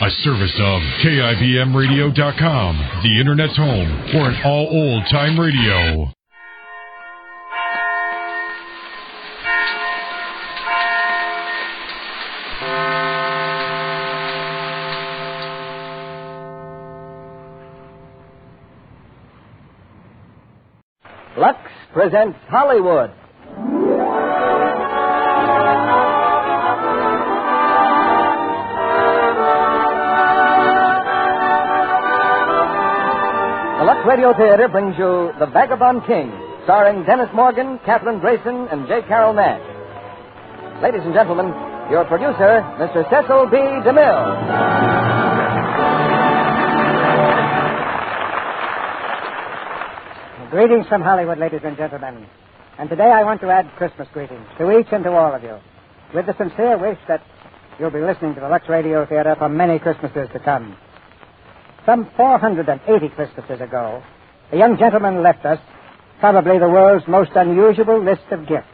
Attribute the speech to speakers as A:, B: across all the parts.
A: A service of KIBMradio.com, the Internet's home for an all old-time radio.
B: Lux presents Hollywood. The Lux Radio Theater brings you The Vagabond King, starring Dennis Morgan, Katherine Grayson, and J. Carroll Nash. Ladies and gentlemen, your producer, Mr. Cecil B. DeMille.
C: Greetings from Hollywood, ladies and gentlemen. And today I want to add Christmas greetings to each and to all of you, with the sincere wish that you'll be listening to the Lux Radio Theater for many Christmases to come. Some 480 Christmases ago, a young gentleman left us probably the world's most unusual list of gifts.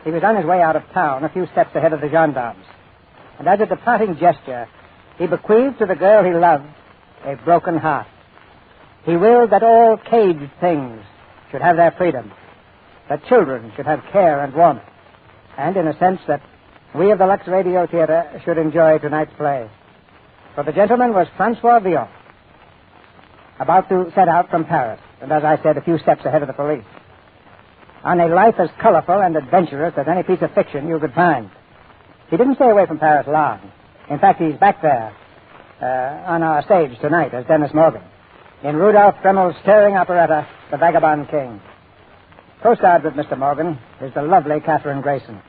C: He was on his way out of town, a few steps ahead of the gendarmes. And as a departing gesture, he bequeathed to the girl he loved a broken heart. He willed that all caged things should have their freedom, that children should have care and warmth, and, in a sense, that we of the Lux Radio Theater should enjoy tonight's play. For the gentleman was Francois Villon, about to set out from Paris, and, as I said, a few steps ahead of the police, on a life as colorful and adventurous as any piece of fiction you could find. He didn't stay away from Paris long. In fact, he's back there on our stage tonight as Dennis Morgan in Rudolph Dremel's stirring operetta, The Vagabond King. Co-starred with Mr. Morgan is the lovely Katherine Grayson,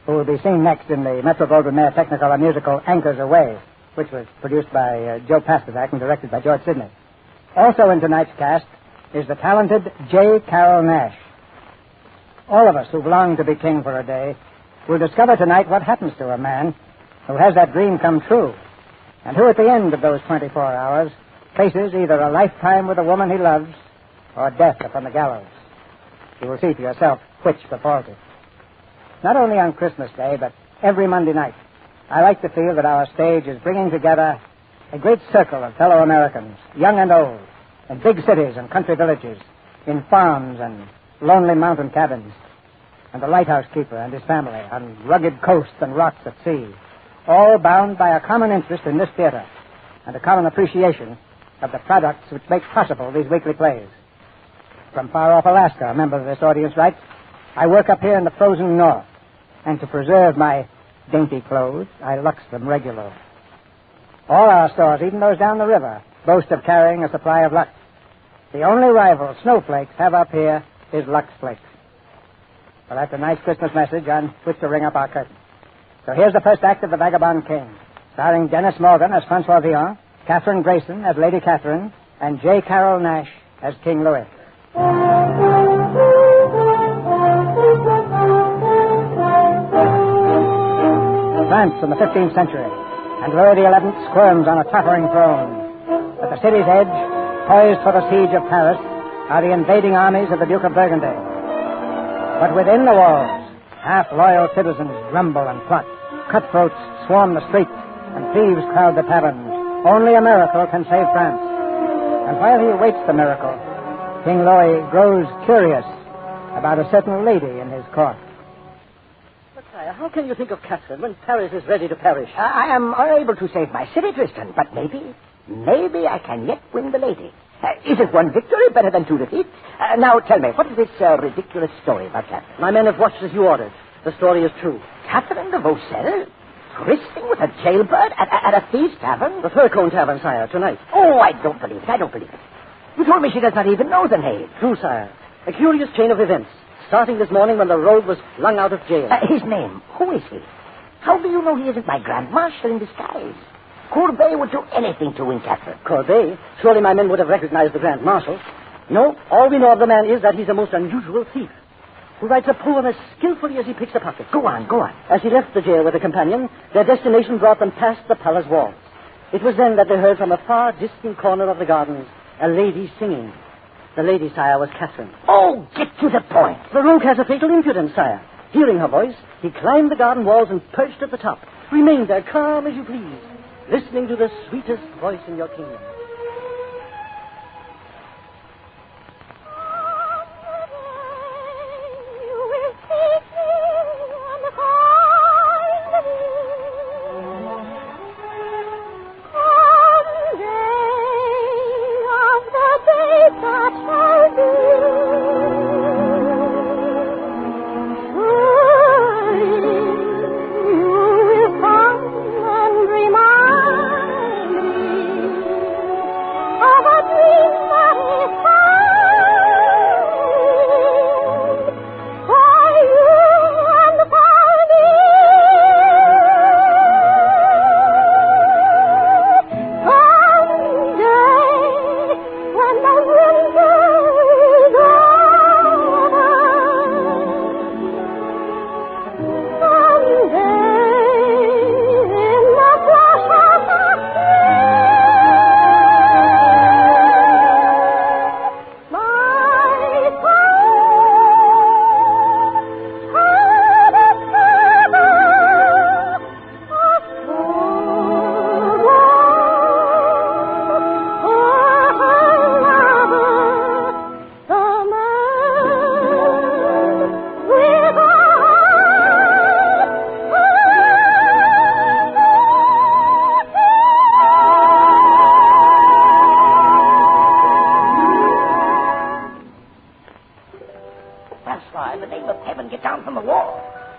C: who will be seen next in the Metro-Goldwyn-Mayer Technicolor musical Anchors Aweigh, which was produced by Joe Pasternak and directed by George Sidney. Also in tonight's cast is the talented J. Carroll Nash. All of us who long to be king for a day will discover tonight what happens to a man who has that dream come true, and who at the end of those 24 hours faces either a lifetime with a woman he loves or death upon the gallows. You will see for yourself which befalls it. Not only on Christmas Day, but every Monday night, I like to feel that our stage is bringing together a great circle of fellow Americans, young and old, in big cities and country villages, in farms and lonely mountain cabins, and the lighthouse keeper and his family on rugged coasts and rocks at sea, all bound by a common interest in this theater and a common appreciation of the products which make possible these weekly plays. From far-off Alaska, a member of this audience writes, I work up here in the frozen north, and to preserve my dainty clothes, I lux them regularly. All our stores, even those down the river, boast of carrying a supply of Lux. The only rival snowflakes have up here is Lux Flakes. Well, that's a nice Christmas message on which to ring up our curtain. So here's the first act of The Vagabond King, starring Dennis Morgan as Francois Villon, Katherine Grayson as Lady Catherine, and J. Carroll Nash as King Louis. France in the 15th century, and Louis XI squirms on a tottering throne. At the city's edge, poised for the siege of Paris, are the invading armies of the Duke of Burgundy. But within the walls, half-loyal citizens grumble and plot. Cutthroats swarm the streets, and thieves crowd the taverns. Only a miracle can save France. And while he awaits the miracle, King Louis grows curious about a certain lady in his court.
D: But, sire, how can you think of Catherine when Paris is ready to perish?
E: I am unable to save my city, Tristan, but maybe I can yet win the lady. Isn't one victory better than two defeats? Now, tell me, what is this ridiculous story about Catherine?
D: My men have watched as you ordered. The story is true.
E: Catherine de Vaucelles? Trysting with a jailbird at a thief's tavern?
D: The Furcone Tavern, sire, tonight.
E: Oh, I don't believe it. You told me she does not even know the name.
D: True, sire. A curious chain of events, starting this morning when the rogue was flung out of jail.
E: His name, who is he? How do you know he isn't my Grand Marshal in disguise? Courbet would do anything to win Catherine.
D: Courbet? Surely my men would have recognized the Grand Marshal. No, all we know of the man is that he's a most unusual thief, who writes a poem as skillfully as he picks a pocket.
E: Go on.
D: As he left the jail with a companion, their destination brought them past the palace walls. It was then that they heard from a far distant corner of the gardens a lady singing. The lady, sire, was Catherine.
E: Oh, get to the point.
D: The rogue has a fatal impudence, sire. Hearing her voice, he climbed the garden walls and perched at the top. Remained there, calm as you please. listening to the sweetest voice in your kingdom.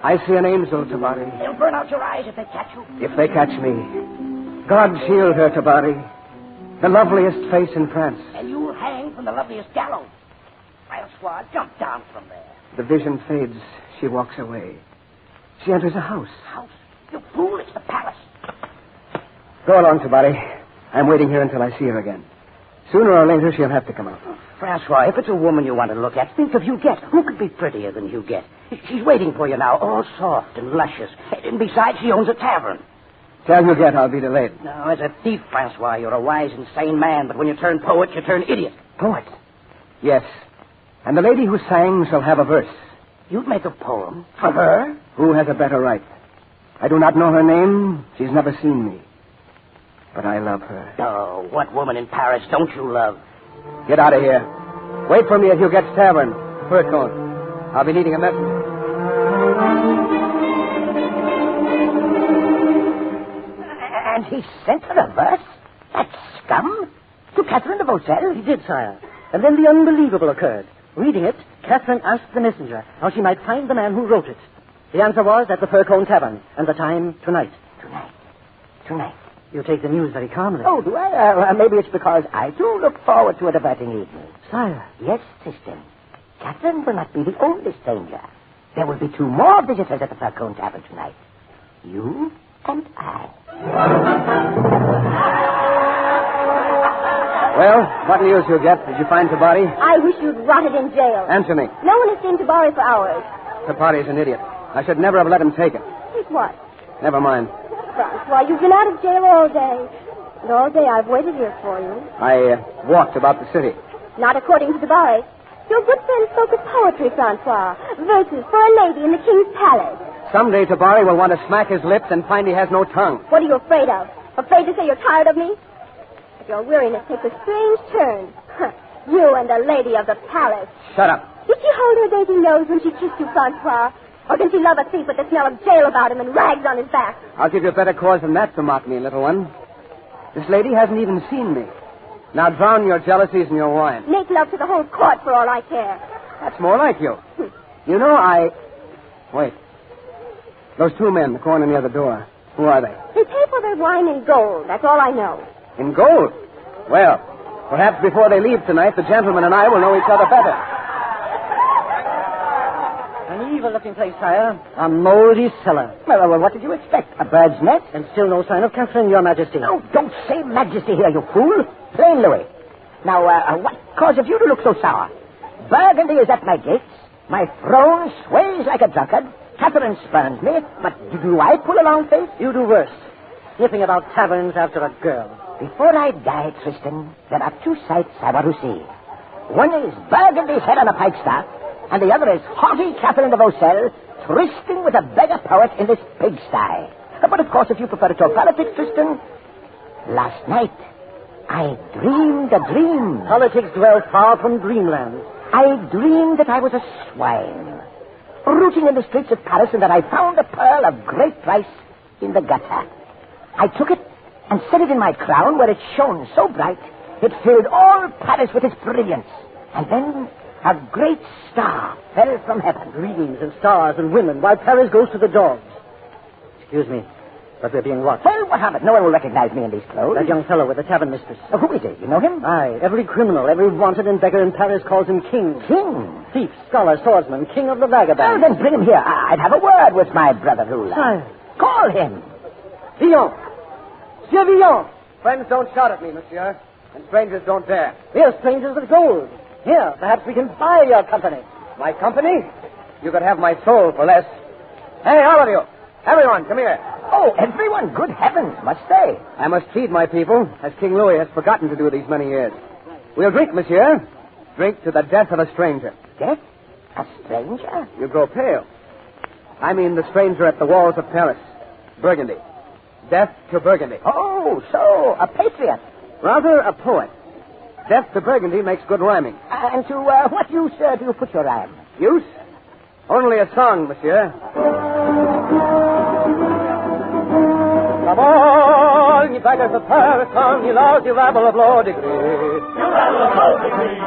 B: I see an angel, Tabari.
E: They'll burn out your eyes if they catch you.
B: If they catch me. God shield her, Tabari. The loveliest face in France.
E: And you'll hang from the loveliest gallows. Francois, jump down from there.
B: The vision fades. She walks away. She enters a house.
E: House? You fool, it's the palace.
B: Go along, Tabari. I'm waiting here until I see her again. Sooner or later, she'll have to come out.
E: Francois, if it's a woman you want to look at, think of Huguette. Who could be prettier than Huguette? She's waiting for you now, all soft and luscious. And besides, she owns a tavern.
B: Tell Huguette I'll be delayed.
E: No, as a thief, Francois, you're a wise and sane man, but when you turn poet, you turn idiot.
B: Poet? Yes. And the lady who sang shall have a verse.
E: You'd make a poem for her?
B: Who has a better right? I do not know her name. She's never seen me. But I love her.
E: Oh, what woman in Paris don't you love?
B: Get out of here. Wait for me at Huguette's Tavern. Fur coat. I'll be needing a messenger.
E: And he sent her a verse? That scum? To Catherine de Vaucelles?
D: He did, sire. And then the unbelievable occurred. Reading it, Catherine asked the messenger how she might find the man who wrote it. The answer was at the Fur-Cone Tavern, and the time tonight.
E: Tonight.
D: You take the news very calmly.
E: Oh, do I? Maybe it's because I do look forward to a diverting evening.
D: Sire.
E: Yes, sister. Catherine will not be the only stranger. There will be two more visitors at the Fur-Cone Tavern tonight. You and I.
B: Well, what news, Huguette? Did you find Tabari?
F: I wish you'd rotted in jail.
B: Answer me.
F: No one has seen Tabari for hours.
B: Tabari's an idiot. I should never have let him take it.
F: Take what?
B: Never mind.
F: Francois, you've been out of jail all day. And all day I've waited here for you.
B: I walked about the city.
F: Not according to Tabari. Your good friend spoke of poetry, Francois. Verses for a lady in the king's palace.
B: Someday Tabari will want to smack his lips and find he has no tongue.
F: What are you afraid of? Afraid to say you're tired of me? But your weariness takes a strange turn. You and the lady of the palace.
B: Shut up.
F: Did she hold her dainty nose when she kissed you, Francois? Or can she love a thief with the smell of jail about him and rags on his back?
B: I'll give you a better cause than that to mock me, little one. This lady hasn't even seen me. Now drown your jealousies in your wine.
F: Make love to the whole court for all I care.
B: That's more like you. You know, Wait. Those two men, the corner near the door. Who are they?
F: They pay for their wine in gold. That's all I know.
B: In gold? Well, perhaps before they leave tonight, the gentleman and I will know each other better.
D: An evil-looking place, sire. A moldy cellar.
E: Well, what did you expect? A bird's nest?
D: And still no sign of Catherine, your majesty.
E: No, don't say majesty here, you fool. Plain Louis. Now, what cause have you to look so sour? Burgundy is at my gates. My throne sways like a drunkard. Catherine spurns me, but do I pull a long face?
D: You do worse. Sniffing about taverns after a girl.
E: Before I die, Tristan, there are two sights I want to see. One is Burgundy's head on a pikestaff, and the other is haughty Catherine de Vaucelles trysting with a beggar poet in this pigsty. But, of course, if you prefer to talk politics, Tristan, Last night, I dreamed a dream.
D: Politics dwell far from dreamland.
E: I dreamed that I was a swine, rooting in the streets of Paris, and that I found a pearl of great price in the gutter. I took it and set it in my crown, where it shone so bright, it filled all Paris with its brilliance. And then a great star fell from heaven.
D: Greetings and stars and women, while Paris goes to the dogs. Excuse me, but we're being watched.
E: Well, what happened? No one will recognize me in these clothes.
D: That young fellow with the tavern mistress.
E: Who is he? You know him?
D: Aye, every criminal, every wanted and beggar in Paris calls him king.
E: King?
D: Thief, scholar, swordsman, king of the
E: Well,
D: vagabonds.
E: then bring him here. I'd have a word with my brother ruler.
D: Sire.
E: Call him.
D: Villon! Monsieur Villon!
C: Friends don't shout at me, monsieur, and strangers don't dare.
D: We are strangers with gold. Here, perhaps we can buy your company.
C: My company? You could have my soul for less. Hey, all of you. Everyone, come here.
E: Oh, everyone. Good heavens, must they?
C: I must feed my people, as King Louis has forgotten to do these many years. We'll drink, monsieur. Drink to the death of a stranger.
E: Death? A stranger?
C: You grow pale. I mean the stranger at the walls of Paris. Burgundy. Death to Burgundy.
E: Oh, so, a patriot.
C: Rather a poet. Death to Burgundy makes good rhyming.
E: And to what use do you put your rhyme?
C: Use? Only a song, monsieur. Come on, ye beggars of Paris, come, ye lousy rabble of low degree.
G: You rabble of low degree.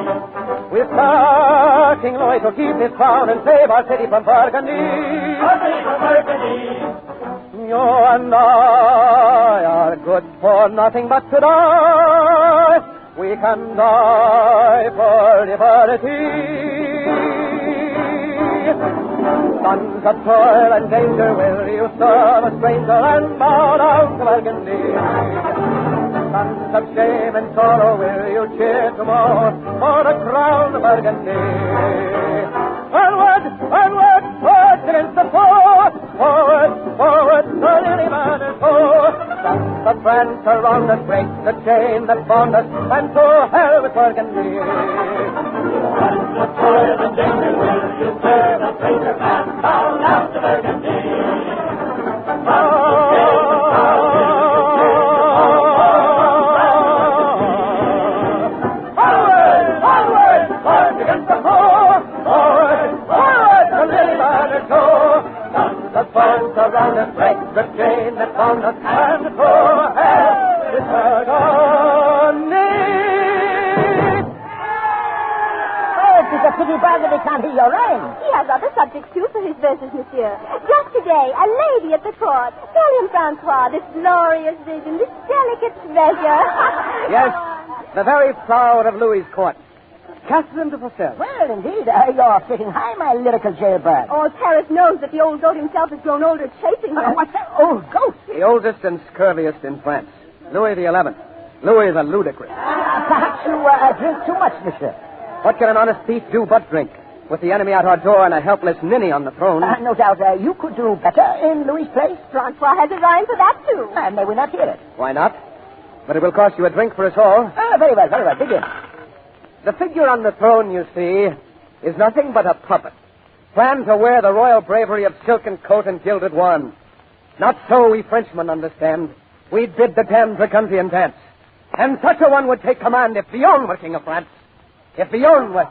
C: We'll start King Louis to keep his crown and save our city from Burgundy.
G: Our city from Burgundy.
C: You and I are good for nothing but to die. We can die for liberty. Sons of toil and danger, will you serve a stranger and bow down to Burgundy? Sons of shame and sorrow, will you cheer tomorrow for the crown of Burgundy? Onward, onward, forward against the foe. Forward, forward, the lily man is foe. Sons of France around us, break the chain that bound us, and to hell with Burgundy.
G: Sons of toil and danger, will you serve a stranger and bow down to Burgundy?
C: Onward, onward, forward against the foe. Forward, forward, the lily man is foe. Sons of France around us, break the chain that bound us, and to hell with Burgundy.
E: It's a pity Burgundy can't hear your rhyme.
F: He has other subjects, too, for his verses, monsieur. Just today, a lady at the court. Tell him, Francois, this glorious vision, this delicate treasure.
C: Yes, the very flower of Louis's court. Catherine de Fossel.
E: Well, indeed, you're sitting high, my lyrical jailbird.
F: All Paris knows that the old goat himself has grown older chasing her.
E: What's that? Old goat?
C: The oldest and scurviest in France. Louis the 11th. Louis the ludicrous.
E: Perhaps you drink too much, monsieur.
C: What can an honest thief do but drink? With the enemy at our door and a helpless ninny on the throne.
E: No doubt you could do better in Louis's place.
F: Francois has a rhyme for that, too.
E: May we not hear it?
C: Why not? But it will cost you a drink for us all.
E: Very well, very well. Begin.
C: The figure on the throne, you see, is nothing but a puppet. Planned to wear the royal bravery of silken coat and gilded wand. Not so we Frenchmen understand. We'd bid the damned Burgundian dance. And such a one would take command if Villon were king of France. If Villon were...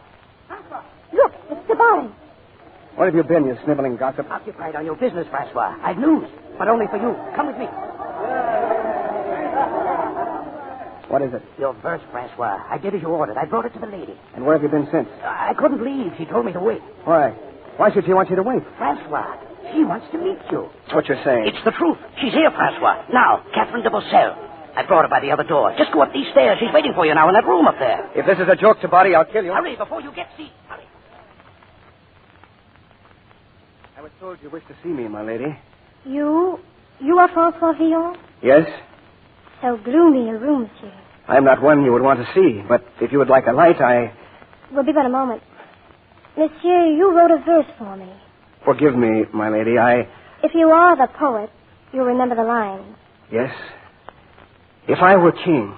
F: Look, it's the boy.
C: Where have you been, you sniveling gossip?
E: Occupied on your business, Francois. I've news, but only for you. Come with me.
C: What is it?
E: Your verse, Francois. I did as you ordered. I brought it to the lady.
C: And where have you been since?
E: I couldn't leave. She told me to wait.
C: Why? Why should she want you to wait?
E: Francois, she wants to meet you.
C: That's what you're saying.
E: It's the truth. She's here, Francois. Now, Catherine de Beaucelle. I brought her by the other door. Just go up these stairs. She's waiting for you now in that room up there.
C: If this is a joke to body, I'll kill you.
E: Hurry, before you get seen. Hurry.
C: I was told you wished to see me, my lady.
F: You are Francois Villon?
C: Yes?
F: So gloomy a room, monsieur.
C: I am not one you would want to see, but if you would like a light,
F: Will be but a moment. Monsieur, you wrote a verse for me.
C: Forgive me, my lady,
F: If you are the poet, you'll remember the lines.
C: Yes? If I were king,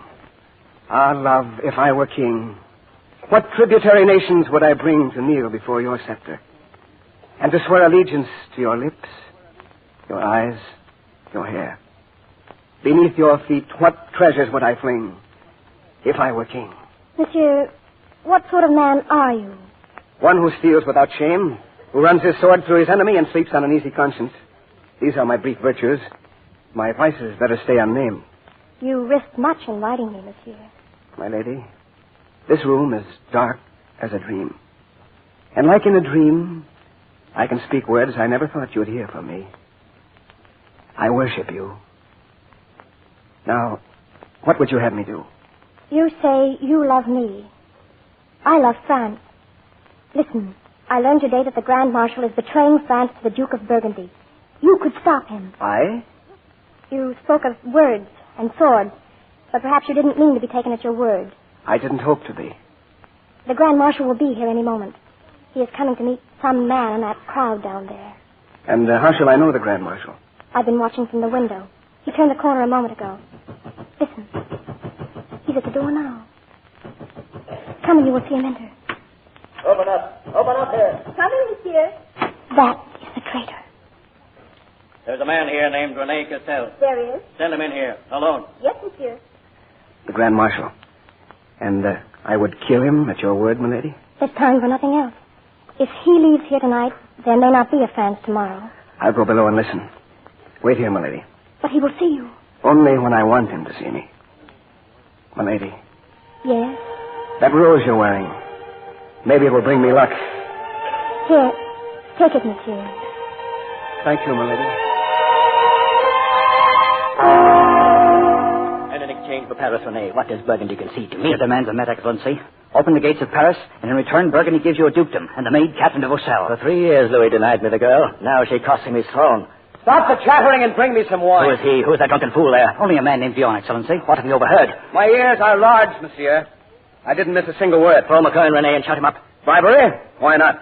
C: love, if I were king, what tributary nations would I bring to kneel before your scepter? And to swear allegiance to your lips, your eyes, your hair.
H: Beneath your feet, what treasures would I fling if I were king?
F: Monsieur, what sort of man are you?
H: One who steals without shame, who runs his sword through his enemy and sleeps on an easy conscience. These are my brief virtues. My vices better stay unnamed.
F: You risked much in writing me, monsieur.
H: My lady, this room is dark as a dream. And like in a dream, I can speak words I never thought you'd hear from me. I worship you. Now, what would you have me do?
F: You say you love me. I love France. Listen, I learned today that the Grand Marshal is betraying France to the Duke of Burgundy. You could stop him.
H: I?
F: You spoke of words and swords, but perhaps you didn't mean to be taken at your word.
H: I didn't hope to be.
F: The Grand Marshal will be here any moment. He is coming to meet some man in that crowd down there.
H: And how shall I know the Grand Marshal?
F: I've been watching from the window. He turned the corner a moment ago. Listen. He's at the door now. Come and you will see him enter.
E: Open up. Open up here.
F: Coming, monsieur. That is the traitor.
I: There's a man here named Rene Cassel.
F: There he is.
I: Send him in here, alone.
F: Yes, monsieur.
H: The Grand Marshal. And I would kill him at your word, milady?
F: There's time for nothing else. If he leaves here tonight, there may not be a France tomorrow.
H: I'll go below and listen. Wait here, milady.
F: But he will see you.
H: Only when I want him to see me. Milady.
F: Yes?
H: That rose you're wearing. Maybe it will bring me luck.
F: Here, take it, monsieur.
H: Thank you, milady.
D: And in exchange for Paris, Rene, what does Burgundy concede to me? Your demands are met, Excellency. Open the gates of Paris, and in return, Burgundy gives you a dukedom and the maid Catherine de Vaucel.
E: For 3 years, Louis denied me the girl. Now she costs him his throne.
H: Stop the chattering and bring me some wine.
D: Who is he? Who is that drunken fool there? Only a man named Villon, Excellency. What have you overheard?
H: My ears are large, monsieur. I didn't miss a single word.
E: Throw McCoy and Rene and shut him up.
H: Bribery? Why not?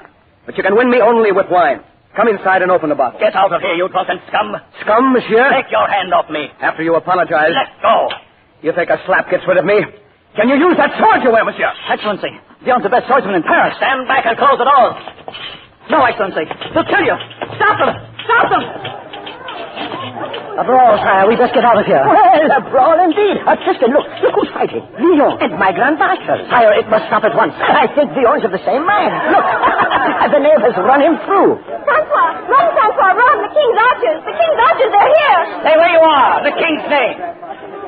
H: But you can win me only with wine. Come inside and open the bottle.
E: Get out of here, you drunken scum.
H: Scum, monsieur?
E: Take your hand off me.
H: After you apologize.
E: Let go.
H: You think a slap gets rid of me? Can you use that sword you wear, monsieur?
D: Excellency, Villon's the best swordsman in Paris.
E: Stand back and close the door.
D: No, Excellency. They'll kill you. Stop them. Stop them.
E: A brawl, sire. We best get out of here. Well, a brawl indeed. Tristan, look who's fighting. Villon. And my Grand Marshal. Sire, it must stop at once. I think Villon's of the same mind. Look, the knave has run him through.
F: Francois! Run, Francois, run! The King's archers! The King's archers, they're here!
E: Stay where you are. The King's name.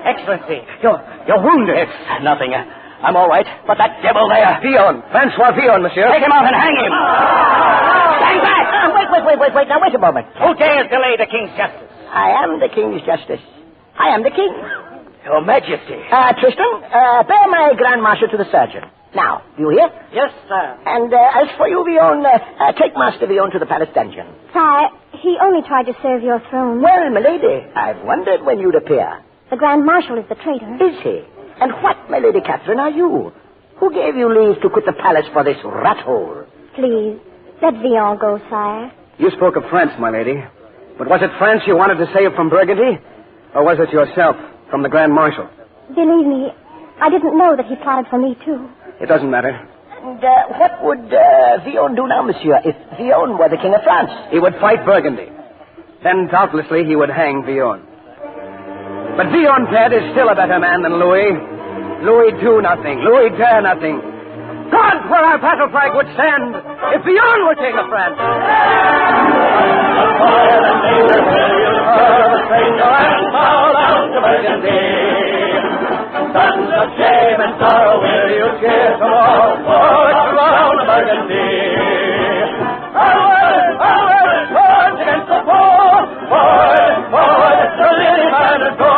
E: Excellency, you're wounded. It's nothing. I'm all right. But that devil there.
H: Villon. Francois Villon, monsieur.
E: Take him out and hang him. Hang back. Wait. Now, wait a moment. Who dares delay the King's justice? I am the King's justice. I am the King. Your Majesty. Tristan, bear my Grand Marshal to the surgeon. Now, do you hear?
D: Yes, sir.
E: And as for you, Villon, take Master Villon to the palace dungeon.
F: Sire, he only tried to serve your throne.
E: Well, milady, I've wondered when you'd appear.
F: The Grand Marshal is the traitor.
E: Is he? And what, my Lady Catherine, are you? Who gave you leave to quit the palace for this rat hole?
F: Please, let Villon go, sire.
H: You spoke of France, my lady. But was it France you wanted to save from Burgundy? Or was it yourself, from the Grand Marshal?
F: Believe me, I didn't know that he plotted for me, too.
H: It doesn't matter.
E: And what would Villon do now, monsieur, if Villon were the King of France?
H: He would fight Burgundy. Then, doubtlessly, he would hang Villon. But Villon, Ted, is still a better man than Louis. Louis do nothing. Louis dare nothing. God, where our battle flag would stand if Villon were King of France.
G: Sons of shame and sorrow, will you cheer tomorrow for the crown of Burgundy? Forward, forward, swords against the foe! Forward, forward, the lily banners go!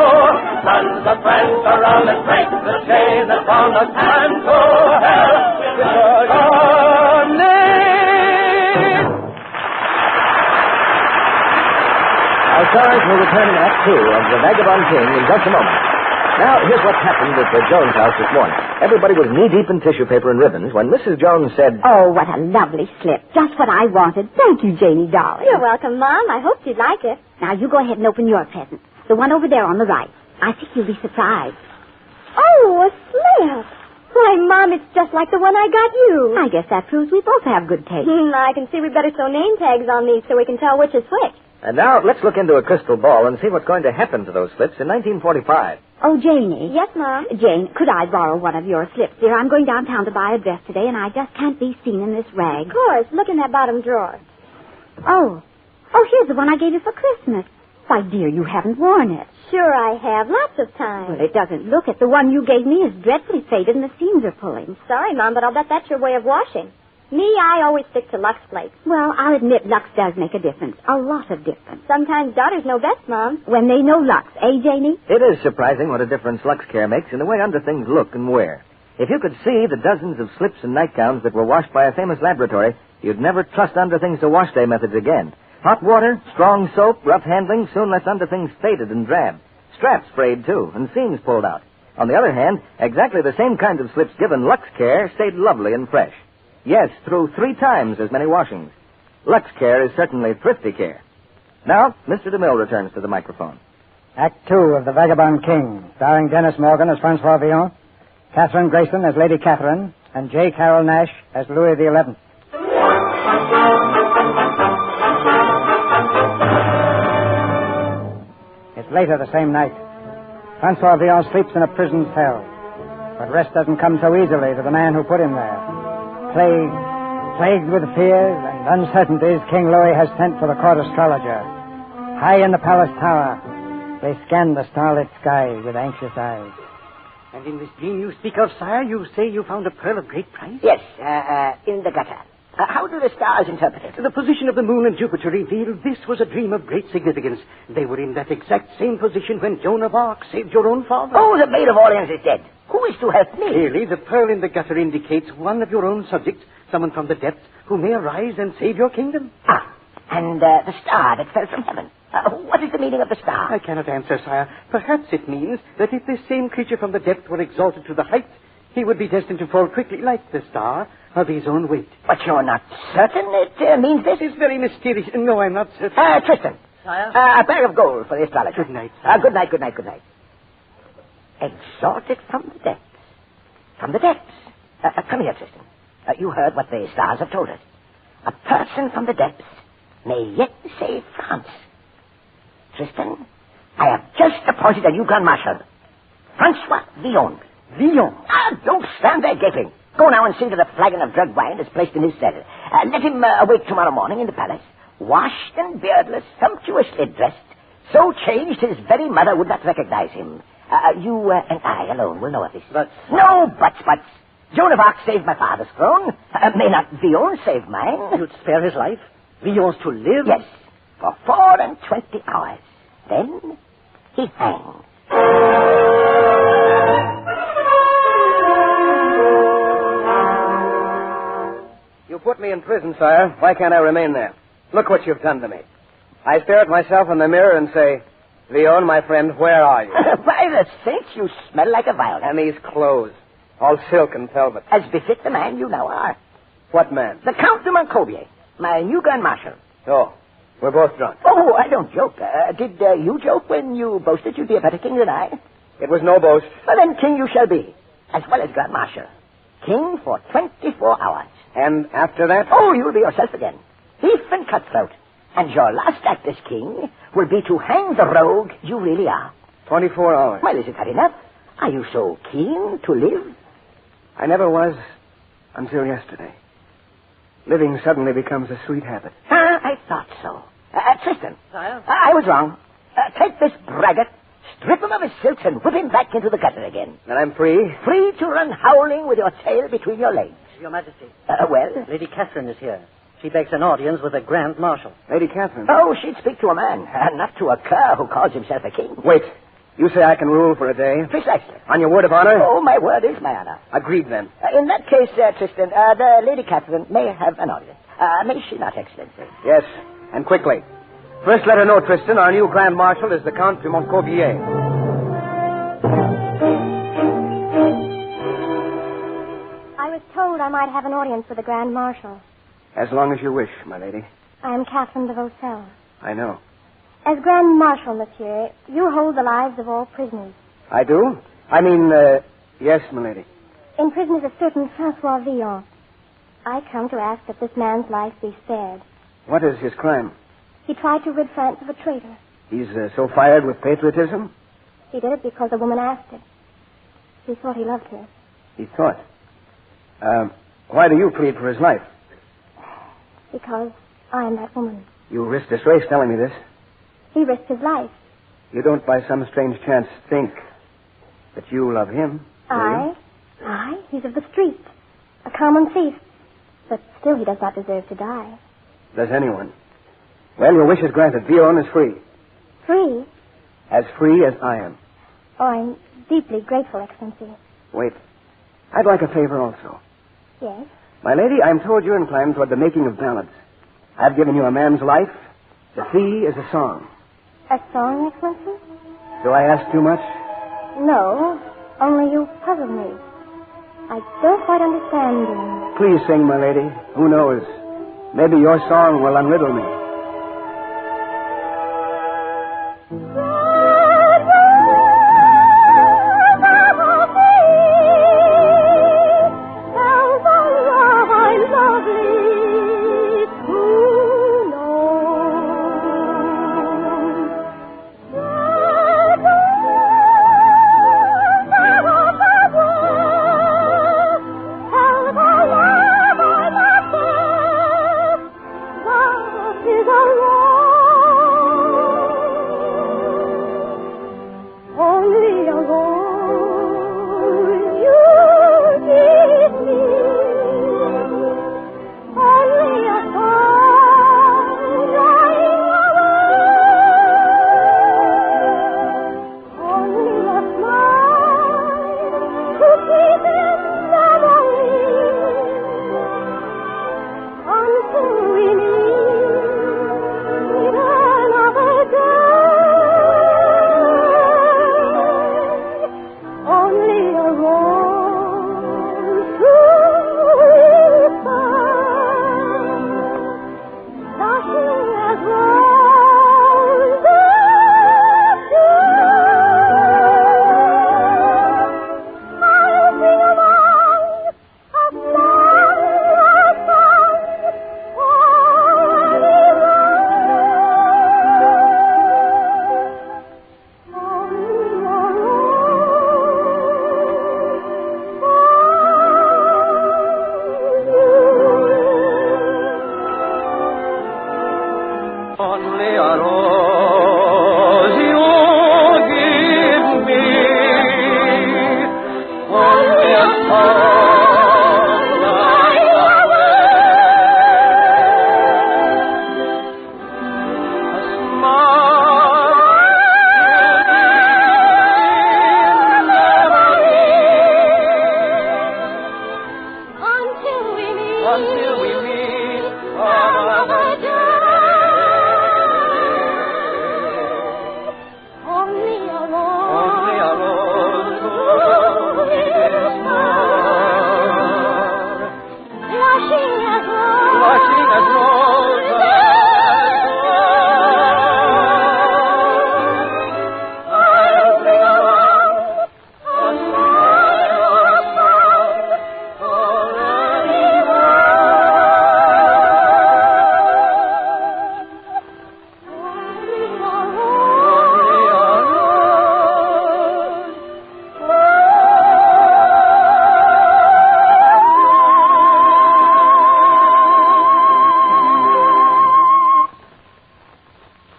G: Sons of France, around and break the chain that bound us, and to hell with Burgundy!
B: Our stars will return in Act 2 of The Vagabond King in just a moment. Now, here's what happened at the Jones house this morning. Everybody was knee-deep in tissue paper and ribbons when Mrs. Jones said...
J: Oh, what a lovely slip. Just what I wanted. Thank you, Janie, darling.
F: You're welcome, Mom. I hoped you'd like it.
J: Now, you go ahead and open your present. The one over there on the right. I think you'll be surprised.
F: Oh, a slip. Why, Mom, it's just like the one I got you.
J: I guess that proves we both have good taste.
F: I can see we better sew name tags on these so we can tell which is which.
B: And now let's look into a crystal ball and see what's going to happen to those slips in 1945.
J: Oh, Janie.
F: Yes, Mom?
J: Jane, could I borrow one of your slips, dear? I'm going downtown to buy a dress today, and I just can't be seen in this rag.
F: Of course. Look in that bottom drawer.
J: Oh, here's the one I gave you for Christmas. Why, dear, you haven't worn it.
F: Sure I have. Lots of time.
J: Well, it doesn't look it. The one you gave me is dreadfully faded, and the seams are pulling.
F: Sorry, Mom, but I'll bet that's your way of washing. Me, I always stick to Lux flakes.
J: Well, I'll admit Lux does make a difference. A lot of difference.
F: Sometimes daughters know best, Mom.
J: When they know Lux, Janie?
B: It is surprising what a difference Lux Care makes in the way underthings look and wear. If you could see the dozens of slips and nightgowns that were washed by a famous laboratory, you'd never trust underthings to wash day methods again. Hot water, strong soap, rough handling soon left underthings faded and drab. Straps frayed, too, and seams pulled out. On the other hand, exactly the same kind of slips given Lux Care stayed lovely and fresh. Yes, through 3 times as many washings. Lux Care is certainly thrifty care. Now, Mr. DeMille returns to the microphone.
C: Act 2 of The Vagabond King, starring Dennis Morgan as Francois Villon, Catherine Grayson as Lady Catherine, and J. Carroll Nash as Louis XI. It's later the same night. Francois Villon sleeps in a prison cell. But rest doesn't come so easily to the man who put him there. Plagued with fears and uncertainties, King Louis has sent for the court astrologer. High in the palace tower, they scan the starlit sky with anxious eyes.
K: And in this dream you speak of, sire, you say you found a pearl of great price?
E: Yes, in the gutter. How do the stars interpret it?
K: The position of the moon and Jupiter revealed this was a dream of great significance. They were in that exact same position when Joan of Arc saved your own father.
E: Oh, the Maid of Orleans is dead. Who is to help me?
K: Clearly, the pearl in the gutter indicates one of your own subjects, someone from the depths, who may arise and save your kingdom.
E: And the star that fell from heaven. What is the meaning of the star?
K: I cannot answer, sire. Perhaps it means that if this same creature from the depth were exalted to the height, he would be destined to fall quickly like the star of his own weight.
E: But you're not certain it means this?
K: It's very mysterious. No, I'm not certain.
E: Tristan.
K: Sire?
E: A bag of gold for the astrologer.
K: Good night, sire.
E: Good night. Exalted from the depths. From the depths. Come here, Tristan. You heard what the stars have told us. A person from the depths may yet save France. Tristan, I have just appointed a Yukon marshal. Francois Villon.
K: Villon?
E: Don't stand there gaping. Go now and see that a flagon of drugged wine is placed in his cell. Let him awake tomorrow morning in the palace, washed and beardless, sumptuously dressed, so changed his very mother would not recognize him. You and I alone will know of this.
K: But...
E: No buts. Joan of Arc saved my father's throne. May not Villon save mine?
K: You'd spare his life? Villon's to live?
E: Yes, for 24 hours. Then he hangs.
H: You put me in prison, sire. Why can't I remain there? Look what you've done to me. I stare at myself in the mirror and say, Villon, my friend, where are you?
E: By the saints, you smell like a violet.
H: And these clothes, all silk and velvet.
E: As befit the man you now are.
H: What man?
E: The Count de Montcobier, my new Grand Marshal.
H: Oh, we're both drunk.
E: Oh, I don't joke. Did you joke when you boasted you'd be a better king than I?
H: It was no boast.
E: Well, then king you shall be, as well as Grand Marshal. King for 24 hours.
H: And after that?
E: Oh, you'll be yourself again. Thief and cutthroat. And your last act as king will be to hang the rogue you really are.
H: 24 hours.
E: Well, is it not enough? Are you so keen to live?
H: I never was until yesterday. Living suddenly becomes a sweet habit.
E: I thought so. Tristan.
K: Sire?
E: I was wrong. Take this braggart, strip him of his silks, and whip him back into the gutter again.
H: Then I'm free?
E: Free to run howling with your tail between your legs.
K: Your Majesty.
E: Well?
K: Lady Catherine is here. She begs an audience with the Grand Marshal.
H: Lady Catherine?
E: Oh, she'd speak to a man, not to a cur who calls himself a king.
H: Wait. You say I can rule for a day?
E: Precisely.
H: On your word of honor?
E: Oh, my word is my honor.
H: Agreed, then.
E: In that case, Tristan, the Lady Catherine may have an audience. May she not, Excellency?
H: Yes, and quickly. First, let her know, Tristan, our new Grand Marshal is the Count de Montcobier.
F: I was told I might have an audience with the Grand Marshal.
H: As long as you wish, my lady.
F: I am Catherine de Vaucelles.
H: I know.
F: As Grand Marshal, monsieur, you hold the lives of all prisoners.
H: I do? Yes, my lady.
F: In prison is a certain Francois Villon. I come to ask that this man's life be spared.
H: What is his crime?
F: He tried to rid France of a traitor.
H: He's so fired with patriotism?
F: He did it because a woman asked it. He thought he loved her.
H: He thought. Why do you plead for his life?
F: Because I am that woman.
H: You risked disgrace telling me this.
F: He risked his life.
H: You don't by some strange chance think that you love him, do you?
F: I? He's of the street. A common thief. But still he does not deserve to die.
H: Does anyone? Well, your wish is granted. Vion is free.
F: Free?
H: As free as I am.
F: Oh, I'm deeply grateful, Excellency.
H: Wait. I'd like a favor also.
F: Yes?
H: My lady, I'm told you're inclined toward the making of ballads. I've given you a man's life. The fee is a song.
F: A song, Excellency?
H: Do I ask too much?
F: No, only you puzzle me. I don't quite understand.
H: Please sing, my lady. Who knows? Maybe your song will unriddle me.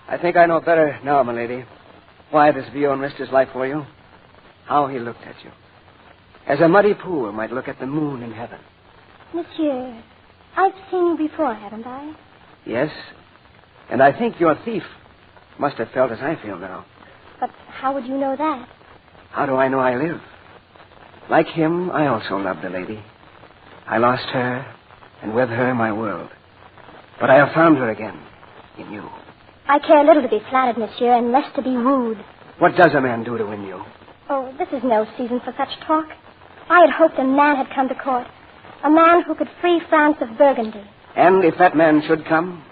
H: I think I know better now, my lady, why this Vion risked his life for you. How he looked at you. As a muddy pool might look at the moon in heaven.
F: Monsieur, I've seen you before, haven't I?
H: Yes, and I think your thief must have felt as I feel now.
F: But how would you know that?
H: How do I know I live? Like him, I also loved a lady. I lost her, and with her my world. But I have found her again, in you.
F: I care little to be flattered, monsieur, and less to be wooed.
H: What does a man do to win you?
F: Oh, this is no season for such talk. I had hoped a man had come to court. A man who could free France of Burgundy.
H: And if that man should come?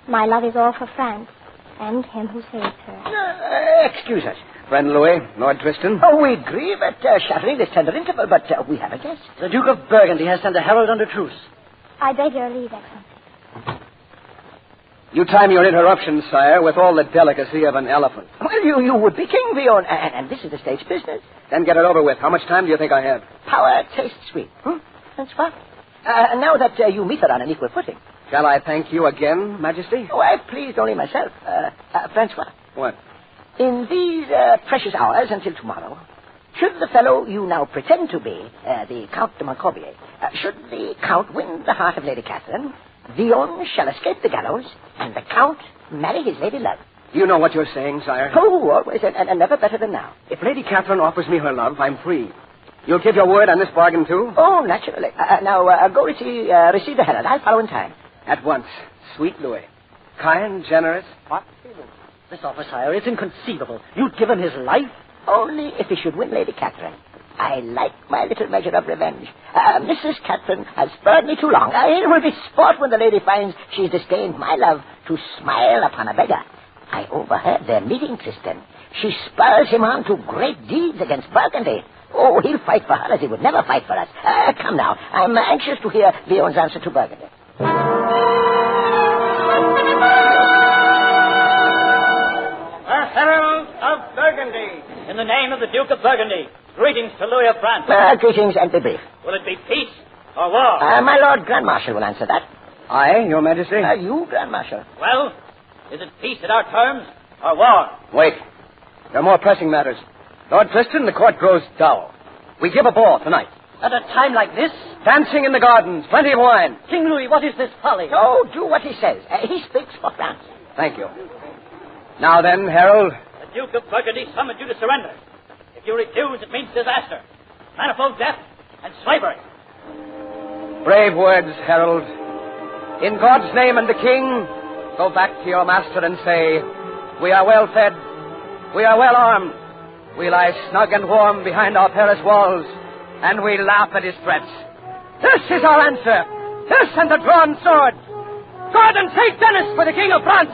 F: My love is all for France, and him who saved her.
E: Excuse us.
H: Friend Louis, Lord Tristan.
E: Oh, we grieve at shattering this tender interval, but we have a guest.
D: The Duke of Burgundy has sent a herald under truce.
F: I beg your leave, Excellency.
H: You time your interruptions, sire, with all the delicacy of an elephant.
E: Well, you would be king, Vion, and this is the state's business.
H: Then get it over with. How much time do you think I have?
E: Power tastes sweet. Francois? Now that you meet her on an equal footing.
H: Shall I thank you again, Majesty?
E: Oh, I pleased only myself. Francois.
H: What?
E: In these precious hours until tomorrow, should the fellow you now pretend to be, the Count de Montcorbier, should the Count win the heart of Lady Catherine, Vion shall escape the gallows, and the Count marry his lady love.
H: You know what you're saying, sire?
E: Oh, always, and never better than now.
H: If Lady Catherine offers me her love, I'm free. You'll give your word on this bargain, too?
E: Oh, naturally. Now, go receive the herald. I'll follow in time.
H: At once. Sweet Louis. Kind, generous.
D: What? This offer, sire, is inconceivable. You'd give him his life?
E: Only if he should win Lady Catherine. I like my little measure of revenge. Mrs. Catherine has spurred me too long. It will be sport when the lady finds she's disdained my love to smile upon a beggar. I overheard their meeting, Tristan. She spurs him on to great deeds against Burgundy. Oh, he'll fight for her as he would never fight for us. Come now. I'm anxious to hear Vion's answer to Burgundy.
I: Herald of Burgundy, in the name of the Duke of Burgundy, greetings to Louis of France.
E: Greetings and be brief.
I: Will it be peace or war?
E: My Lord Grand Marshal will answer that.
H: I, Your Majesty?
E: You, Grand Marshal.
I: Well, is it peace at our terms or war?
H: Wait. There are more pressing matters. Lord Tristan, the court grows dull. We give a ball tonight.
D: At a time like this?
H: Dancing in the gardens, plenty of wine.
D: King Louis, what is this folly?
E: Oh, do what he says. He speaks for France.
H: Thank you. Now then, Harold.
I: The Duke of Burgundy summoned you to surrender. If you refuse, it means disaster, manifold death, and slavery.
H: Brave words, Harold. In God's name and the King, go back to your master and say, we are well fed, we are well armed, we lie snug and warm behind our Paris walls, and we laugh at his threats. This is our answer. This and the drawn sword. God and St. Denis for the King of France.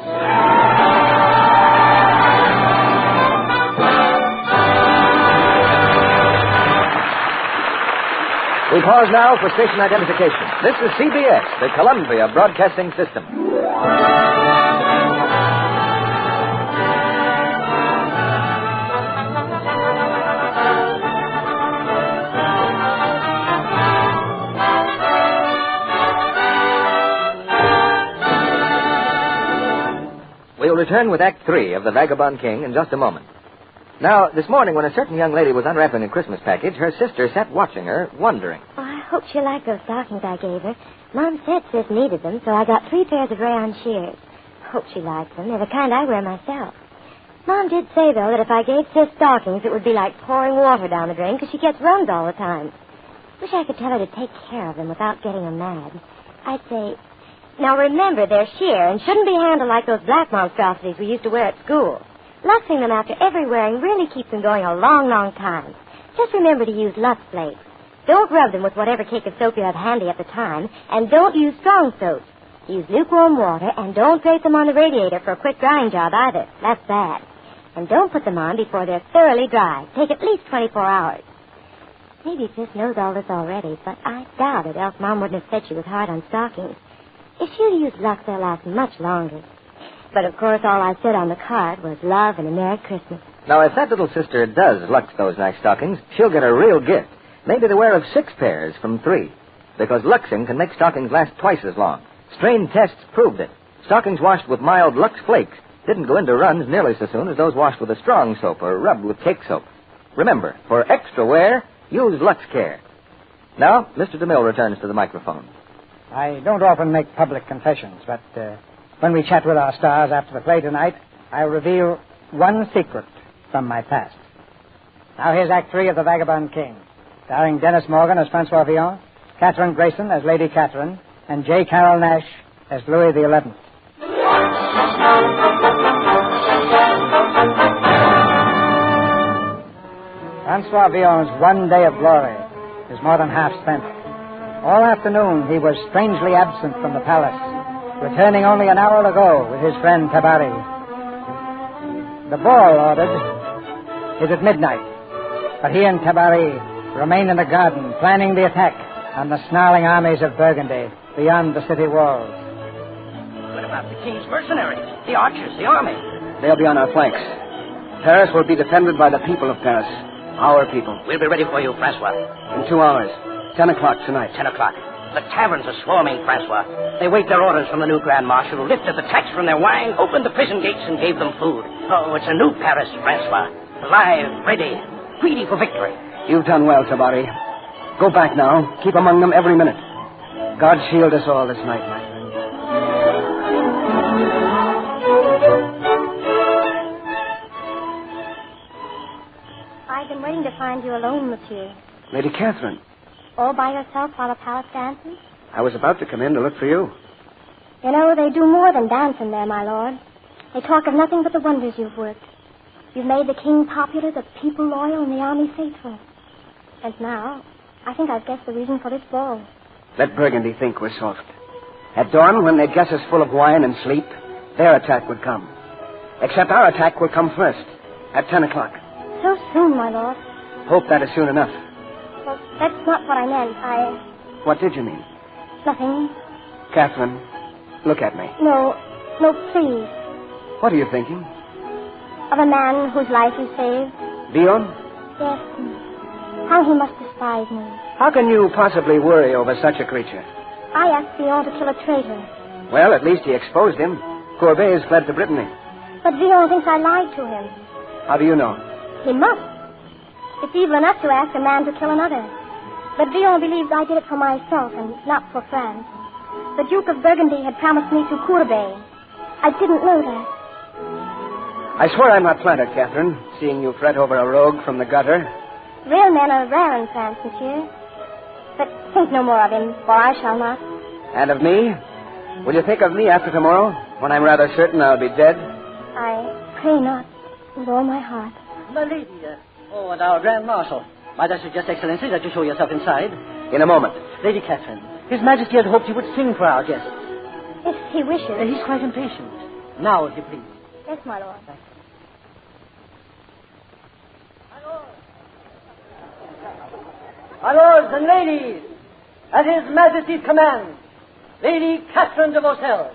B: We pause now for station identification. This is CBS, the Columbia Broadcasting System. We'll return with Act 3 of The Vagabond King in just a moment. Now, this morning, when a certain young lady was unwrapping a Christmas package, her sister sat watching her, wondering.
F: Oh, I hope she'll like those stockings I gave her. Mom said Sis needed them, so I got 3 pairs of rayon shears. Hope she likes them. They're the kind I wear myself. Mom did say, though, that if I gave Sis stockings, it would be like pouring water down the drain, because she gets runs all the time. Wish I could tell her to take care of them without getting her mad. I'd say, now remember, they're sheer and shouldn't be handled like those black monstrosities we used to wear at school. Luxing them after every wearing really keeps them going a long, long time. Just remember to use Lux flakes. Don't rub them with whatever cake of soap you have handy at the time, and don't use strong soap. Use lukewarm water, and don't drape them on the radiator for a quick drying job either. That's bad. And don't put them on before they're thoroughly dry. Take at least 24 hours. Maybe Sis knows all this already, but I doubt it, else Mom wouldn't have said she was hard on stockings. If she'd used Lux, they'll last much longer. But, of course, all I said on the card was love and a Merry Christmas.
B: Now, if that little sister does Lux those nice stockings, she'll get a real gift. Maybe the wear of 6 pairs from 3. Because Luxing can make stockings last twice as long. Strained tests proved it. Stockings washed with mild Lux flakes didn't go into runs nearly so soon as those washed with a strong soap or rubbed with cake soap. Remember, for extra wear, use Lux Care. Now, Mr. DeMille returns to the microphone.
C: I don't often make public confessions, but when we chat with our stars after the play tonight, I'll reveal one secret from my past. Now here's Act 3 of The Vagabond King, starring Dennis Morgan as Francois Villon, Catherine Grayson as Lady Catherine, and J. Carroll Nash as Louis XI. Francois Villon's one day of glory is more than half spent. All afternoon he was strangely absent from the palace, returning only an hour ago with his friend Tabari. The ball ordered is at midnight, but he and Tabari remain in the garden, planning the attack on the snarling armies of Burgundy beyond the city walls.
E: have? The king's mercenaries, the archers, the army.
H: They'll be on our flanks. Paris will be defended by the people of Paris. Our people.
E: We'll be ready for you, Francois.
H: In 2 hours. 10 o'clock tonight.
E: 10 o'clock. The taverns are swarming, Francois. They wait their orders from the new Grand Marshal, who lifted the tax from their wine, opened the prison gates, and gave them food. Oh, it's a new Paris, Francois. Alive, ready, greedy for victory.
H: You've done well, Sabari. Go back now. Keep among them every minute. God shield us all this night, my friend.
F: I've been waiting to find you alone, monsieur.
H: Lady Catherine.
F: All by yourself while the palace dances?
H: I was about to come in to look for you.
F: You know, they do more than dance in there, my lord. They talk of nothing but the wonders you've worked. You've made the king popular, the people loyal, and the army faithful. And now, I think I've guessed the reason for this ball.
H: Let Burgundy think we're soft. At dawn, when they'd guess us full of wine and sleep, their attack would come. Except our attack will come first, at 10 o'clock.
F: So soon, my lord.
H: Hope that is soon enough.
F: Well, that's not what I meant.
H: What did you mean?
F: Nothing.
H: Catherine, look at me.
F: No, please.
H: What are you thinking?
F: Of a man whose life you saved.
H: Dion?
F: Yes. How he must despise me.
H: How can you possibly worry over such a creature?
F: I asked Dion to kill a traitor.
H: Well, at least he exposed him. Courbet has fled to Brittany.
F: But Dion thinks I lied to him.
H: How do you know?
F: He must. It's evil enough to ask a man to kill another. But Dion believes I did it for myself and not for France. The Duke of Burgundy had promised me to Courbet. I didn't know that.
H: I swear I'm not flattered, Catherine, seeing you fret over a rogue from the gutter.
F: Real men are rare in France, monsieur. But think no more of him, for I shall not.
H: And of me? Will you think of me after tomorrow, when I'm rather certain I'll be dead?
F: I pray not, with all my heart.
D: My lady, and our Grand Marshal. Might I suggest, Excellency, that you show yourself inside?
H: In a moment.
D: Lady Catherine, His Majesty had hoped you would sing for our guest.
F: If he wishes.
D: He's quite impatient. Now, if you please.
F: Yes, my lord.
D: My lords and ladies, at His Majesty's command, Lady Catherine de Vaucelles.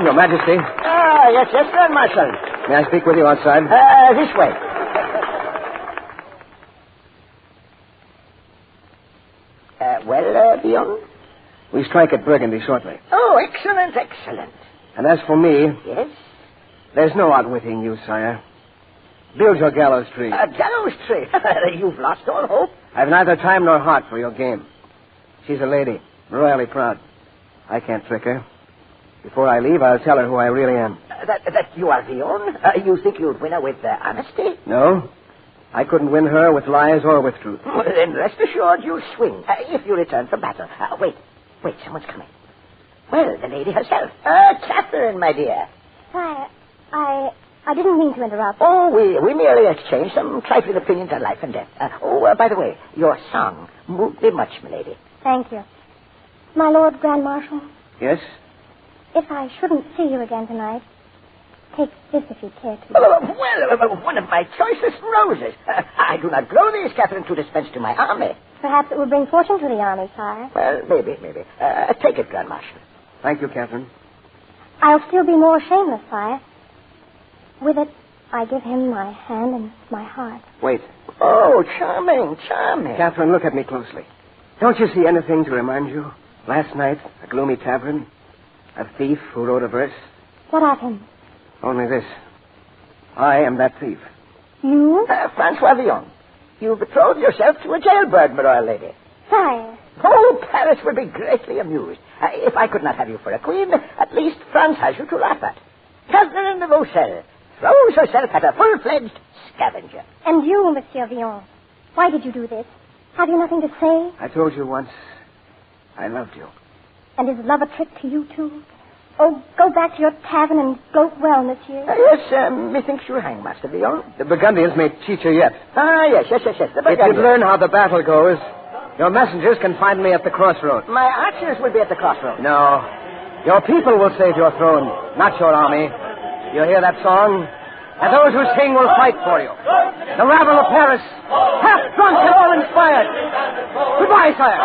H: Your Majesty.
E: Yes, Grand Marshal.
H: May I speak with you outside?
E: This way. Well, Dion?
H: We strike at Burgundy shortly.
E: Oh, excellent, excellent.
H: And as for me...
E: Yes?
H: There's no outwitting you, sire. Build your gallows tree.
E: A gallows tree? You've lost all hope.
H: I've neither time nor heart for your game. She's a lady, royally proud. I can't trick her. Before I leave, I'll tell her who I really am.
E: That you are Dion? You think you'd win her with honesty?
H: No. I couldn't win her with lies or with truth.
E: Well, then rest assured you'll swing if you return from battle. Wait, someone's coming. Well, the lady herself. Catherine, my dear.
F: Sire, I didn't mean to interrupt.
E: Oh, we merely exchanged some trifling opinions on life and death. By the way, your song moved me much, milady.
F: Thank you. My Lord Grand Marshal?
H: Yes?
F: If I shouldn't see you again tonight, Take this if you care to.
E: Well, one of my choicest roses. I do not grow these, Catherine, to dispense to my army.
F: Perhaps it will bring fortune to the army, sire.
E: Well, maybe. Take it, Grand Marshal.
H: Thank you, Catherine.
F: I'll still be more shameless, sire. With it, I give him my hand and my heart.
H: Wait.
E: Oh, charming.
H: Catherine, look at me closely. Don't you see anything to remind you? Last night, a gloomy tavern, a thief who wrote a verse.
F: What of him?
H: Only this. I am that thief.
F: You?
E: Francois Villon. You betrothed yourself to a jailbird, my royal lady.
F: Sire.
E: Oh, Paris will be greatly amused. If I could not have you for a queen, at least France has you to laugh at. Catherine de Vaucelles throws herself at a full-fledged scavenger.
F: And you, Monsieur Villon, why did you do this? Have you nothing to say?
H: I told you once I loved you.
F: And is love a trick to you, too? Oh, go back to your tavern and gloat well, monsieur.
E: Yes, methinks you'll hang, Master Villon.
H: The Burgundians may teach you yet.
E: Yes, the
H: If
E: Burgundians.
H: you'd learn how the battle goes, your messengers can find me at the crossroads.
E: My archers will be at the crossroads.
H: No. Your people will save your throne, not your army. You hear that song? And those who sing will fight for you. The rabble of Paris, half drunk and all inspired. Goodbye, sire.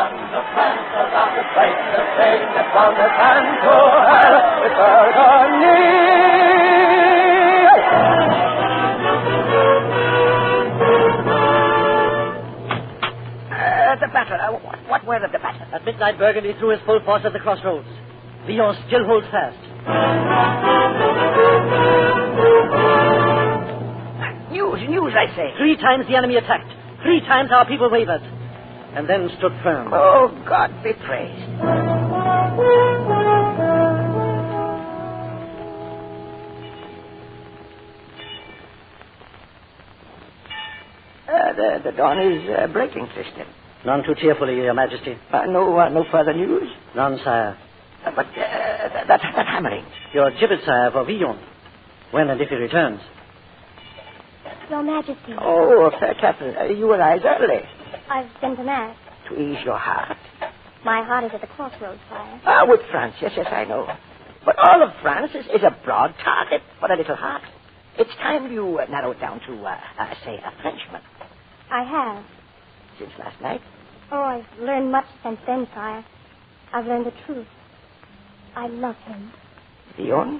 E: The battle. What word of the battle?
D: At midnight, Burgundy threw his full force at the crossroads. Villon still holds fast.
E: News, I say.
D: 3 times the enemy attacked. 3 times our people wavered. And then stood firm.
E: Oh, God be praised. The dawn is breaking, Tristan.
D: None too cheerfully, Your Majesty.
E: No further news?
D: None, sire.
E: But that hammering.
D: Your gibbet, sire, for Villon. When and if he returns.
F: Your Majesty.
E: Oh, fair Catherine, you arise early.
F: I've been to Mass.
E: To ease your heart.
F: My heart is at the crossroads, sire.
E: With France, yes, I know. But all of France is a broad target for a little heart. It's time you narrow it down to, say, a Frenchman.
F: I have.
E: Since last night?
F: Oh, I've learned much since then, sire. I've learned the truth. I love him.
E: Villon?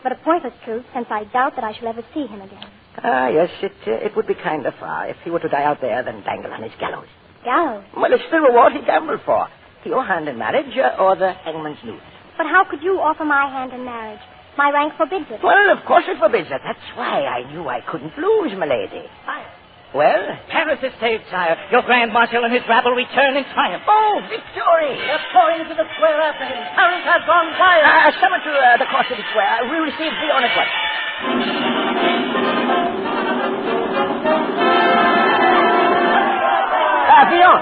F: But a pointless truth, since I doubt that I shall ever see him again.
E: Yes, it would be kinder far if he were to die out there than dangle on his gallows.
F: Gallows?
E: Well, it's the reward he gambled for. Your hand in marriage or the hangman's noose.
F: But how could you offer my hand in marriage? My rank forbids it.
E: Well, of course it forbids it. That's why I knew I couldn't lose, milady. Well?
I: Paris is saved, sire. Your Grand Marshal and his rabble return in triumph.
E: Oh, victory!
D: They're pouring into the square after him. Paris has gone wild.
E: Summon to the Cross City Square. We receive Villon at once. Villon!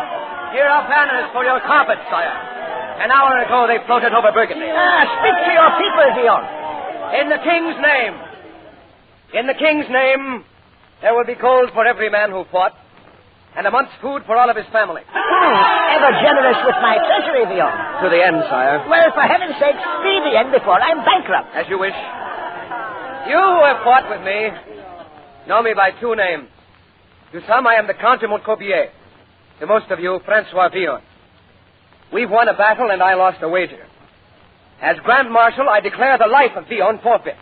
H: Here are banners for your carpet, sire. An hour ago they floated over Burgundy.
E: Speak to your people, Villon.
H: In the king's name. In the king's name, there will be gold for every man who fought, and a month's food for all of his family.
E: Ever generous with my treasury, Villon.
H: To the end, sire.
E: Well, for heaven's sake, speed the end before I'm bankrupt.
H: As you wish. You who have fought with me know me by 2 names. To some, I am the Count de Montcorbier. To most of you, Francois Villon. We've won a battle, and I lost a wager. As Grand Marshal, I declare the life of Villon forfeit,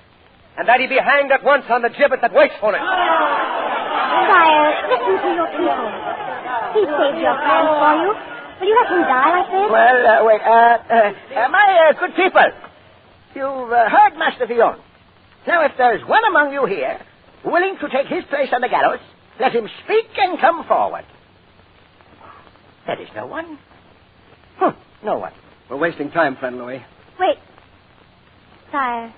H: and that he be hanged at once on the gibbet that waits for him.
F: Sire, listen to your people. He saved your friend for you. Will you let him die like this?
E: Well, wait. My good people, you've heard Master Villon. Now, if there's one among you here willing to take his place on the gallows, let him speak and come forward. There is no one. No one.
H: We're wasting time, friend Louis.
F: Wait. Sire,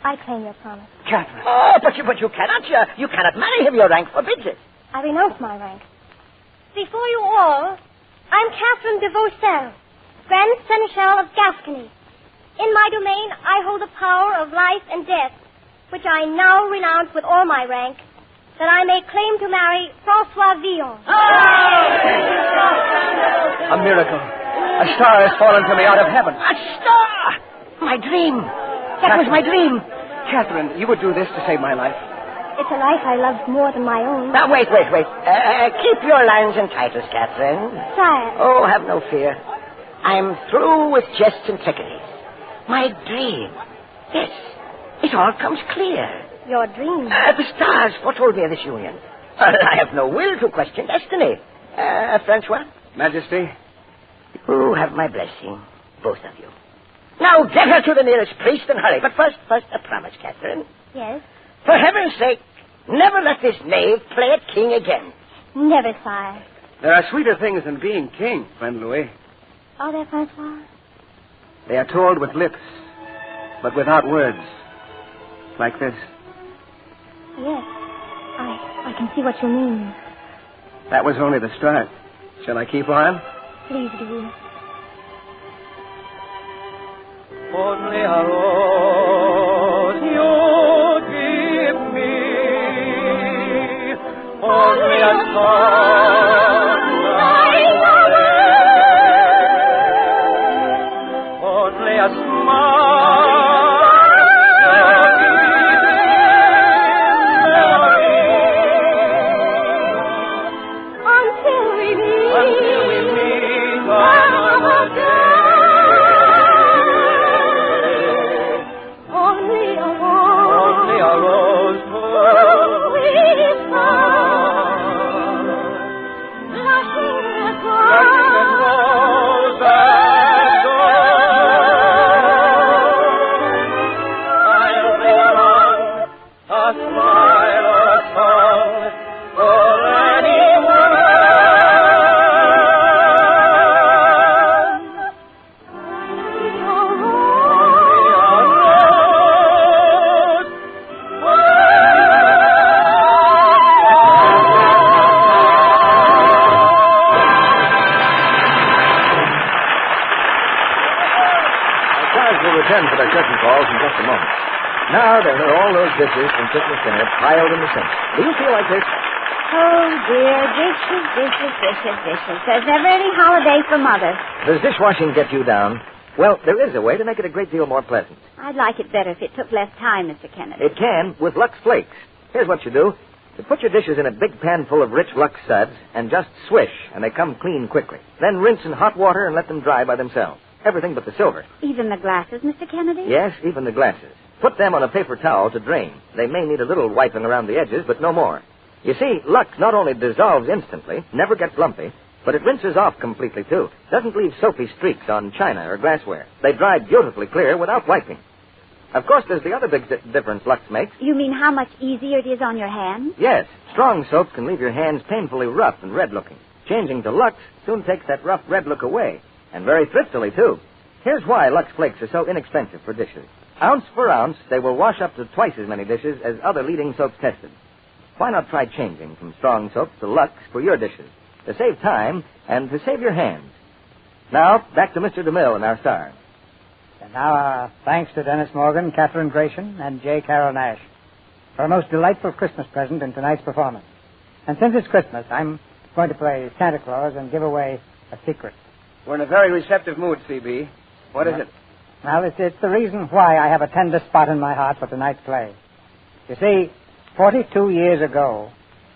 F: I claim your promise.
E: Catherine. Oh, but you cannot. You cannot marry him. Your rank forbids it.
F: I renounce my rank. Before you all, I'm Catherine de Vaucelles, Grand Seneschal of Gascony. In my domain, I hold the power of life and death, which I now renounce with all my rank, that I may claim to marry Francois Villon.
H: A miracle. A star has fallen to me out of heaven.
E: A star! My dream. That was my dream.
H: Catherine, you would do this to save my life.
F: It's a life I love more than my own.
E: Now, wait. Keep your lines and titles, Catherine.
F: Sire.
E: Oh, have no fear. I'm through with jests and trickeries. My dream. Yes, it all comes clear.
F: Your dream.
E: The stars foretold me of this union. I have no will to question destiny. Francois?
H: Majesty?
E: You have my blessing, both of you. Now, get her to the nearest priest and hurry. But first, a promise, Catherine.
F: Yes?
E: For heaven's sake, never let this knave play at king again.
F: Never, sire.
H: There are sweeter things than being king, friend Louis.
F: Are there, Francois?
H: They are told with lips, but without words. Like this.
F: Yes. I can see what you mean.
H: That was only the start. Shall I keep on?
F: Please do.
G: Only a rose you give me, only a song lying away, only a smile you give me,
F: Until we meet
G: another day.
B: Now there are all those dishes from Christmas dinner piled in the sink. Do you feel like this?
J: Oh, dear. Dishes. There's never any holiday for Mother.
B: Does dishwashing get you down? Well, there is a way to make it a great deal more pleasant.
J: I'd like it better if it took less time, Mr. Kennedy.
B: It can with Lux Flakes. Here's what you do. You put your dishes in a big pan full of rich Lux suds and just swish, and they come clean quickly. Then rinse in hot water and let them dry by themselves. Everything but the silver.
J: Even the glasses, Mr. Kennedy?
B: Yes, even the glasses. Put them on a paper towel to drain. They may need a little wiping around the edges, but no more. You see, Lux not only dissolves instantly, never gets lumpy, but it rinses off completely, too. Doesn't leave soapy streaks on china or glassware. They dry beautifully clear without wiping. Of course, there's the other big difference Lux makes.
J: You mean how much easier it is on your hands?
B: Yes. Strong soap can leave your hands painfully rough and red-looking. Changing to Lux soon takes that rough red look away, and very thriftily, too. Here's why Lux Flakes are so inexpensive for dishes. Ounce for ounce, they will wash up to twice as many dishes as other leading soaps tested. Why not try changing from strong soaps to Lux for your dishes, to save time and to save your hands? Now, back to Mr. DeMille and our star.
C: And now, thanks to Dennis Morgan, Catherine Grayson, and J. Carroll Nash for a most delightful Christmas present in tonight's performance. And since it's Christmas, I'm going to play Santa Claus and give away a secret.
H: We're in a very receptive mood, C.B. What is it?
C: Well, it's the reason why I have a tender spot in my heart for tonight's play. You see, 42 years ago,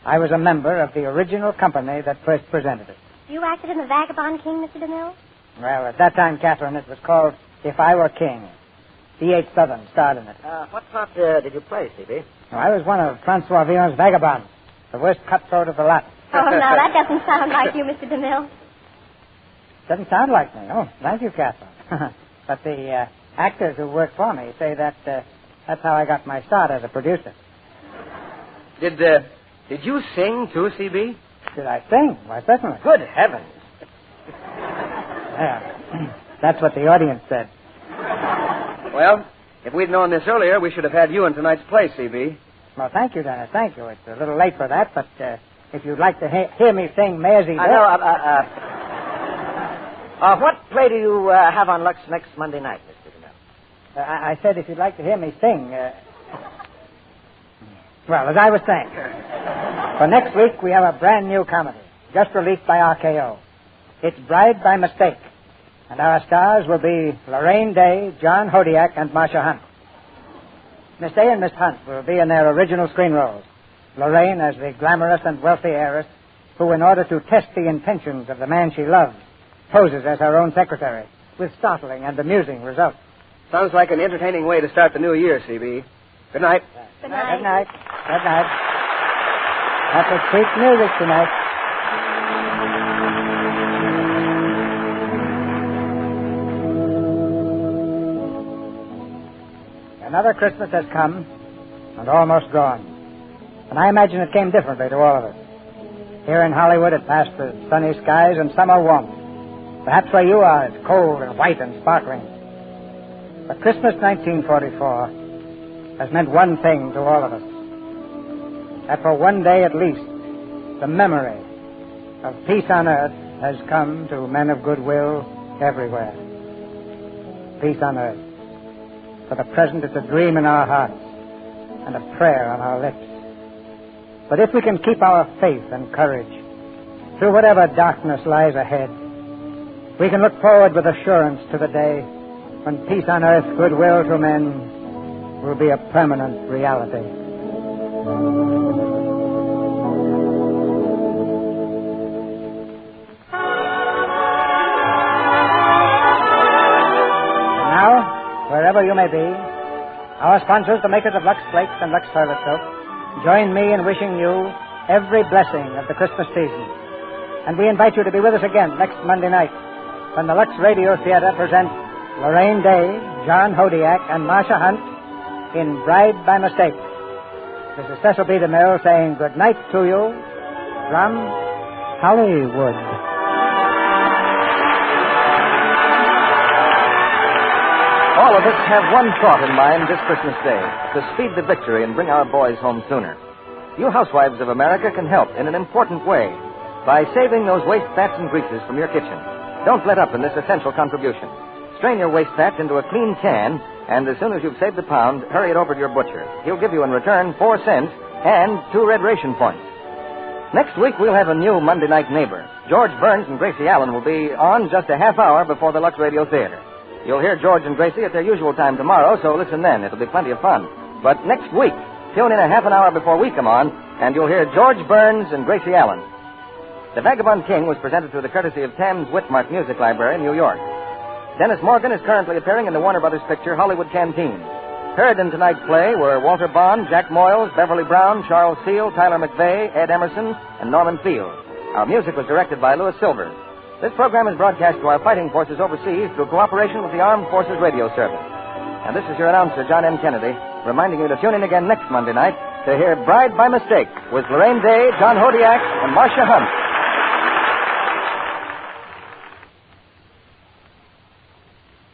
C: I was a member of the original company that first presented it.
F: You acted in the Vagabond King, Mr. DeMille?
C: Well, at that time, Catherine, it was called If I Were King. D.H. Southern starred in it.
B: What part did you play, C.B.?
C: Well, I was one of Francois Villon's vagabonds, the worst cutthroat of the lot.
F: Oh, no, that doesn't sound like you, Mr. DeMille.
C: Doesn't sound like me. Oh, thank you, Catherine. But the actors who work for me say that that's how I got my start as a producer.
H: Did you sing, too, C.B.?
C: Did I sing? Why, certainly.
B: Good heavens.
C: Yeah. That's what the audience said.
H: Well, if we'd known this earlier, we should have had you in tonight's play, C.B.
C: Well, thank you, Dennis. Thank you. It's a little late for that, but if you'd like to hear me sing Maisie...
B: What play do you have on Lux next Monday night, Mr. DeMille?
C: I said if you'd like to hear me sing... Well, as I was saying, for next week we have a brand new comedy, just released by RKO. It's Bride by Mistake, and our stars will be Lorraine Day, John Hodiak, and Marcia Hunt. Miss Day and Miss Hunt will be in their original screen roles. Lorraine as the glamorous and wealthy heiress who, in order to test the intentions of the man she loves, poses as her own secretary, with startling and amusing results.
H: Sounds like an entertaining way to start the new year, C.B. Good night.
F: Good night.
C: Good night. Good night. That's a sweet music tonight. Another Christmas has come and almost gone. And I imagine it came differently to all of us. Here in Hollywood, it passed with sunny skies and summer warmth. Perhaps where you are, it's cold and white and sparkling. But Christmas 1944 has meant one thing to all of us. That for one day at least, the memory of peace on earth has come to men of goodwill everywhere. Peace on earth. For the present, it's a dream in our hearts and a prayer on our lips. But if we can keep our faith and courage through whatever darkness lies ahead, we can look forward with assurance to the day when peace on earth, goodwill to men will be a permanent reality. Wherever you may be, our sponsors, the makers of Lux Flakes and Lux Toilet Soap, join me in wishing you every blessing of the Christmas season. And we invite you to be with us again next Monday night when the Lux Radio Theater presents Lorraine Day, John Hodiak, and Marcia Hunt in Bride by Mistake. This is Cecil B. DeMille saying good night to you from Hollywood.
B: All of us have one thought in mind this Christmas Day, to speed the victory and bring our boys home sooner. You housewives of America can help in an important way by saving those waste fats and greases from your kitchen. Don't let up in this essential contribution. Strain your waste fats into a clean can, and as soon as you've saved a pound, hurry it over to your butcher. He'll give you in return 4 cents and 2 red ration points. Next week, we'll have a new Monday night neighbor. George Burns and Gracie Allen will be on just a half hour before the Lux Radio Theater. You'll hear George and Gracie at their usual time tomorrow, so listen then. It'll be plenty of fun. But next week, tune in a half an hour before we come on, and you'll hear George Burns and Gracie Allen. The Vagabond King was presented through the courtesy of Thames Whitmark Music Library in New York. Dennis Morgan is currently appearing in the Warner Brothers picture Hollywood Canteen. Heard in tonight's play were Walter Bond, Jack Moyles, Beverly Brown, Charles Seal, Tyler McVeigh, Ed Emerson, and Norman Field. Our music was directed by Louis Silver. This program is broadcast to our fighting forces overseas through cooperation with the Armed Forces Radio Service. And this is your announcer, John M. Kennedy, reminding you to tune in again next Monday night to hear Bride by Mistake with Lorraine Day, John Hodiak, and Marcia Hunt.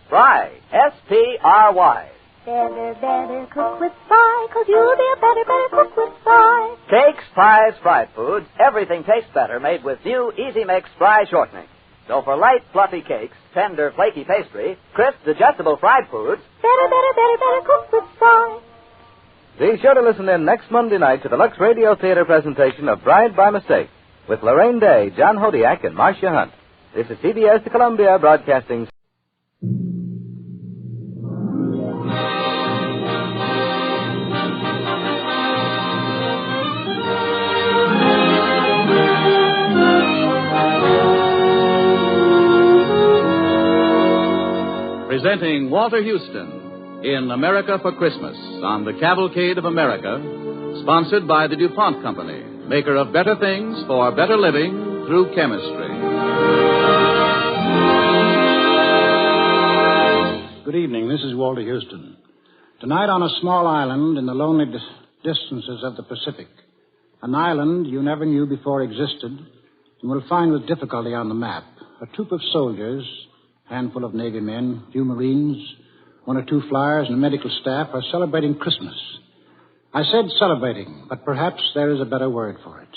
L: Fry, S-P-R-Y.
F: Better cook with Fry, 'cause you'll be a better cook with Fry.
L: Cakes, pies, fried foods, everything tastes better made with new Easy Mix Fry Shortening. So for light, fluffy cakes, tender, flaky pastry, crisp, digestible fried foods,
F: Better cook with Fry.
M: Be sure to listen in next Monday night to the Lux Radio Theater presentation of Bride by Mistake with Lorraine Day, John Hodiak, and Marcia Hunt. This is CBS, the Columbia Broadcasting.
N: Presenting Walter Houston in America for Christmas on the Cavalcade of America, sponsored by the DuPont Company, maker of better things for better living through chemistry.
O: Good evening. This is Walter Houston. Tonight on a small island in the lonely distances of the Pacific, an island you never knew before existed and will find with difficulty on the map, a troop of soldiers, handful of Navy men, few Marines, 1 or 2 flyers, and a medical staff are celebrating Christmas. I said celebrating, but perhaps there is a better word for it.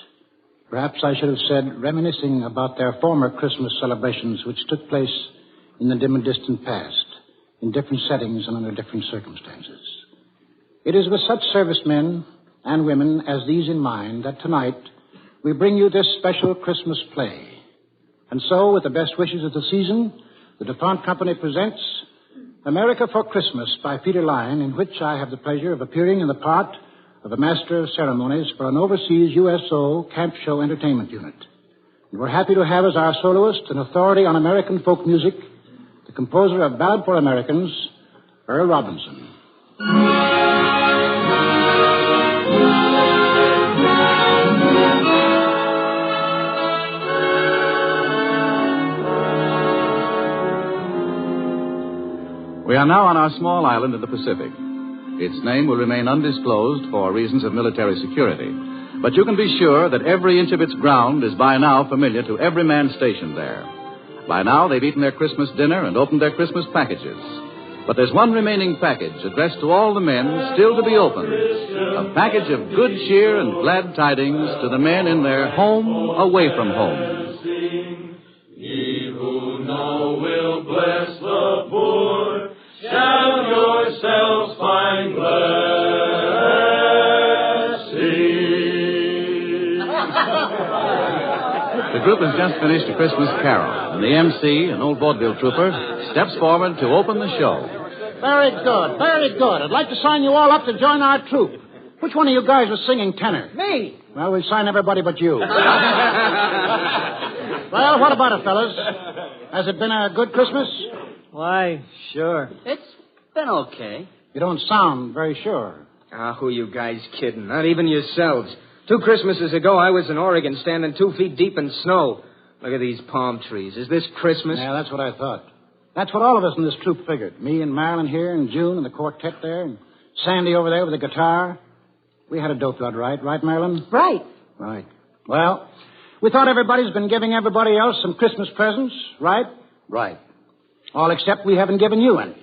O: Perhaps I should have said reminiscing about their former Christmas celebrations which took place in the dim and distant past, in different settings and under different circumstances. It is with such servicemen and women as these in mind that tonight we bring you this special Christmas play. And so, with the best wishes of the season, the DuPont Company presents America for Christmas by Peter Lyon, in which I have the pleasure of appearing in the part of a master of ceremonies for an overseas USO camp show entertainment unit. And we're happy to have as our soloist an authority on American folk music, the composer of Ballad for Americans, Earl Robinson.
N: We are now on our small island in the Pacific. Its name will remain undisclosed for reasons of military security. But you can be sure that every inch of its ground is by now familiar to every man stationed there. By now, they've eaten their Christmas dinner and opened their Christmas packages. But there's one remaining package addressed to all the men still to be opened. A package of good cheer and glad tidings to the men in their home away from home.
G: He who now will bless the poor, shall yourselves find blessing.
N: The group has just finished a Christmas carol, and the MC, an old vaudeville trooper, steps forward to open the show.
O: Very good, very good. I'd like to sign you all up to join our troupe. Which one of you guys was singing tenor?
C: Me.
O: Well, we'll sign everybody but you. Well, what about it, fellas? Has it been a good Christmas?
P: Why, sure. It's been okay.
O: You don't sound very sure.
P: Who you guys kidding? Not even yourselves. 2 Christmases ago, I was in Oregon standing 2 feet deep in snow. Look at these palm trees. Is this Christmas?
O: Yeah, that's what I thought. That's what all of us in this troupe figured. Me and Marilyn here, and June and the quartet there, and Sandy over there with the guitar. We had a dope lot, right, Marilyn?
D: Right.
O: Right. Well, we thought everybody's been giving everybody else some Christmas presents, right? Right. All except we haven't given you any.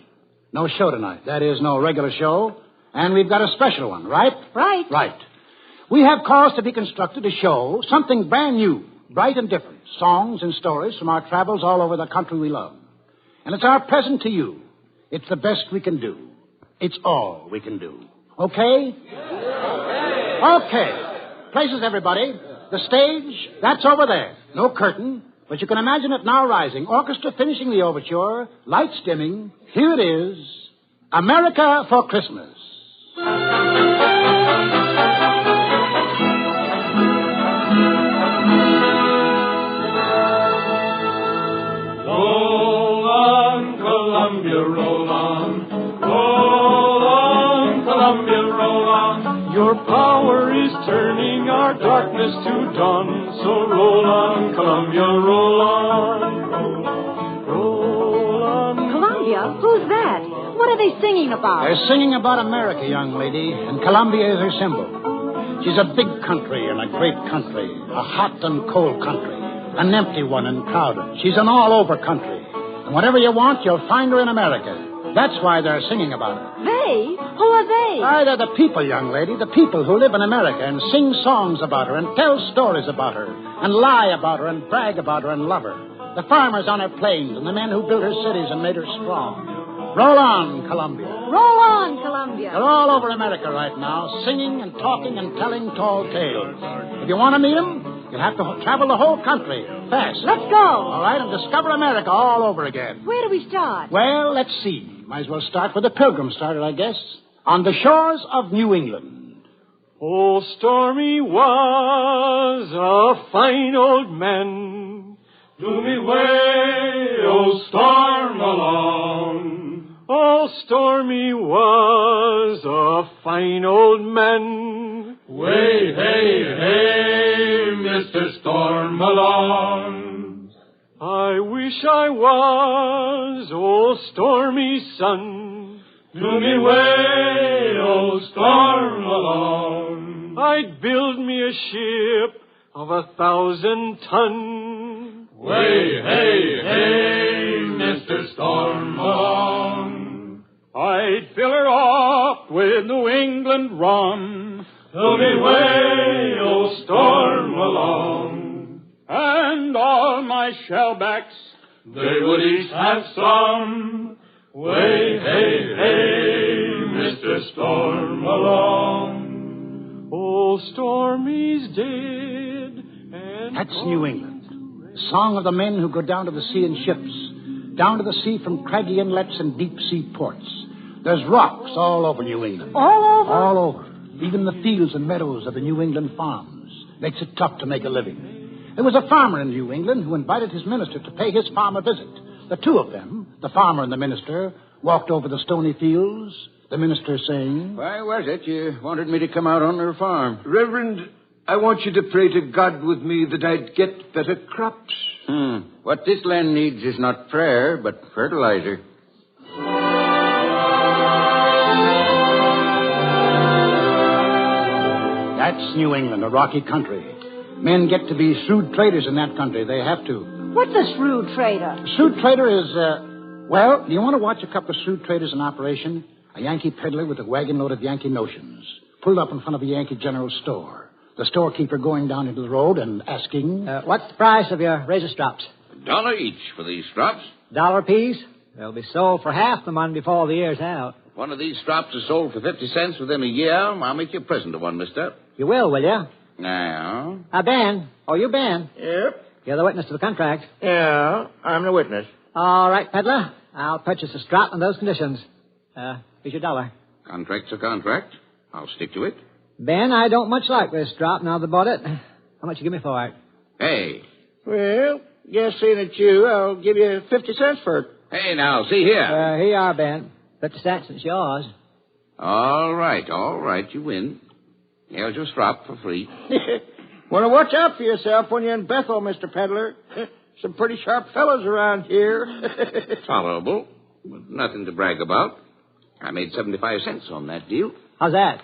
O: No show tonight. That is, no regular show. And we've got a special one, right?
D: Right.
O: Right. We have caused to be constructed a show, something brand new, bright and different. Songs and stories from our travels all over the country we love. And it's our present to you. It's the best we can do. It's all we can do. Okay? Okay. Places, everybody. The stage, that's over there. No curtain. But you can imagine it now rising. Orchestra finishing the overture. Lights dimming. Here it is. America for Christmas.
G: Roll on, Columbia, roll on. Roll on, Columbia, roll on. Your power is turning our darkness to dawn. So roll on, Columbia, roll on. Roll on.
J: Columbia? Who's that? What are they singing about?
O: They're singing about America, young lady, and Columbia is her symbol. She's a big country and a great country, a hot and cold country, an empty one and crowded. She's an all-over country, and whatever you want, you'll find her in America. That's why they're singing about her.
J: They? Who are they?
O: They're the people, young lady, the people who live in America and sing songs about her and tell stories about her and lie about her and brag about her and love her. The farmers on her plains and the men who built her cities and made her strong. Roll on, Columbia.
J: Roll on, Columbia.
O: They're all over America right now, singing and talking and telling tall tales. If you want to meet them, you'll have to travel the whole country fast.
J: Let's go.
O: All right, and discover America all over again.
J: Where do we start?
O: Well, let's see. Might as well start where the Pilgrims started, I guess. On the shores of New England.
G: Oh, Stormy was a fine old man. Do me way, oh, storm along. Oh, Stormy was a fine old man. Way, hey, hey, Mr. Storm along. I wish I was, oh, Stormy's son. Do me way, oh, storm along. I'd build me a ship of 1,000 ton. Way, hey, hey, Mr. Storm along. I'd fill her up with New England rum. Do me way, oh, storm along. And all my shellbacks, they would each have some. Way, hey, hey, Mr. Storm along. Oh, Stormy's dead. And
O: that's New England. The song of the men who go down to the sea in ships down to the sea from craggy inlets and deep-sea ports. There's rocks all over New England.
J: All over?
O: All over. Even the fields and meadows of the New England farms. Makes it tough to make a living. There was a farmer in New England who invited his minister to pay his farm a visit. The two of them, the farmer and the minister, walked over the stony fields, the minister saying,
Q: "Why was it you wanted me to come out on their farm?"
R: "Reverend, I want you to pray to God with me that I'd get better crops."
Q: What this land needs is not prayer, but fertilizer.
O: That's New England, a rocky country. Men get to be shrewd traders in that country. They have to.
J: What's a shrewd trader?
O: A shrewd trader is, well, do you want to watch a couple of shrewd traders in operation? A Yankee peddler with a wagon load of Yankee notions, pulled up in front of a Yankee general store. The storekeeper going down into the road and asking...
C: what's the price of your razor strops?
Q: $1 each for these strops.
C: $1 apiece? They'll be sold for half the money before the year's out.
Q: If one of these strops is sold for 50 cents within a year, I'll make you a present of one, mister.
C: You will you?
Q: Now?
C: Ben. Oh, you Ben?
S: Yep.
C: You're the witness to the contract.
S: Yeah, I'm the witness.
C: All right, peddler. I'll purchase a strop on those conditions. Here's your $1.
Q: Contract's a contract. I'll stick to it.
C: Ben, I don't much like this strop now that I bought it. How much you give me for it?
Q: Hey.
S: Well, guess seeing it's you, I'll give you 50 cents for it.
Q: Hey, now, see here.
C: Here you are, Ben. 50 cents, it's yours.
Q: All right, you win. Here's your strop for free.
S: Want to watch out for yourself when you're in Bethel, Mr. Peddler. Some pretty sharp fellows around here.
Q: Tolerable, but nothing to brag about. I made 75 cents on that deal.
C: How's that?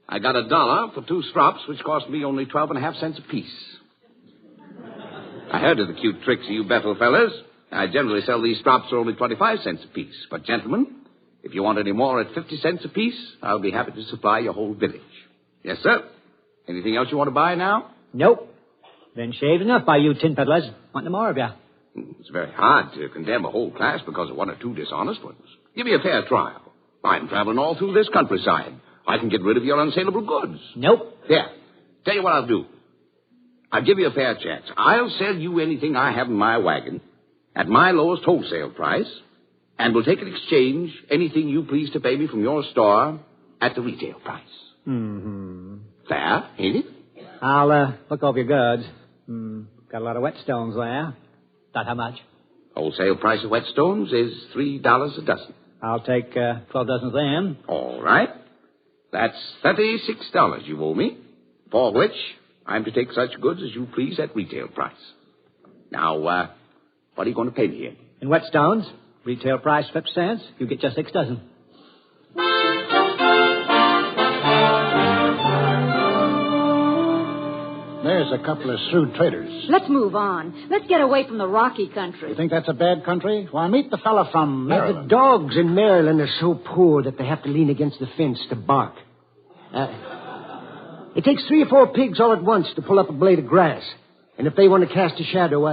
Q: I got $1 for 2 strops, which cost me only 12.5 cents apiece. I heard of the cute tricks of you Bethel fellas. I generally sell these strops for only 25 cents apiece. But, gentlemen, if you want any more at 50 cents apiece, I'll be happy to supply your whole village. Yes, sir. Anything else you want to buy now?
C: Nope. Been shaved enough by you tin peddlers. Want no more of you.
Q: It's very hard to condemn a whole class because of 1 or 2 dishonest ones. Give me a fair trial. I'm traveling all through this countryside. I can get rid of your unsaleable goods.
C: Nope.
Q: Here, tell you what I'll do. I'll give you a fair chance. I'll sell you anything I have in my wagon at my lowest wholesale price, and we'll take in exchange anything you please to pay me from your store at the retail price.
C: Mm-hmm.
Q: Fair, ain't it?
C: I'll look over your goods. Got a lot of whetstones there. About how much?
Q: Wholesale price of whetstones is $3 a dozen.
C: I'll take 12 dozen of them.
Q: All right. That's $36 you owe me, for which I'm to take such goods as you please at retail price. Now, what are you going to pay me in?
C: In whetstones, retail price 50 cents. You get just 6 dozen.
O: There's a couple of shrewd traders.
J: Let's move on. Let's get away from the rocky country.
O: You think that's a bad country? Why, meet the fella from Maryland.
T: The dogs in Maryland are so poor that they have to lean against the fence to bark. It takes 3 or 4 pigs all at once to pull up a blade of grass. And if they want to cast a shadow,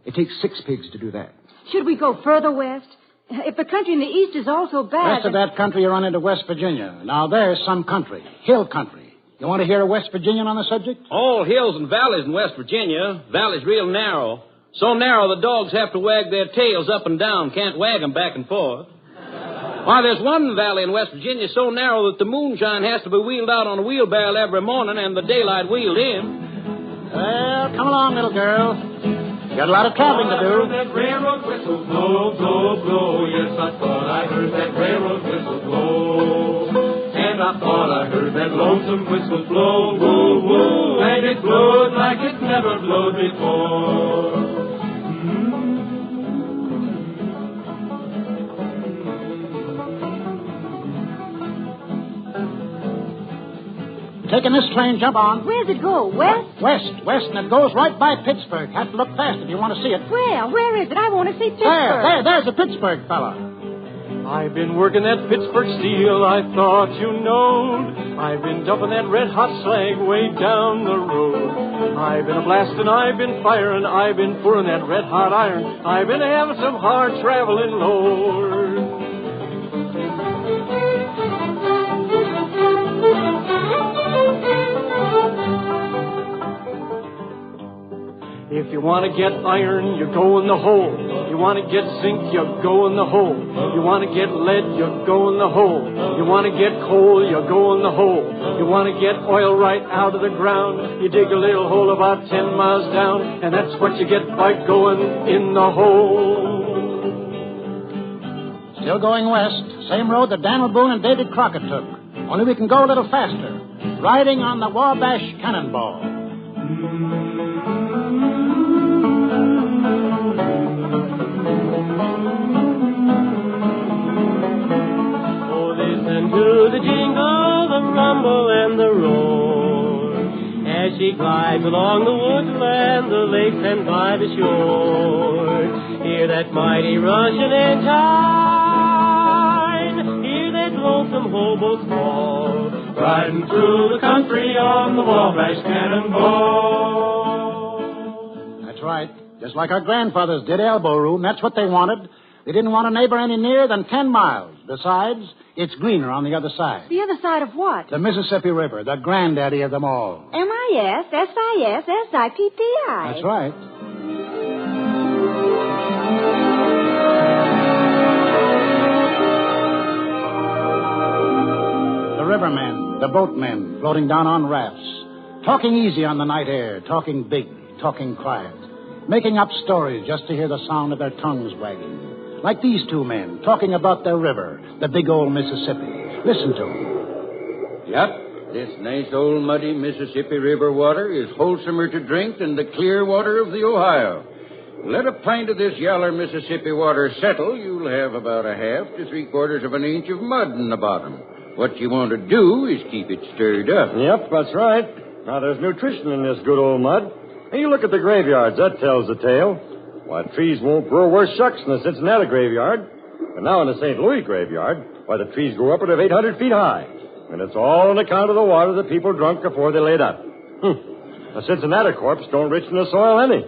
T: it takes 6 pigs to do that.
J: Should we go further west? If the country in the east is also bad...
O: West of that country, you run into West Virginia. Now, there's some country. Hill country. You want to hear a West Virginian on the subject?
U: All hills and valleys in West Virginia. Valley's real narrow. So narrow the dogs have to wag their tails up and down. Can't wag them back and forth. Why, there's one valley in West Virginia so narrow that the moonshine has to be wheeled out on a wheelbarrow every morning and the daylight wheeled in.
O: Well, come along, little girl. You got a lot of traveling to do.
G: I heard that railroad whistle blow, blow, blow. Yes, I thought I heard that railroad whistle blow. And I thought I heard that lonesome whistle blow, woo, woo. And it blowed like it never blowed before.
O: Taking this train, jump on.
J: Where's it go? West?
O: West, and it goes right by Pittsburgh. Have to look fast if you want to see it.
J: Where is it? I want to see Pittsburgh.
O: There's a Pittsburgh fella.
V: I've been working that Pittsburgh steel, I thought you knowed. I've been dumping that red-hot slag way down the road. I've been a-blasting, I've been firing, I've been pouring that red-hot iron. I've been having some hard traveling, Lord. If you want to get iron, you go in the hole. You want to get zinc, you go in the hole. You want to get lead, you go in the hole. You want to get coal, you go in the hole. You want to get oil right out of the ground. You dig a little hole about 10 miles down, and that's what you get by going in the hole.
O: Still going west, same road that Daniel Boone and David Crockett took. Only we can go a little faster, riding on the Wabash Cannonball.
A: Oh, listen to the jingle, the rumble, and the roar, as she glides along the woodland, the lakes, and by the shore. Hear that mighty Russian engine, hear that lonesome hobo squall, riding through the country on the Wabash Cannonball.
O: That's right. Just like our grandfathers did elbow room. That's what they wanted. They didn't want a neighbor any nearer than 10 miles. Besides, it's greener on the other side.
J: The other side of what?
O: The Mississippi River, the granddaddy of them all.
J: MISSISSIPPI.
O: That's right. The rivermen, the boatmen, floating down on rafts, talking easy on the night air, talking big, talking quiet, making up stories just to hear the sound of their tongues wagging. Like these two men, talking about their river, the big old Mississippi. Listen to them.
K: Yep, this nice old muddy Mississippi River water is wholesomer to drink than the clear water of the Ohio. Let a pint of this yaller Mississippi water settle, you'll have about a half to 3/4 of an inch of mud in the bottom. What you want to do is keep it stirred up.
W: Yep, that's right. Now, there's nutrition in this good old mud. And you look at the graveyards, that tells the tale. Why, trees won't grow worse shucks in the Cincinnati graveyard. But now in the St. Louis graveyard, why, the trees grow upward of 800 feet high. And it's all on account of the water the people drunk before they laid up. A Cincinnati corpse don't rich in the soil any.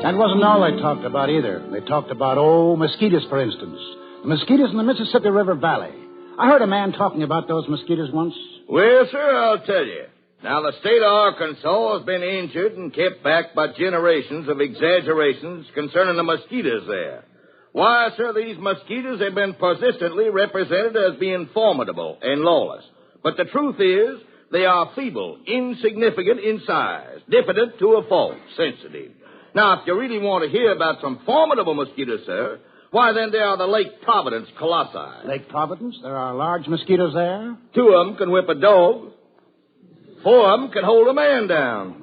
O: That wasn't all they talked about either. They talked about, mosquitoes, for instance. The mosquitoes in the Mississippi River Valley. I heard a man talking about those mosquitoes once.
Q: Well, sir, I'll tell you. Now, the state of Arkansas has been injured and kept back by generations of exaggerations concerning the mosquitoes there. Why, sir, these mosquitoes have been persistently represented as being formidable and lawless. But the truth is, they are feeble, insignificant in size, diffident to a fault, sensitive. Now, if you really want to hear about some formidable mosquitoes, sir, why, then there are the Lake Providence colossi.
O: Lake Providence? There are large mosquitoes there?
Q: 2 of them can whip a dog. 4 of them can hold a man down.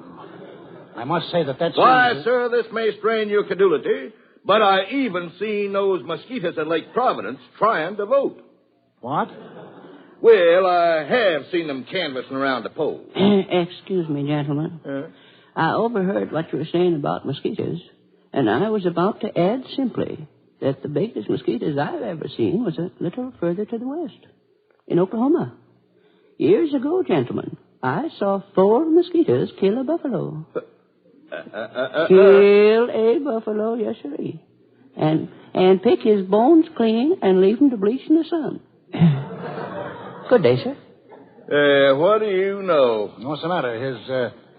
O: I must say that's...
Q: Why, sir, this may strain your credulity, but I even seen those mosquitoes at Lake Providence trying to vote.
O: What?
Q: Well, I have seen them canvassing around the polls.
X: Excuse me, gentlemen. I overheard what you were saying about mosquitoes, and I was about to add simply that the biggest mosquitoes I've ever seen was a little further to the west, in Oklahoma. Years ago, gentlemen, I saw 4 mosquitoes kill a buffalo. Kill a buffalo, yes, sirree. And pick his bones clean and leave him to bleach in the sun. Good day, sir.
Q: What do you know?
O: What's the matter?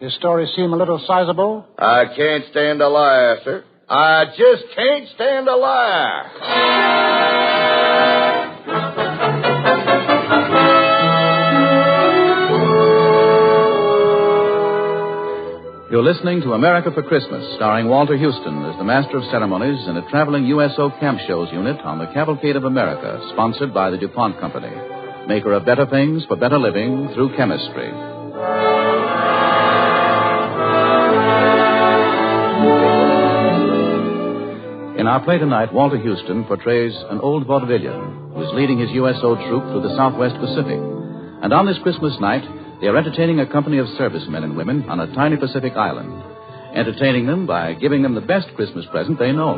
O: His stories seem a little sizable?
Q: I can't stand a liar, sir. I just can't stand a liar.
N: You're listening to America for Christmas, starring Walter Houston as the Master of Ceremonies in a traveling USO Camp Shows unit on the Cavalcade of America, sponsored by the DuPont Company, maker of better things for better living through chemistry. In our play tonight, Walter Houston portrays an old vaudevillian who is leading his USO troop through the Southwest Pacific. And on this Christmas night, they are entertaining a company of servicemen and women on a tiny Pacific island, entertaining them by giving them the best Christmas present they know,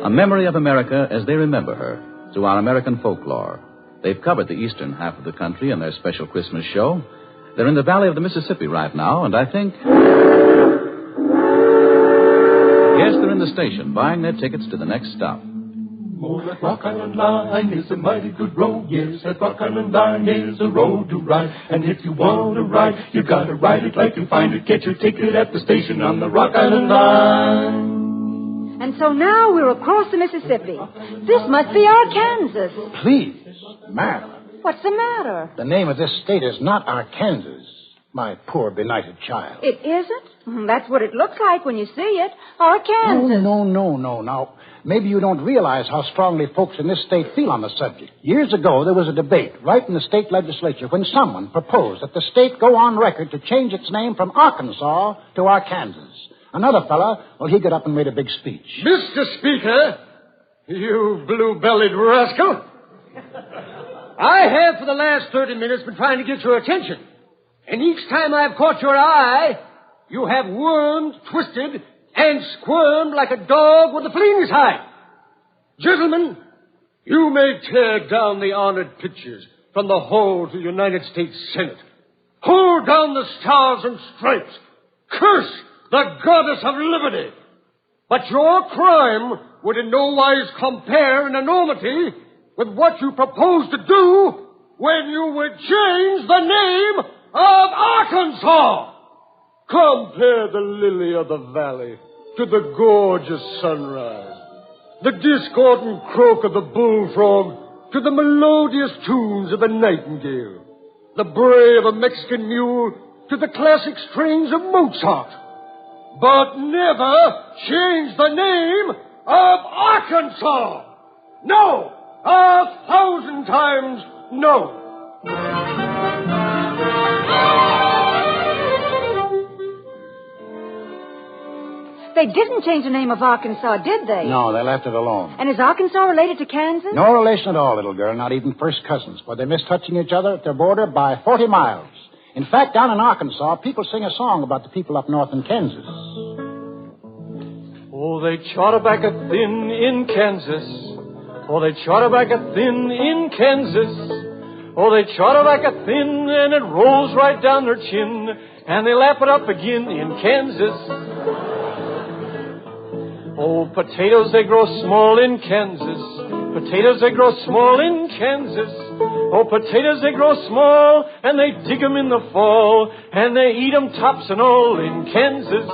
N: a memory of America as they remember her through our American folklore. They've covered the eastern half of the country in their special Christmas show. They're in the valley of the Mississippi right now, and I think... Yes, they're in the station, buying their tickets to the next stop.
A: Oh,
B: Oh, that Rock Island line is a mighty good road. Yes, that Rock Island line is a road to ride. And if you want to ride, you gotta ride it like you find it. Get your ticket at the station on the Rock Island line.
E: And so now we're across the Mississippi. This must be Arkansas.
O: Please, ma'am.
E: What's the matter?
O: The name of this state is not Arkansas, my poor benighted child.
E: It isn't? That's what it looks like when you see it. Arkansas.
O: No. Now, maybe you don't realize how strongly folks in this state feel on the subject. Years ago, there was a debate right in the state legislature when someone proposed that the state go on record to change its name from Arkansas to Arkansas. Another fella, well, he got up and made a big speech.
S: Mr. Speaker, you blue-bellied rascal, I have for the last 30 minutes been trying to get your attention. And each time I've caught your eye, you have wormed, twisted, and squirmed like a dog with a flea in his hide. Gentlemen, you may tear down the honored pictures from the hall to the United States Senate. Pull down the stars and stripes. Curse the goddess of liberty. But your crime would in no wise compare in enormity with what you propose to do when you would change the name of Arkansas. Compare the lily of the valley to the gorgeous sunrise, the discordant croak of the bullfrog to the melodious tunes of the nightingale, the bray of a Mexican mule to the classic strains of Mozart. But never change the name of Arkansas. No, 1,000 times no.
E: They didn't change the name of Arkansas, did they?
O: No, they left it alone.
E: And is Arkansas related to Kansas?
O: No relation at all, little girl, not even first cousins. But they miss touching each other at their border by 40 miles. In fact, down in Arkansas, people sing a song about the people up north in Kansas.
V: Oh, they chowder back a thin in Kansas. Oh, they chowder back a thin in Kansas. Oh, they chowder back a thin and it rolls right down their chin. And they lap it up again in Kansas. Oh, potatoes, they grow small in Kansas. Potatoes, they grow small in Kansas. Oh, potatoes, they grow small, and they dig 'em in the fall, and they eat 'em tops and all in Kansas.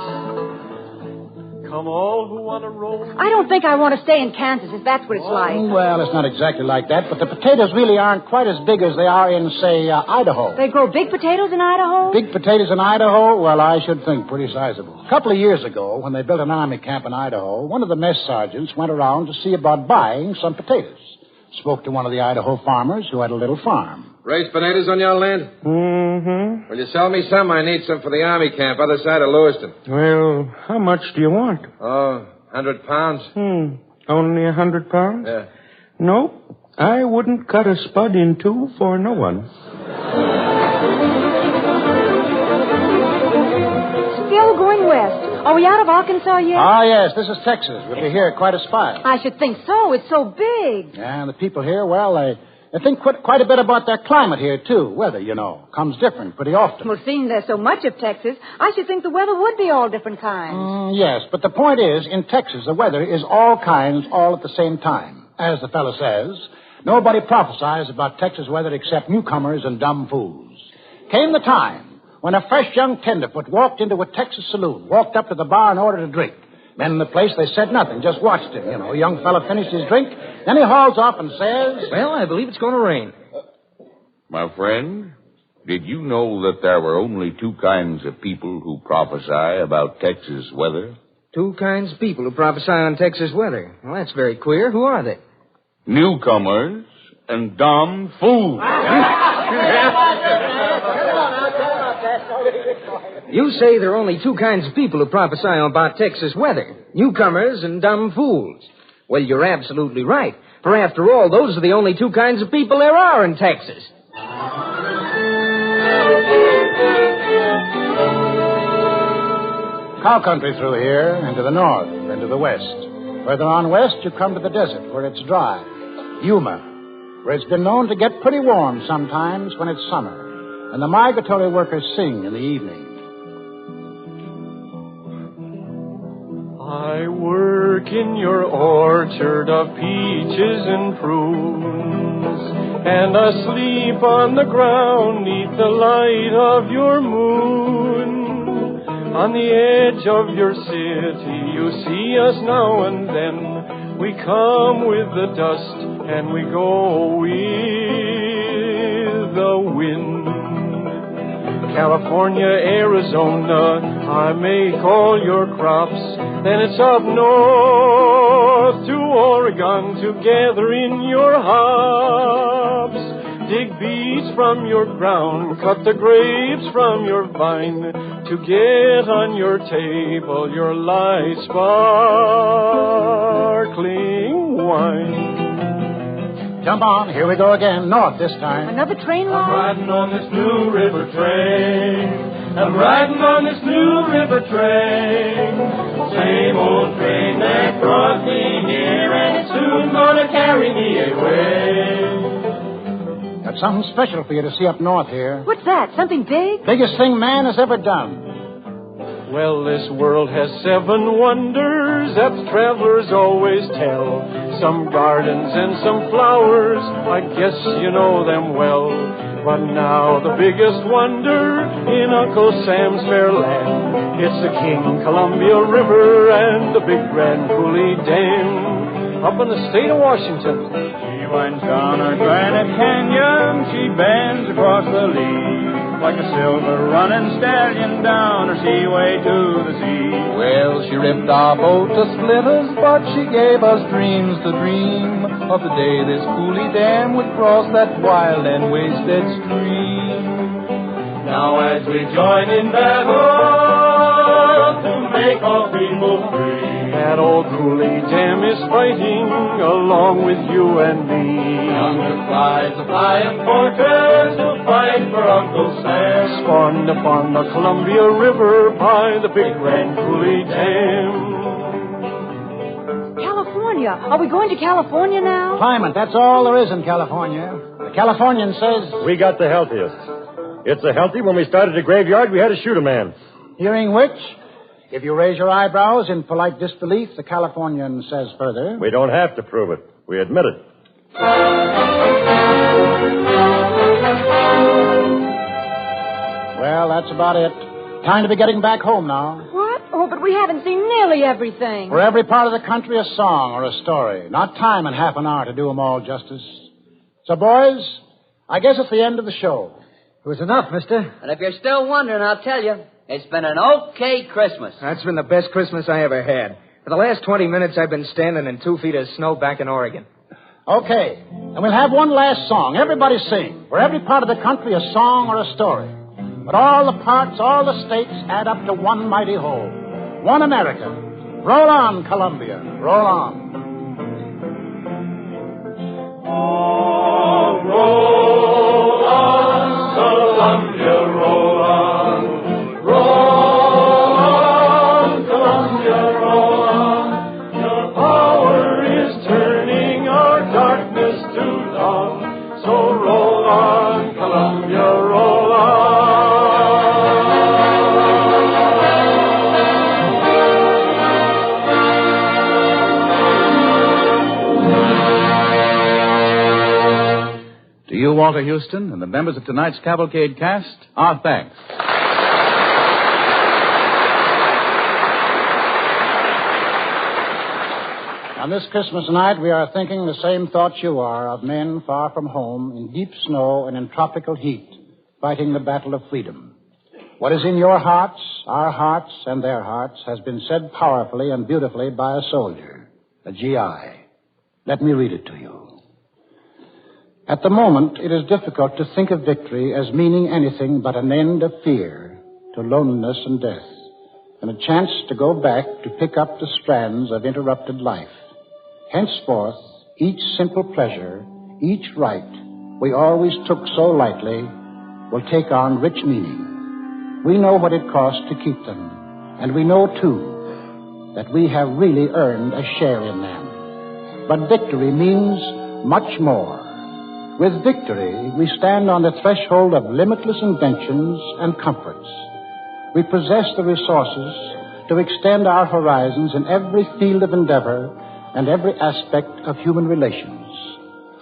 V: Come all who want to roll.
E: I don't think I want to stay in Kansas if that's what it's like.
O: Well, it's not exactly like that, but the potatoes really aren't quite as big as they are in, say, Idaho.
E: They grow big potatoes in Idaho?
O: Big potatoes in Idaho? Well, I should think pretty sizable. A couple of years ago, when they built an army camp in Idaho, one of the mess sergeants went around to see about buying some potatoes. Spoke to one of the Idaho farmers who had a little farm.
P: Raise potatoes on your land?
W: Mm-hmm.
P: Will you sell me some? I need some for the army camp, other side of Lewiston.
W: Well, how much do you want?
P: Oh, 100 pounds.
W: Only 100 pounds?
P: Yeah.
W: Nope. I wouldn't cut a spud in two for no one.
E: Still going west. Are we out of Arkansas yet?
O: Ah, yes. This is Texas. We'll be here quite a spell.
E: I should think so. It's so big.
O: Yeah, and the people here, well, they think quite a bit about their climate here, too. Weather, you know, comes different pretty often.
E: Well, seeing there's so much of Texas, I should think the weather would be all different kinds.
O: Yes, but the point is, in Texas, the weather is all kinds all at the same time. As the fellow says, nobody prophesies about Texas weather except newcomers and dumb fools. Came the time when a fresh young tenderfoot walked into a Texas saloon, walked up to the bar and ordered a drink. Men in the place, they said nothing, just watched him. You know, a young fella finished his drink, then he hauls off and says...
P: Well, I believe it's going to rain.
Q: My friend, did you know that there were only two kinds of people who prophesy about Texas weather?
P: Two kinds of people who prophesy on Texas weather. Well, that's very queer. Who are they?
Q: Newcomers and dumb fools.
P: You say there are only two kinds of people who prophesy about Texas weather. Newcomers and dumb fools. Well, you're absolutely right. For after all, those are the only two kinds of people there are in Texas.
O: Cow country through here, and to the north, and to the west. Further on west, you come to the desert, where it's dry. Yuma, where it's been known to get pretty warm sometimes when it's summer. And the migratory workers sing in the evening.
V: I work in your orchard of peaches and prunes, and I sleep on the ground neath the light of your moon. On the edge of your city you see us now and then. We come with the dust and we go with the wind. California, Arizona, I make all your crops. Then it's up north to Oregon to gather in your hops. Dig beets from your ground, cut the grapes from your vine, to get on your table your light sparkling wine.
O: Jump on, here we go again, north this time.
E: Another train ride?
V: I'm riding on this new river train. I'm riding on this new river train. Same old train that brought me here, and it's soon gonna carry me away.
O: Got something special for you to see up north here.
E: What's that? Something big?
O: Biggest thing man has ever done.
V: Well, this world has 7 wonders that the travelers always tell. Some gardens and some flowers, I guess you know them well. But now the biggest wonder in Uncle Sam's fair land, it's the King Columbia River and the Big Grand Coulee Dam up in the state of Washington.
A: She winds down our granite canyon, she bends across the lea, like a silver running stallion down her seaway to the sea.
F: Well, she ripped our boat to splinters, but she gave us dreams to dream of the day this Coulee Dam would cross that wild and wasted stream.
V: Now as we join in battle to make all people free, that old Coulee Dam is fighting along with you and me.
A: Yonder flies a flying fortress to fight for Uncle Sam,
V: spawned upon the Columbia River by the Big Grand Coulee Dam.
E: California. Are we going to California now?
O: Climate, that's all there is in California. The Californian says...
W: We got the healthiest. It's so healthy, when we started the graveyard, we had to shoot a man.
O: Hearing which, if you raise your eyebrows in polite disbelief, the Californian says further...
W: We don't have to prove it. We admit it.
O: Well, that's about it. Time to be getting back home now.
E: What? Oh, but we haven't seen nearly everything.
O: For every part of the country, a song or a story. Not time in half an hour to do them all justice. So, boys, I guess it's the end of the show.
P: It was enough, mister.
D: And if you're still wondering, I'll tell you, it's been an okay Christmas.
P: That's been the best Christmas I ever had. For the last 20 minutes, I've been standing in 2 feet of snow back in Oregon.
O: Okay, and we'll have one last song. Everybody sing. For every part of the country, a song or a story. But all the parts, all the states add up to one mighty whole. One America. Roll on, Columbia. Roll on.
A: Oh, roll on, Columbia, roll on. Roll on, Columbia, roll on. Your power is turning our darkness to dawn. So roll on, Columbia, roll on.
N: To you, Walter Houston, and the members of tonight's Cavalcade cast, our thanks.
O: On this Christmas night, we are thinking the same thoughts you are of men far from home, in deep snow and in tropical heat, fighting the battle of freedom. What is in your hearts, our hearts, and their hearts has been said powerfully and beautifully by a soldier, a GI. Let me read it to you. At the moment, it is difficult to think of victory as meaning anything but an end of fear to loneliness and death, and a chance to go back to pick up the strands of interrupted life. Henceforth, each simple pleasure, each right we always took so lightly will take on rich meaning. We know what it costs to keep them, and we know, too, that we have really earned a share in them. But victory means much more. With victory, we stand on the threshold of limitless inventions and comforts. We possess the resources to extend our horizons in every field of endeavor and every aspect of human relations.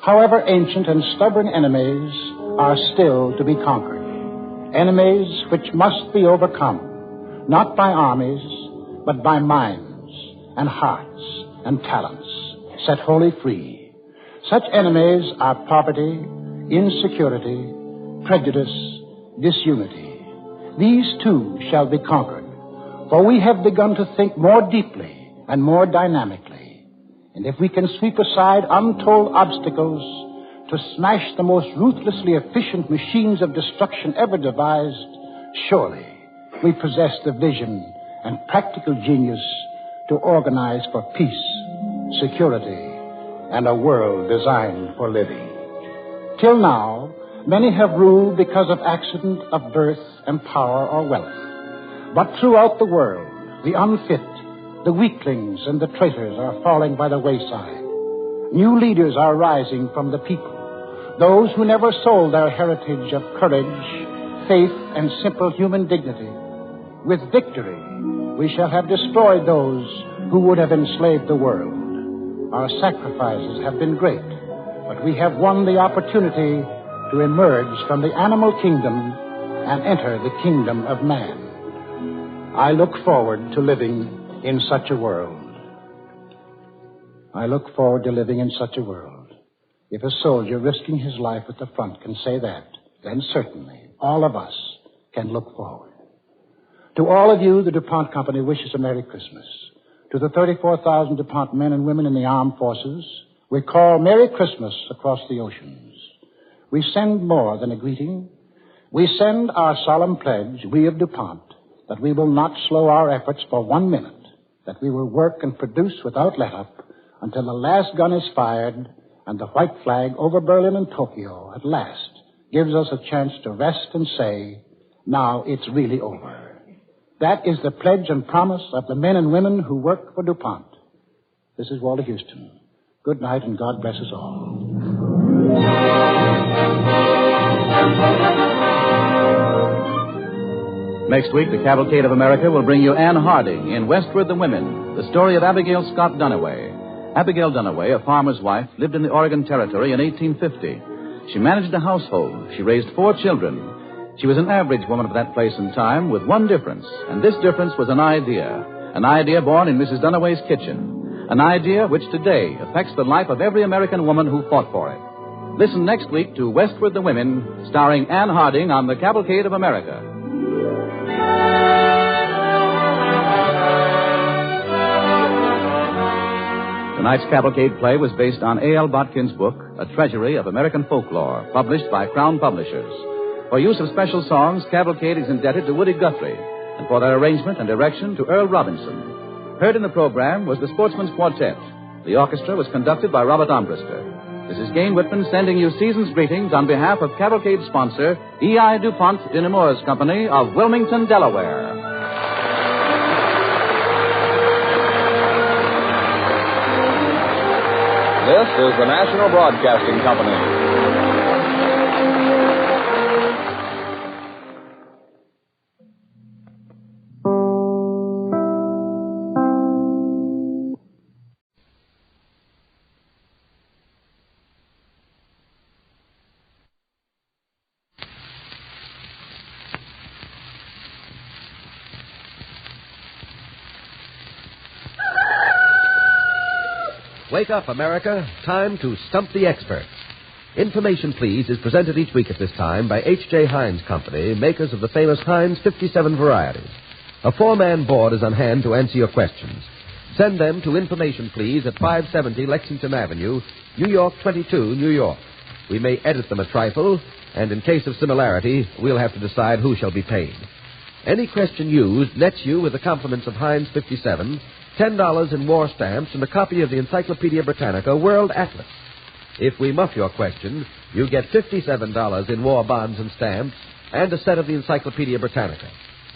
O: However ancient and stubborn enemies are still to be conquered. Enemies which must be overcome, not by armies, but by minds and hearts and talents, set wholly free. Such enemies are poverty, insecurity, prejudice, disunity. These too shall be conquered, for we have begun to think more deeply and more dynamically. And if we can sweep aside untold obstacles to smash the most ruthlessly efficient machines of destruction ever devised, surely we possess the vision and practical genius to organize for peace, security, and a world designed for living. Till now, many have ruled because of accident of birth and power or wealth. But throughout the world, the unfit, the weaklings, and the traitors are falling by the wayside. New leaders are rising from the people, those who never sold their heritage of courage, faith, and simple human dignity. With victory, we shall have destroyed those who would have enslaved the world. Our sacrifices have been great, but we have won the opportunity to emerge from the animal kingdom and enter the kingdom of man. I look forward to living in such a world. I look forward to living in such a world. If a soldier risking his life at the front can say that, then certainly all of us can look forward. To all of you, the DuPont Company wishes a Merry Christmas. To the 34,000 DuPont men and women in the armed forces, we call Merry Christmas across the oceans. We send more than a greeting. We send our solemn pledge, we of DuPont, that we will not slow our efforts for 1 minute, that we will work and produce without let-up until the last gun is fired and the white flag over Berlin and Tokyo at last gives us a chance to rest and say, now it's really over. That is the pledge and promise of the men and women who work for DuPont. This is Walter Houston. Good night, and God bless us all.
N: Next week, the Cavalcade of America will bring you Anne Harding in Westward the Women, the story of Abigail Scott Duniway. Abigail Duniway, a farmer's wife, lived in the Oregon Territory in 1850. She managed a household. She raised 4 children. She was an average woman of that place and time with one difference, and this difference was an idea born in Mrs. Duniway's kitchen, an idea which today affects the life of every American woman who fought for it. Listen next week to Westward the Women, starring Anne Harding on the Cavalcade of America. Tonight's Cavalcade play was based on A.L. Botkin's book, A Treasury of American Folklore, published by Crown Publishers. For use of special songs, Cavalcade is indebted to Woody Guthrie, and for their arrangement and direction to Earl Robinson. Heard in the program was the Sportsman's Quartet. The orchestra was conducted by Robert Armbruster. This is Gain Whitman sending you season's greetings on behalf of Cavalcade sponsor E.I. DuPont de Nemours Company of Wilmington, Delaware.
H: This is the National Broadcasting Company.
I: Wake up, America. Time to stump the experts. Information, Please is presented each week at this time by H.J. Heinz Company, makers of the famous Heinz 57 varieties. A 4-man board is on hand to answer your questions. Send them to Information, Please at 570 Lexington Avenue, New York 22, New York. We may edit them a trifle, and in case of similarity, we'll have to decide who shall be paid. Any question used nets you with the compliments of Heinz 57, $10 in war stamps, and a copy of the Encyclopedia Britannica World Atlas. If we muff your question, you get $57 in war bonds and stamps and a set of the Encyclopedia Britannica.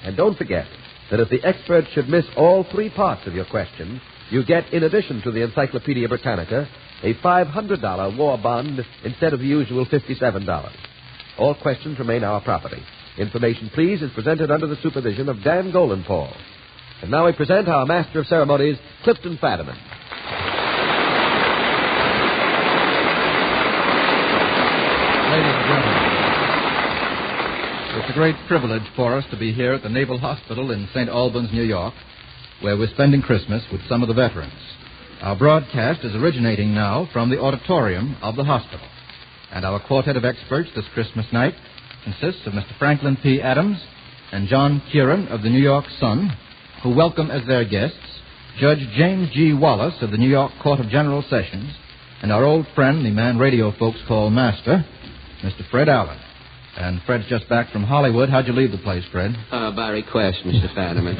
I: And don't forget that if the expert should miss all 3 parts of your question, you get, in addition to the Encyclopedia Britannica, a $500 war bond instead of the usual $57. All questions remain our property. Information, Please is presented under the supervision of Dan Golenpaul. And now we present our Master of Ceremonies, Clifton Fadiman.
F: Ladies and gentlemen, it's a great privilege for us to be here at the Naval Hospital in St. Albans, New York, where we're spending Christmas with some of the veterans. Our broadcast is originating now from the auditorium of the hospital. And our quartet of experts this Christmas night consists of Mr. Franklin P. Adams and John Kieran of the New York Sun, who welcome as their guests Judge James G. Wallace of the New York Court of General Sessions and our old friend, the man radio folks call Master, Mr. Fred Allen. And Fred's just back from Hollywood. How'd you leave the place, Fred?
C: By request, Mr. Fadiman.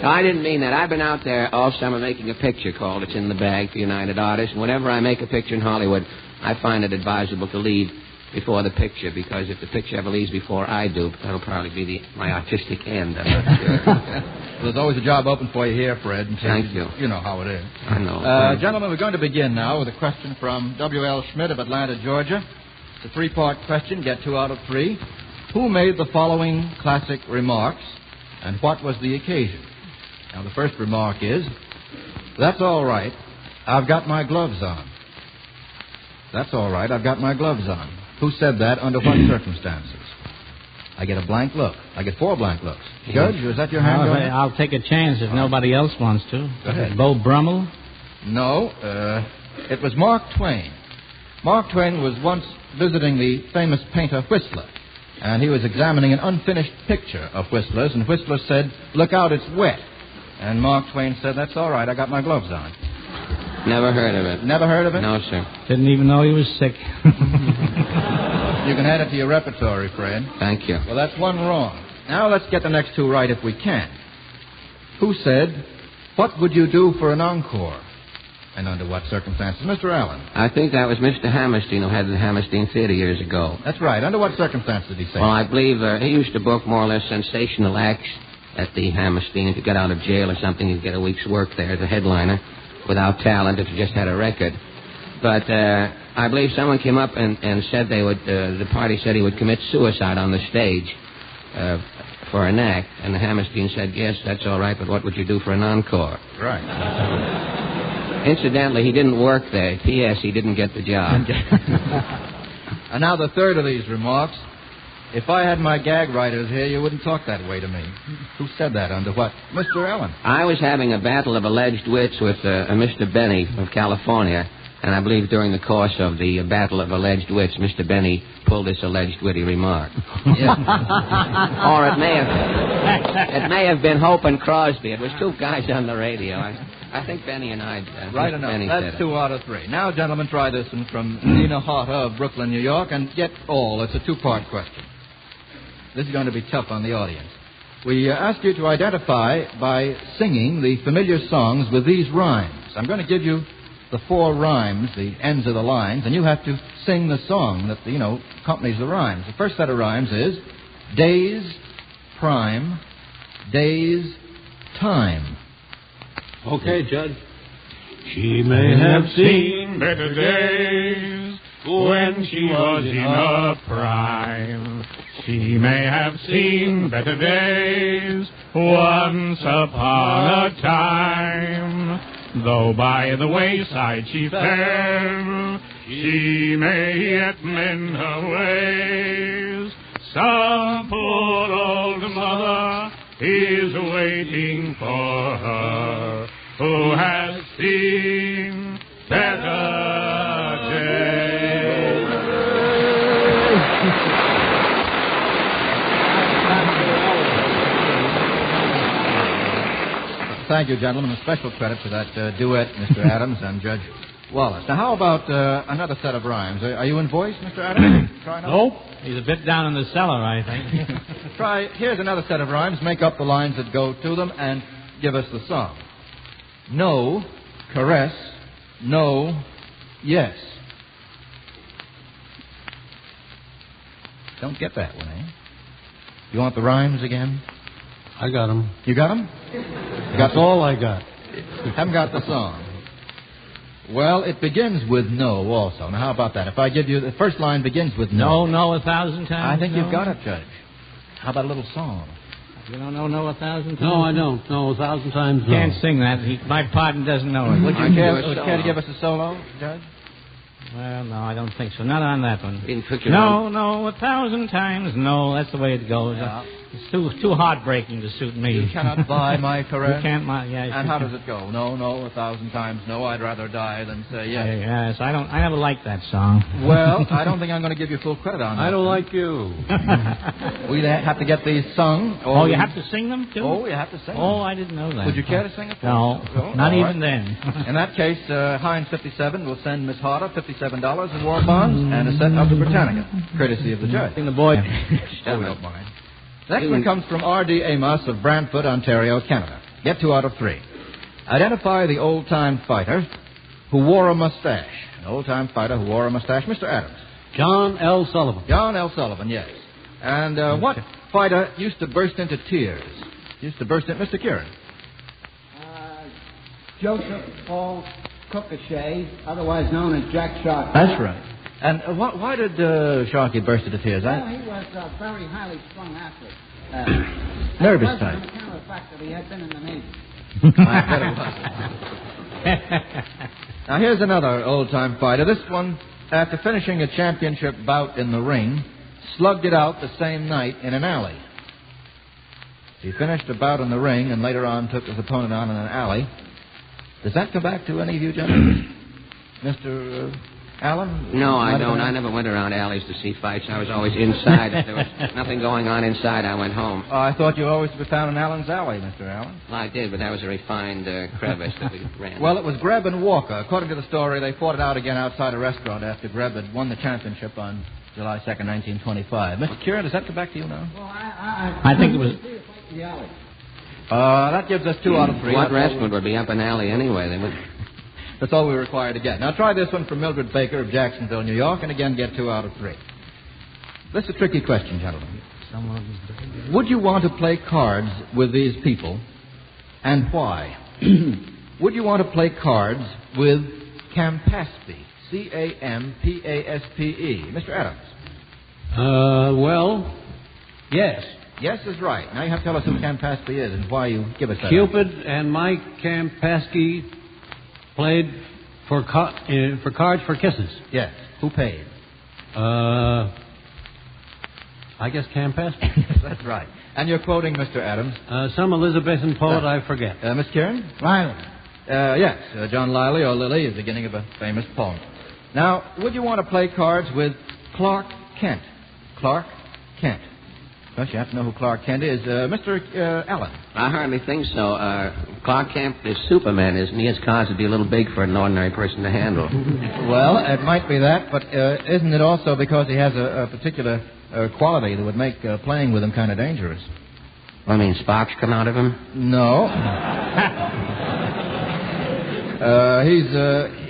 C: No, I didn't mean that. I've been out there all summer making a picture called It's in the Bag for United Artists, and whenever I make a picture in Hollywood, I find it advisable to leave before the picture, because if the picture ever leaves before I do, that'll probably be my artistic end. I'm not sure.
F: Well, there's always a job open for you here, Fred.
C: Thank you.
F: You know how it is.
C: I know.
F: Gentlemen, we're going to begin now with a question from W.L. Schmidt of Atlanta, Georgia. It's a three-part question. Get 2 out of 3. Who made the following classic remarks, and what was the occasion? Now, the first remark is, "That's all right. I've got my gloves on." That's all right. I've got my gloves on. Who said that? Under what circumstances? I get a blank look. I get 4 blank looks. Judge, is that your hand?
L: I'll take a chance if nobody else wants to.
F: Go ahead.
L: Beau Brummel?
F: No. It was Mark Twain. Mark Twain was once visiting the famous painter Whistler, and he was examining an unfinished picture of Whistler's, and Whistler said, "Look out, it's wet." And Mark Twain said, "That's all right, I got my gloves on."
C: Never heard of it.
F: Never heard of it?
C: No, sir.
L: Didn't even know he was sick.
F: You can add it to your repertory, Fred.
C: Thank you.
F: Well, that's 1 wrong. Now let's get the next 2 right if we can. Who said, "What would you do for an encore?" And under what circumstances? Mr. Allen.
C: I think that was Mr. Hammerstein who had the Hammerstein Theater years ago.
F: That's right. Under what circumstances did he say?
C: Well, I believe he used to book more or less sensational acts at the Hammerstein. If you got out of jail or something, you'd get a week's work there as a headliner without talent if you just had a record. But I believe someone came up and said they would, the party said he would commit suicide on the stage for an act. And the Hammerstein said, "Yes, that's all right, but what would you do for an encore?"
F: Right.
C: Incidentally, he didn't work there. P.S., he didn't get the job.
F: And now the third of these remarks. If I had my gag writers here, you wouldn't talk that way to me. Who said that? Under what? Mr. Allen.
C: I was having a battle of alleged wits with a Mr. Benny of California, and I believe during the course of the battle of alleged wits, Mr. Benny pulled this alleged witty remark. Or it may have been Hope and Crosby. It was 2 guys on the radio. I think Benny and I...
F: right enough.
C: Benny
F: That's 2 out of 3. Now, gentlemen, try this one from Nina Haughter of Brooklyn, New York, and get all. It's a 2-part question. This is going to be tough on the audience. We ask you to identify by singing the familiar songs with these rhymes. I'm going to give you the 4 rhymes, the ends of the lines, and you have to sing the song that, accompanies the rhymes. The first set of rhymes is days, prime, days, time.
S: Okay, Judge.
M: She may have seen better days when she was in her prime. She may have seen better days once upon a time. Though by the wayside she fell, she may yet mend her ways. Some poor old mother is waiting for her, who has seen better days.
F: Thank you, gentlemen. A special credit to that duet, Mr. Adams and Judge Wallace. Now, how about another set of rhymes? Are you in voice, Mr. Adams? Try another.
L: Nope. He's a bit down in the cellar, I think.
F: Here's another set of rhymes. Make up the lines that go to them and give us the song. No, caress, no, yes. Don't get that one, eh? You want the rhymes again?
S: I got them.
F: You got them?
S: That's all I got.
F: Haven't got the song. Well, it begins with no also. Now, how about that? If I give you the first line begins with no.
L: No, 1,000 times.
F: I think
L: no.
F: you've got it, Judge. How about a little song?
L: You don't know 1,000 times?
G: No, I don't. No, 1,000 times no.
L: Can't sing that. My pardon doesn't know it.
F: Would you care to give us a solo, Judge?
L: Well, no, I don't think so. Not on that one.
C: No,
L: no, 1,000 times no. That's the way it goes.
F: Yeah.
L: It's too heartbreaking to suit me.
F: You cannot buy my caress.
L: You can't yeah.
F: And how does it go? No, 1,000 times no. I'd rather die than say yes.
L: Yes, I never liked that song.
F: Well, I don't think I'm going to give you full credit on that.
G: I don't like you.
F: We have to get these sung.
L: Oh, you have to sing them, too?
F: Oh, you have to sing them.
L: Oh, I didn't know that.
F: Would you care to sing it?
L: No, not even then.
F: In that case, Heinz 57 will send Miss Harder $57 in war bonds and a set of the Britannica, courtesy of the judge.
L: The boy.
F: Oh, we don't mind. Next one comes from R.D. Amos of Brantford, Ontario, Canada. Get 2 out of 3. Identify the old-time fighter who wore a mustache. An old-time fighter who wore a mustache. Mr. Adams.
G: John L. Sullivan.
F: John L. Sullivan, yes. And what fighter used to burst into tears? Mr. Kieran.
R: Joseph Paul Cookachet, otherwise known as Jack Sharkey.
F: That's right. And why did Sharkey burst into tears?
R: Well, he was a very highly strung athlete.
F: Nervous type.
R: On account of the fact that he had been in the Navy.
F: I bet it was. Now, here's another old-time fighter. This one, after finishing a championship bout in the ring, slugged it out the same night in an alley. He finished a bout in the ring and later on took his opponent on in an alley. Does that come back to any of you gentlemen? Mr. Allen?
C: No, I don't. I never went around alleys to see fights. I was always inside. If there was nothing going on inside, I went home.
F: Oh, I thought you always were found in Allen's alley, Mr. Allen.
C: Well, I did, but that was a refined crevice that we ran.
F: Well, it was Greb and Walker. According to the story, they fought it out again outside a restaurant after Greb had won the championship on July 2nd, 1925. Mr. Kieran, does that come back to you now?
R: Well,
L: I think it was...
R: The alley.
F: That gives us 2 out of 3.
C: What restaurant would be up an alley anyway? They would...
F: That's all we were required to get. Now try this one from Mildred Baker of Jacksonville, New York, and again get 2 out of 3. This is a tricky question, gentlemen. Would you want to play cards with these people, and why? Would you want to play cards with Campaspe? C-A-M-P-A-S-P-E. Mr. Adams.
G: Well, yes.
F: Yes is right. Now you have to tell us who Campaspe is and why you give us that.
G: Cupid and Mike Campaspe played for cards for kisses.
F: Yes. Who paid?
G: I guess Campaspe.
F: That's right. And you're quoting Mr. Adams.
G: Some Elizabethan poet I forget.
F: Miss Kieran?
R: Riley.
F: Yes. John Liley or Lily is the beginning of a famous poem. Now, would you want to play cards with Clark Kent? Clark Kent. Well, you have to know who Clark Kent is. Mr. Allen.
C: I hardly think so. Clark Kent is Superman, isn't he? His cards would be a little big for an ordinary person to handle.
F: Well, it might be that, but isn't it also because he has a particular quality that would make playing with him kind of dangerous?
C: I mean, sparks come out of him?
F: No.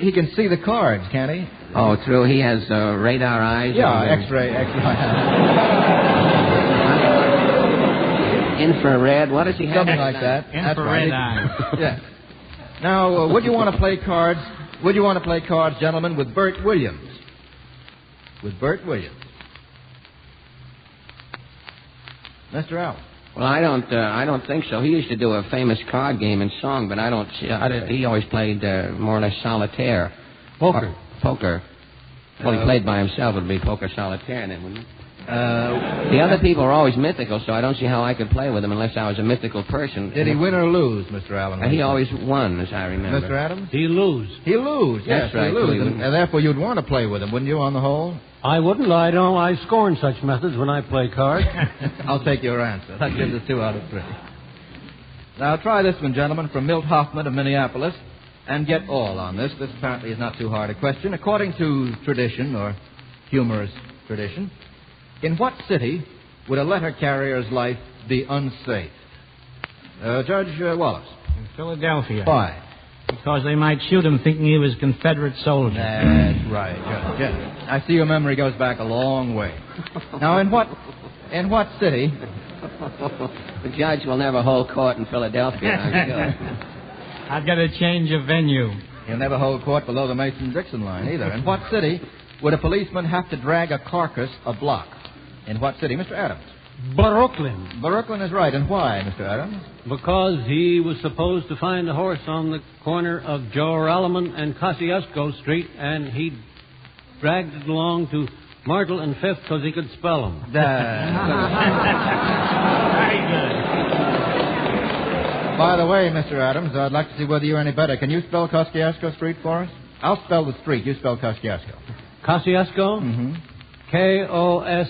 F: He can see the cards, can't he?
C: Oh, true. He has radar eyes.
F: Yeah, X-ray.
C: Infrared. What does he have?
F: Something like that.
L: Infrared eyes.
F: Yeah. Now, would you want to play cards? Would you want to play cards, gentlemen, with Bert Williams? With Bert Williams. Mr. Allen.
C: Well, I don't think so. He used to do a famous card game and song, but I don't. He always played more or less solitaire.
G: Poker.
C: Poker. Well, he played by himself. It would be poker solitaire then, wouldn't it? The other people are always mythical, so I don't see how I could play with them unless I was a mythical person.
F: Did he win or lose, Mr. Allen?
C: He always won, as I remember.
F: Mr. Adams?
G: He lose.
F: He lose. Yes,
C: that's right.
F: He lose. And therefore, you'd want to play with him, wouldn't you, on the whole?
G: I wouldn't. I don't. I scorn such methods when I play cards.
F: I'll take your answer. That gives us 2 out of 3. Now, try this one, gentlemen, from Milt Hoffman of Minneapolis, and get all on this. This apparently is not too hard a question. According to tradition, or humorous tradition, in what city would a letter carrier's life be unsafe? Judge Wallace.
L: In Philadelphia.
F: Why?
L: Because they might shoot him thinking he was a Confederate soldier.
F: That's right, Judge. I see your memory goes back a long way. Now, in what city?
C: The judge will never hold court in Philadelphia, I'm sure.
L: I've got to change of venue.
F: He'll never hold court below the Mason-Dixon line, either. In what city would a policeman have to drag a carcass a block? In what city? Mr. Adams.
G: Brooklyn.
J: Brooklyn is right. And why, Mr. Adams?
G: Because he was supposed to find a horse on the corner of Joralemon and Kosciuszko Street, and he dragged it along to Myrtle and Fifth because he could spell them.
J: Very good. By the way, Mr. Adams, I'd like to see whether you're any better. Can you spell Kosciuszko Street for us? I'll spell the street. You spell Kosciuszko.
G: Kosciuszko?
J: Mm-hmm.
G: Kosciuszko.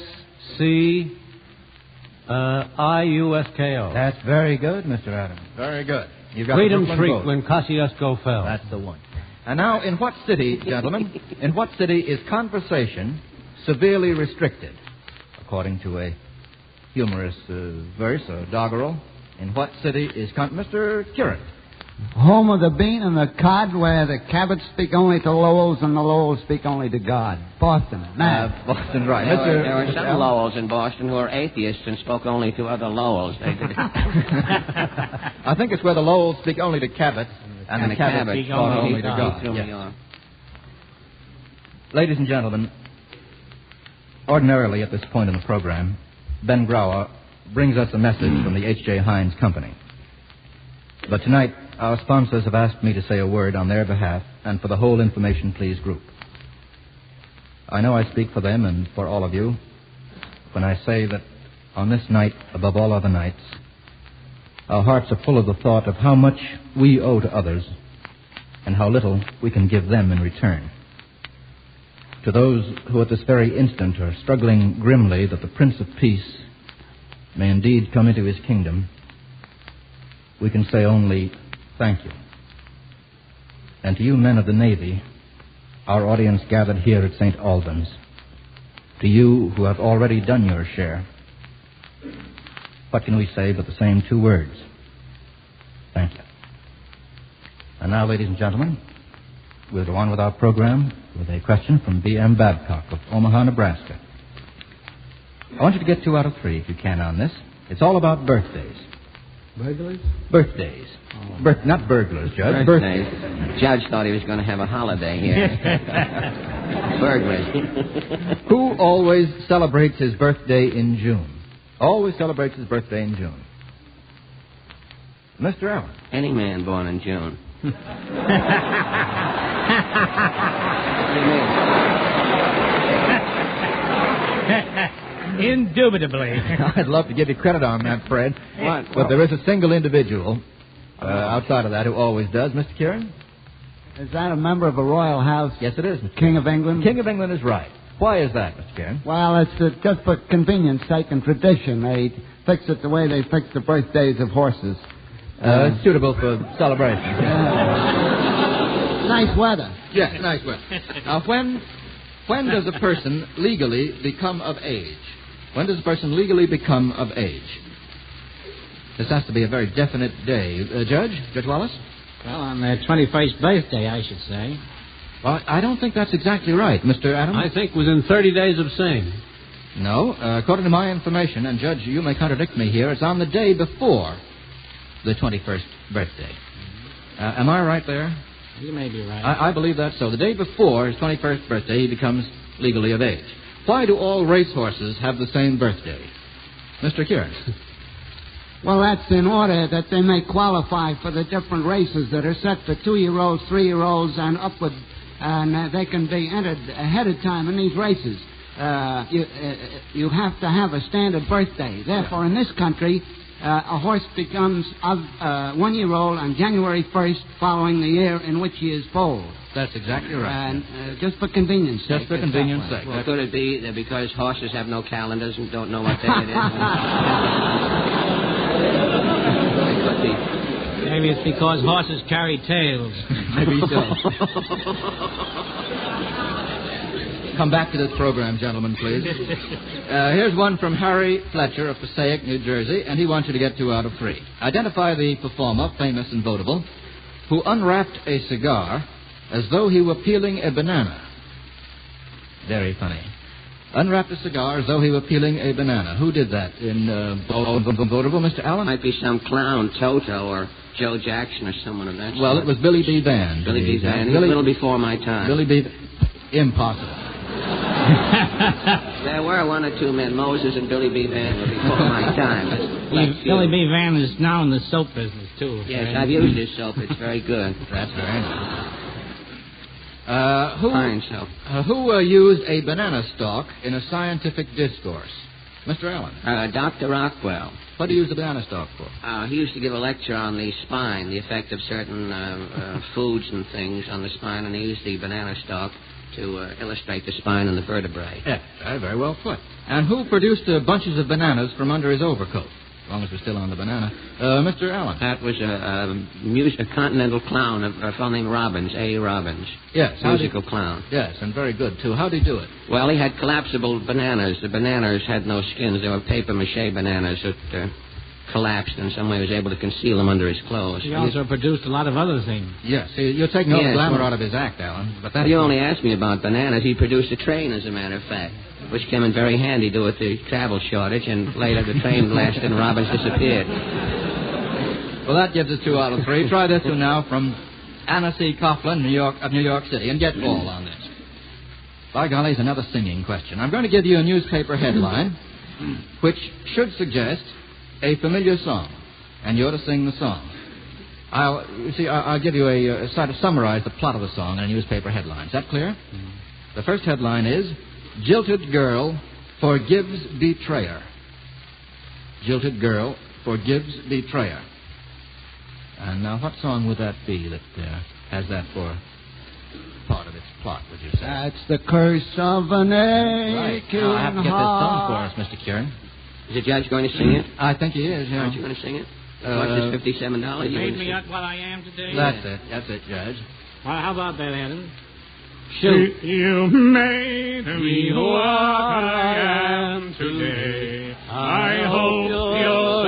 J: That's very good, Mr. Adams. Very good. You've got
G: Freedom
J: the
G: Street
J: vote.
G: when Kosciuszko fell.
J: That's the one. And now, in what city, gentlemen, in what city is conversation severely restricted? According to a humorous verse, or doggerel, in what city is Mr. Curran?
R: Home of the bean and the cod, where the Cabots speak only to Lowells and the Lowells speak only to God. Boston.
J: Boston, right.
C: There were some Lowells in Boston who were atheists and spoke only to other Lowells. They did.
J: I think it's where the Lowells speak only to Cabots and the Cabots speak only to God. Yes. Ladies and gentlemen, ordinarily at this point in the program, Ben Grauer brings us a message from the H.J. Heinz Company. But tonight, our sponsors have asked me to say a word on their behalf and for the whole Information Please group. I know I speak for them and for all of you when I say that on this night, above all other nights, our hearts are full of the thought of how much we owe to others and how little we can give them in return. To those who at this very instant are struggling grimly that the Prince of Peace may indeed come into his kingdom, we can say only thank you. And to you men of the Navy, our audience gathered here at St. Albans, to you who have already done your share, what can we say but the same two words? Thank you. And now, ladies and gentlemen, we'll go on with our program with a question from B.M. Babcock of Omaha, Nebraska. I want you to get 2 out of 3, if you can, on this. It's all about birthdays.
R: Burglars?
J: Birthdays. Not burglars, Judge. Birthdays.
C: Judge thought he was going to have a holiday here. Burglars.
J: Who always celebrates his birthday in June? Always celebrates his birthday in June. Mr. Allen.
C: Any man born in June.
L: Indubitably.
J: I'd love to give you credit on that, Fred.
C: What?
J: But there is a single individual outside of that who always does. Mr. Kieran?
R: Is that a member of a royal house?
J: Yes, it is, Mr.
R: King of England?
J: King of England is right. Why is that, Mr. Kieran?
R: Well, it's just for convenience sake and tradition. They fix it the way they fix the birthdays of horses.
J: It's suitable for celebrations.
R: Nice weather.
J: Yes, nice weather. Now, when does a person legally become of age? When does a person legally become of age? This has to be a very definite day. Judge Wallace?
L: Well, on their 21st birthday, I should say.
J: Well, I don't think that's exactly right, Mr. Adams.
G: I think within 30 days of same.
J: No, according to my information, and Judge, you may contradict me here, it's on the day before the 21st birthday. Am I right there?
L: You may be right.
J: I believe that's so. The day before his 21st birthday, he becomes legally of age. Why do all racehorses have the same birthday? Mr. Kieran.
R: Well, that's in order that they may qualify for the different races that are set for 2-year-olds, 3-year-olds, and upward, and they can be entered ahead of time in these races. You have to have a standard birthday. Therefore, in this country, a horse becomes a 1-year-old on January 1st following the year in which he is foaled.
J: That's exactly right.
R: And just for convenience sake.
J: Just for convenience sake.
C: Well, could it be that because horses have no calendars and don't know what day it is?
L: Maybe it's because horses carry tails.
J: Maybe so. Come back to this program, gentlemen, please. Here's one from Harry Fletcher of Passaic, New Jersey, and he wants you to get 2 out of 3. Identify the performer, famous and votable, who unwrapped a cigar as though he were peeling a banana. Very funny. Unwrapped a cigar as though he were peeling a banana. Who did that in votable, Mr. Allen?
C: Might be some clown, Toto, or Joe Jackson, or someone of that sort.
J: Well, it was Billy B. Band.
C: Billy B. Band. A little before my time.
J: Billy B. Impossible.
C: There were one or two men, Moses and Billy B. Van, were before my time.
L: Billy B. Van is now in the soap business, too.
C: Yes, I've used his soap. It's very good.
J: That's very nice.
C: Fine soap.
J: Who used a banana stalk in a scientific discourse? Mr. Allen.
C: Dr. Rockwell.
J: What do you use the banana stalk for?
C: He used to give a lecture on the spine, the effect of certain foods and things on the spine, and he used the banana stalk to illustrate the spine and the vertebrae.
J: Yes, very well put. And who produced bunches of bananas from under his overcoat? As long as we're still on the banana. Mr. Allen.
C: That was a continental clown, a fellow named Robbins, A. Robbins.
J: Yes.
C: Musical clown.
J: Yes, and very good, too. How'd he do it?
C: Well, he had collapsible bananas. The bananas had no skins. They were papier-mâché bananas that collapsed, and some way he was able to conceal them under his clothes.
L: He also produced a lot of other things.
J: Yes, you're taking all the glamour out of his act, Allen. But that's
C: you only asked me about bananas. He produced a train, as a matter of fact, which came in very handy to with the travel shortage, and later the train blasted and Robbins disappeared.
J: Well, that gives us 2 out of 3. Try this one now from Anna C. Coughlin, New York City, and get all on this. By golly, it's another singing question. I'm going to give you a newspaper headline which should suggest a familiar song, and you're to sing the song. I'll give you try to summarize the plot of the song in a newspaper headline. Is that clear? Mm-hmm. The first headline is, Jilted Girl Forgives Betrayer. Jilted Girl Forgives Betrayer. And now, what song would that be that has that for part of its plot, would you say?
R: That's the curse of an aching
J: I'll have to get this song for us, Mr. Kieran.
C: Is the judge going to sing it?
J: I think he is, yeah.
C: Aren't you going to sing it? What's this $57?
L: You made me up what I am today.
J: That's it, Judge.
L: Well, how about that, Adam?
M: Shoot. You made me what I am today. I hope you're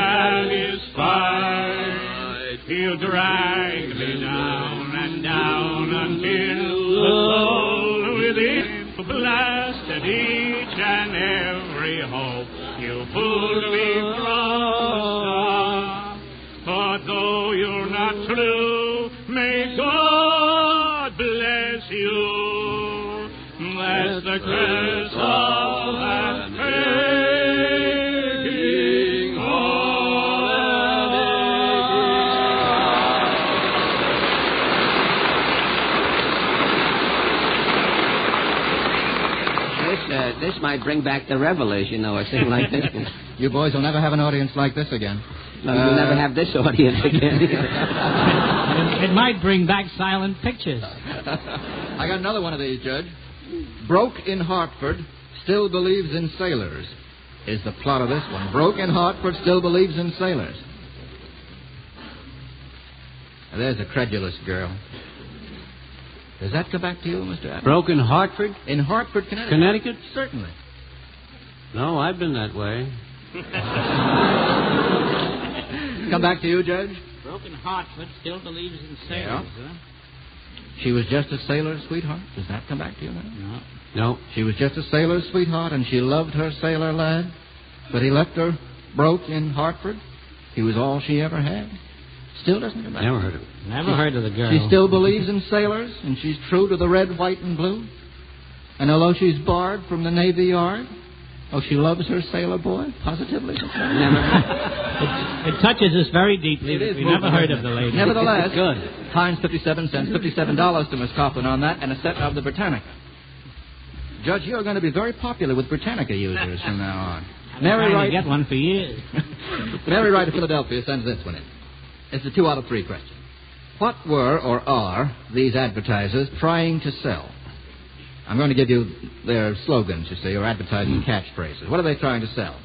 M: satisfied. You drag me down and down until the soul within blasted each and every hope. You pulled me from the start. But though you're not true, may God bless you. That's the curse of that aching heart.
C: This might bring back the revelers, a thing like this.
J: You boys will never have an audience like this again.
C: No, you'll never have this audience again.
L: It might bring back silent pictures.
J: I got another one of these, Judge. Broke in Hartford, still believes in sailors, is the plot of this one. Broke in Hartford, still believes in sailors. Now, there's a credulous girl. Does that come back to you, Mr. Adams?
G: Broke in Hartford?
J: In Hartford, Connecticut.
G: Connecticut?
J: Certainly.
G: No, I've been that way.
J: Come back to you, Judge?
L: Broke in Hartford, still believes in sailors, huh?
J: She was just a sailor's sweetheart. Does that come back to you now?
G: No.
J: She was just a sailor's sweetheart, and she loved her sailor lad. But he left her broke in Hartford. He was all she ever had. Still doesn't come back.
G: Never heard of it.
L: Never heard of the girl.
J: She still believes in sailors, and she's true to the red, white, and blue. And although she's barred from the Navy Yard, she loves her sailor boy, positively.
L: It touches us very deeply. We never heard of the lady.
J: Nevertheless,
L: good.
J: Hines 57 cents, $57 to Miss Coughlin on that, and a set of the Britannica. Judge, you're going to be very popular with Britannica users from now on.
L: Mary Wright, get one for years.
J: Mary Wright of Philadelphia sends this one in. It's a 2 out of 3 question. What were or are these advertisers trying to sell? I'm going to give you their slogans, or advertising catchphrases. What are they trying to sell?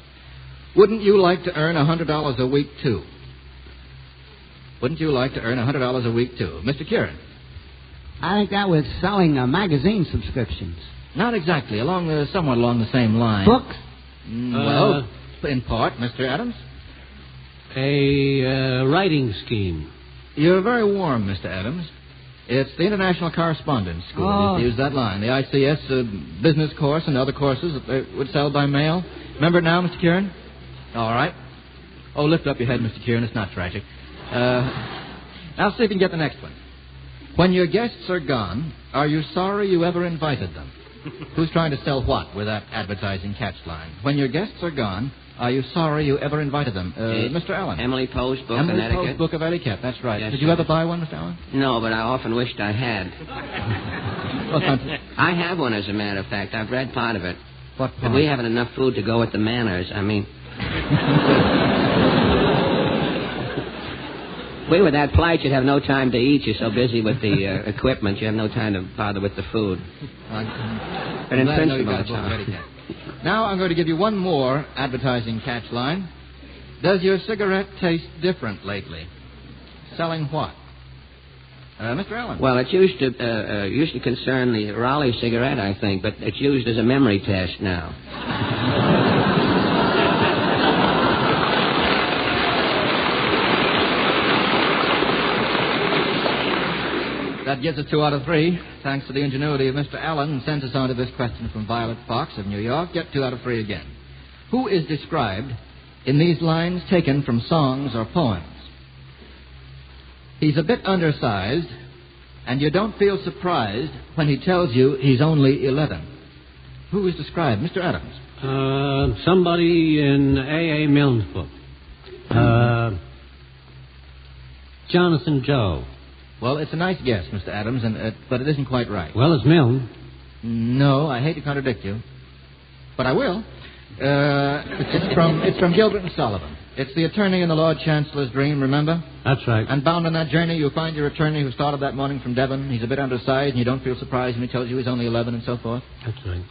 J: Wouldn't you like to earn $100 a week, too? Wouldn't you like to earn $100 a week, too? Mr. Kieran?
R: I think that was selling magazine subscriptions.
J: Not exactly. Somewhat along the same line.
R: Books?
J: Well, in part, Mr. Adams.
G: A writing scheme.
J: You're very warm, Mr. Adams. It's the International Correspondence School.
R: Oh.
J: Use that line. The ICS business course and other courses that they would sell by mail. Remember it now, Mr. Kieran? All right. Lift up your head, Mr. Kieran. It's not tragic. Now see if you can get the next one. When your guests are gone, are you sorry you ever invited them? Who's trying to sell what with that advertising catch line? When your guests are gone, are you sorry you ever invited them? Mr. Allen.
C: Emily Poe's book
J: Emily
C: of etiquette.
J: Poe's book of etiquette, that's right.
C: Yes,
J: Did you
C: sir.
J: ever buy one, Mr. Allen?
C: No, but I often wished I had. I have one, as a matter of fact. I've read part of it.
J: What
C: But we haven't enough food to go with the manners. I mean... We with that plight, you'd have no time to eat. You're so busy with the equipment, you have no time to bother with the food. But in principle, it's all right.
J: Now I'm going to give you one more advertising catch line. Does your cigarette taste different lately? Selling what? Mr. Allen.
C: Well, it used to concern the Raleigh cigarette, I think, but it's used as a memory test now.
J: That gives us 2 out of 3. Thanks to the ingenuity of Mr. Allen, sends us on to this question from Violet Fox of New York. Get 2 out of 3 again. Who is described in these lines taken from songs or poems? He's a bit undersized, and you don't feel surprised when he tells you he's only 11. Who is described? Mr. Adams.
G: Somebody in A.A. Milne's book. Jonathan Joe.
J: Well, it's a nice guess, Mr. Adams, but it isn't quite right.
G: Well, it's Milne.
J: No, I hate to contradict you, but I will. It's from Gilbert and Sullivan. It's the attorney in the Lord Chancellor's dream, remember?
G: That's right.
J: And bound on that journey, you'll find your attorney who started that morning from Devon. He's a bit undersized, and you don't feel surprised when he tells you he's only 11 and so forth.
G: That's right.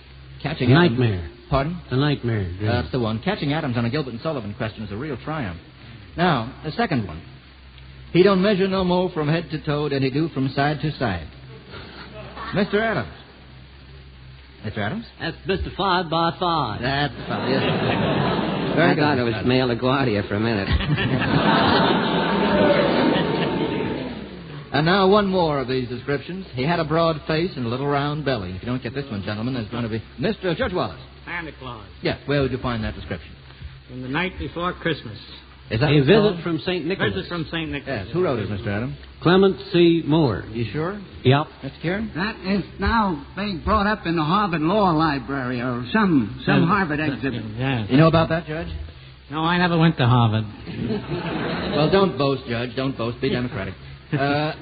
J: Catching
G: The
J: Adams.
G: Nightmare.
J: Pardon?
G: The Nightmare. Dream.
J: That's the one. Catching Adams on a Gilbert and Sullivan question is a real triumph. Now, the second one. He don't measure no more from head to toe than he do from side to side. Mr. Adams. Mr. Adams?
L: That's Mr. 5 by 5.
J: That's the fellow, yes.
C: I thought it was Mail LaGuardia for a minute.
J: And now one more of these descriptions. He had a broad face and a little round belly. If you don't get this one, gentlemen, there's going to be... Mr. Judge Wallace.
L: Santa Claus.
J: Yes, where would you find that description?
L: In the night before Christmas.
J: Is that
G: A visit from St. Nicholas.
L: Visit from St. Nicholas.
J: Yes, who wrote it, Mr. Adams?
G: Clement C. Moore.
J: You sure?
G: Yep.
J: Mr. Kieran?
R: That is now being brought up in the Harvard Law Library or some Harvard exhibit.
L: Yes.
J: You know about that, Judge?
L: No, I never went to Harvard.
J: Well, don't boast, Judge. Don't boast. Be democratic. There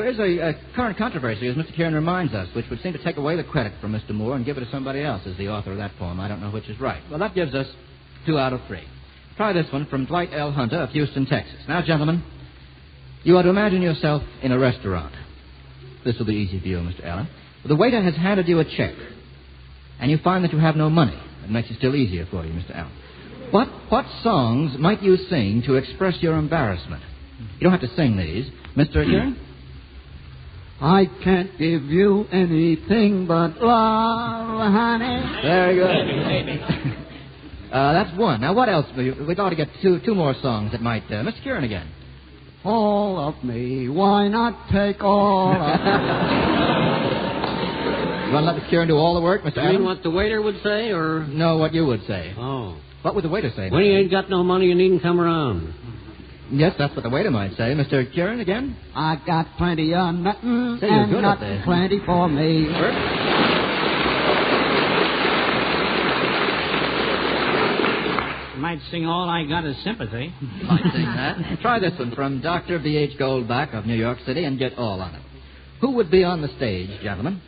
J: is a current controversy, as Mr. Kieran reminds us, which would seem to take away the credit from Mr. Moore and give it to somebody else as the author of that poem. I don't know which is right. Well, that gives us 2 out of 3. Try this one from Dwight L. Hunter of Houston, Texas. Now, gentlemen, you are to imagine yourself in a restaurant. This will be easy for you, Mr. Allen. The waiter has handed you a check, and you find that you have no money. It makes it still easier for you, Mr. Allen. What songs might you sing to express your embarrassment? You don't have to sing these. Mr. Kieran?
R: I can't give you anything but love, honey.
J: Very good. That's one. Now, what else? We'd ought to get two more songs that might... Mr. Kieran again.
R: All of me, why not take all of me?
J: You want to let Mr. Kieran do all the work, Mr.
G: You
J: Adams?
G: mean what the waiter would say, or...?
J: No, what you would say.
G: Oh.
J: What would the waiter say?
G: When you ain't got no money, you needn't come around.
J: Yes, that's what the waiter might say. Mr. Kieran again?
R: I got plenty of nothing,
J: Say you're
R: and
J: good up
R: nothing
J: there.
R: plenty for me.
L: Might sing All I Got Is Sympathy.
J: Might sing that. Try this one from Dr. B.H. Goldbach of New York City and get all on it. Who would be on the stage, gentlemen,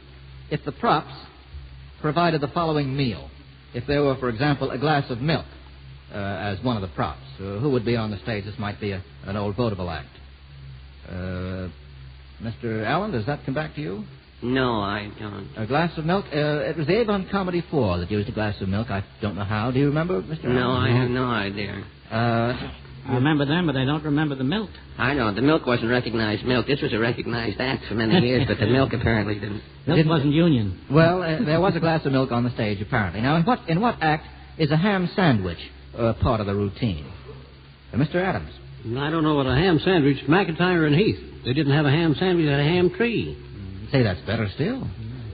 J: if the props provided the following meal? If there were, for example, a glass of milk as one of the props, who would be on the stage? This might be an old vaudeville act. Mr. Allen, does that come back to you?
C: No, I don't.
J: A glass of milk? It was the Avon Comedy 4 that used a glass of milk. I don't know how. Do you remember, Mr. Allen?
C: No, I have no idea.
L: I remember them, but I don't remember the milk.
C: I know. The milk wasn't recognized milk. This was a recognized act for many years, but the milk apparently didn't.
L: Milk wasn't union.
J: Well, there was a glass of milk on the stage, apparently. Now, in what act is a ham sandwich part of the routine? Mr. Adams.
G: I don't know what a ham sandwich. McIntyre and Heath. They didn't have a ham sandwich. They had a ham tree.
J: Say, that's better still.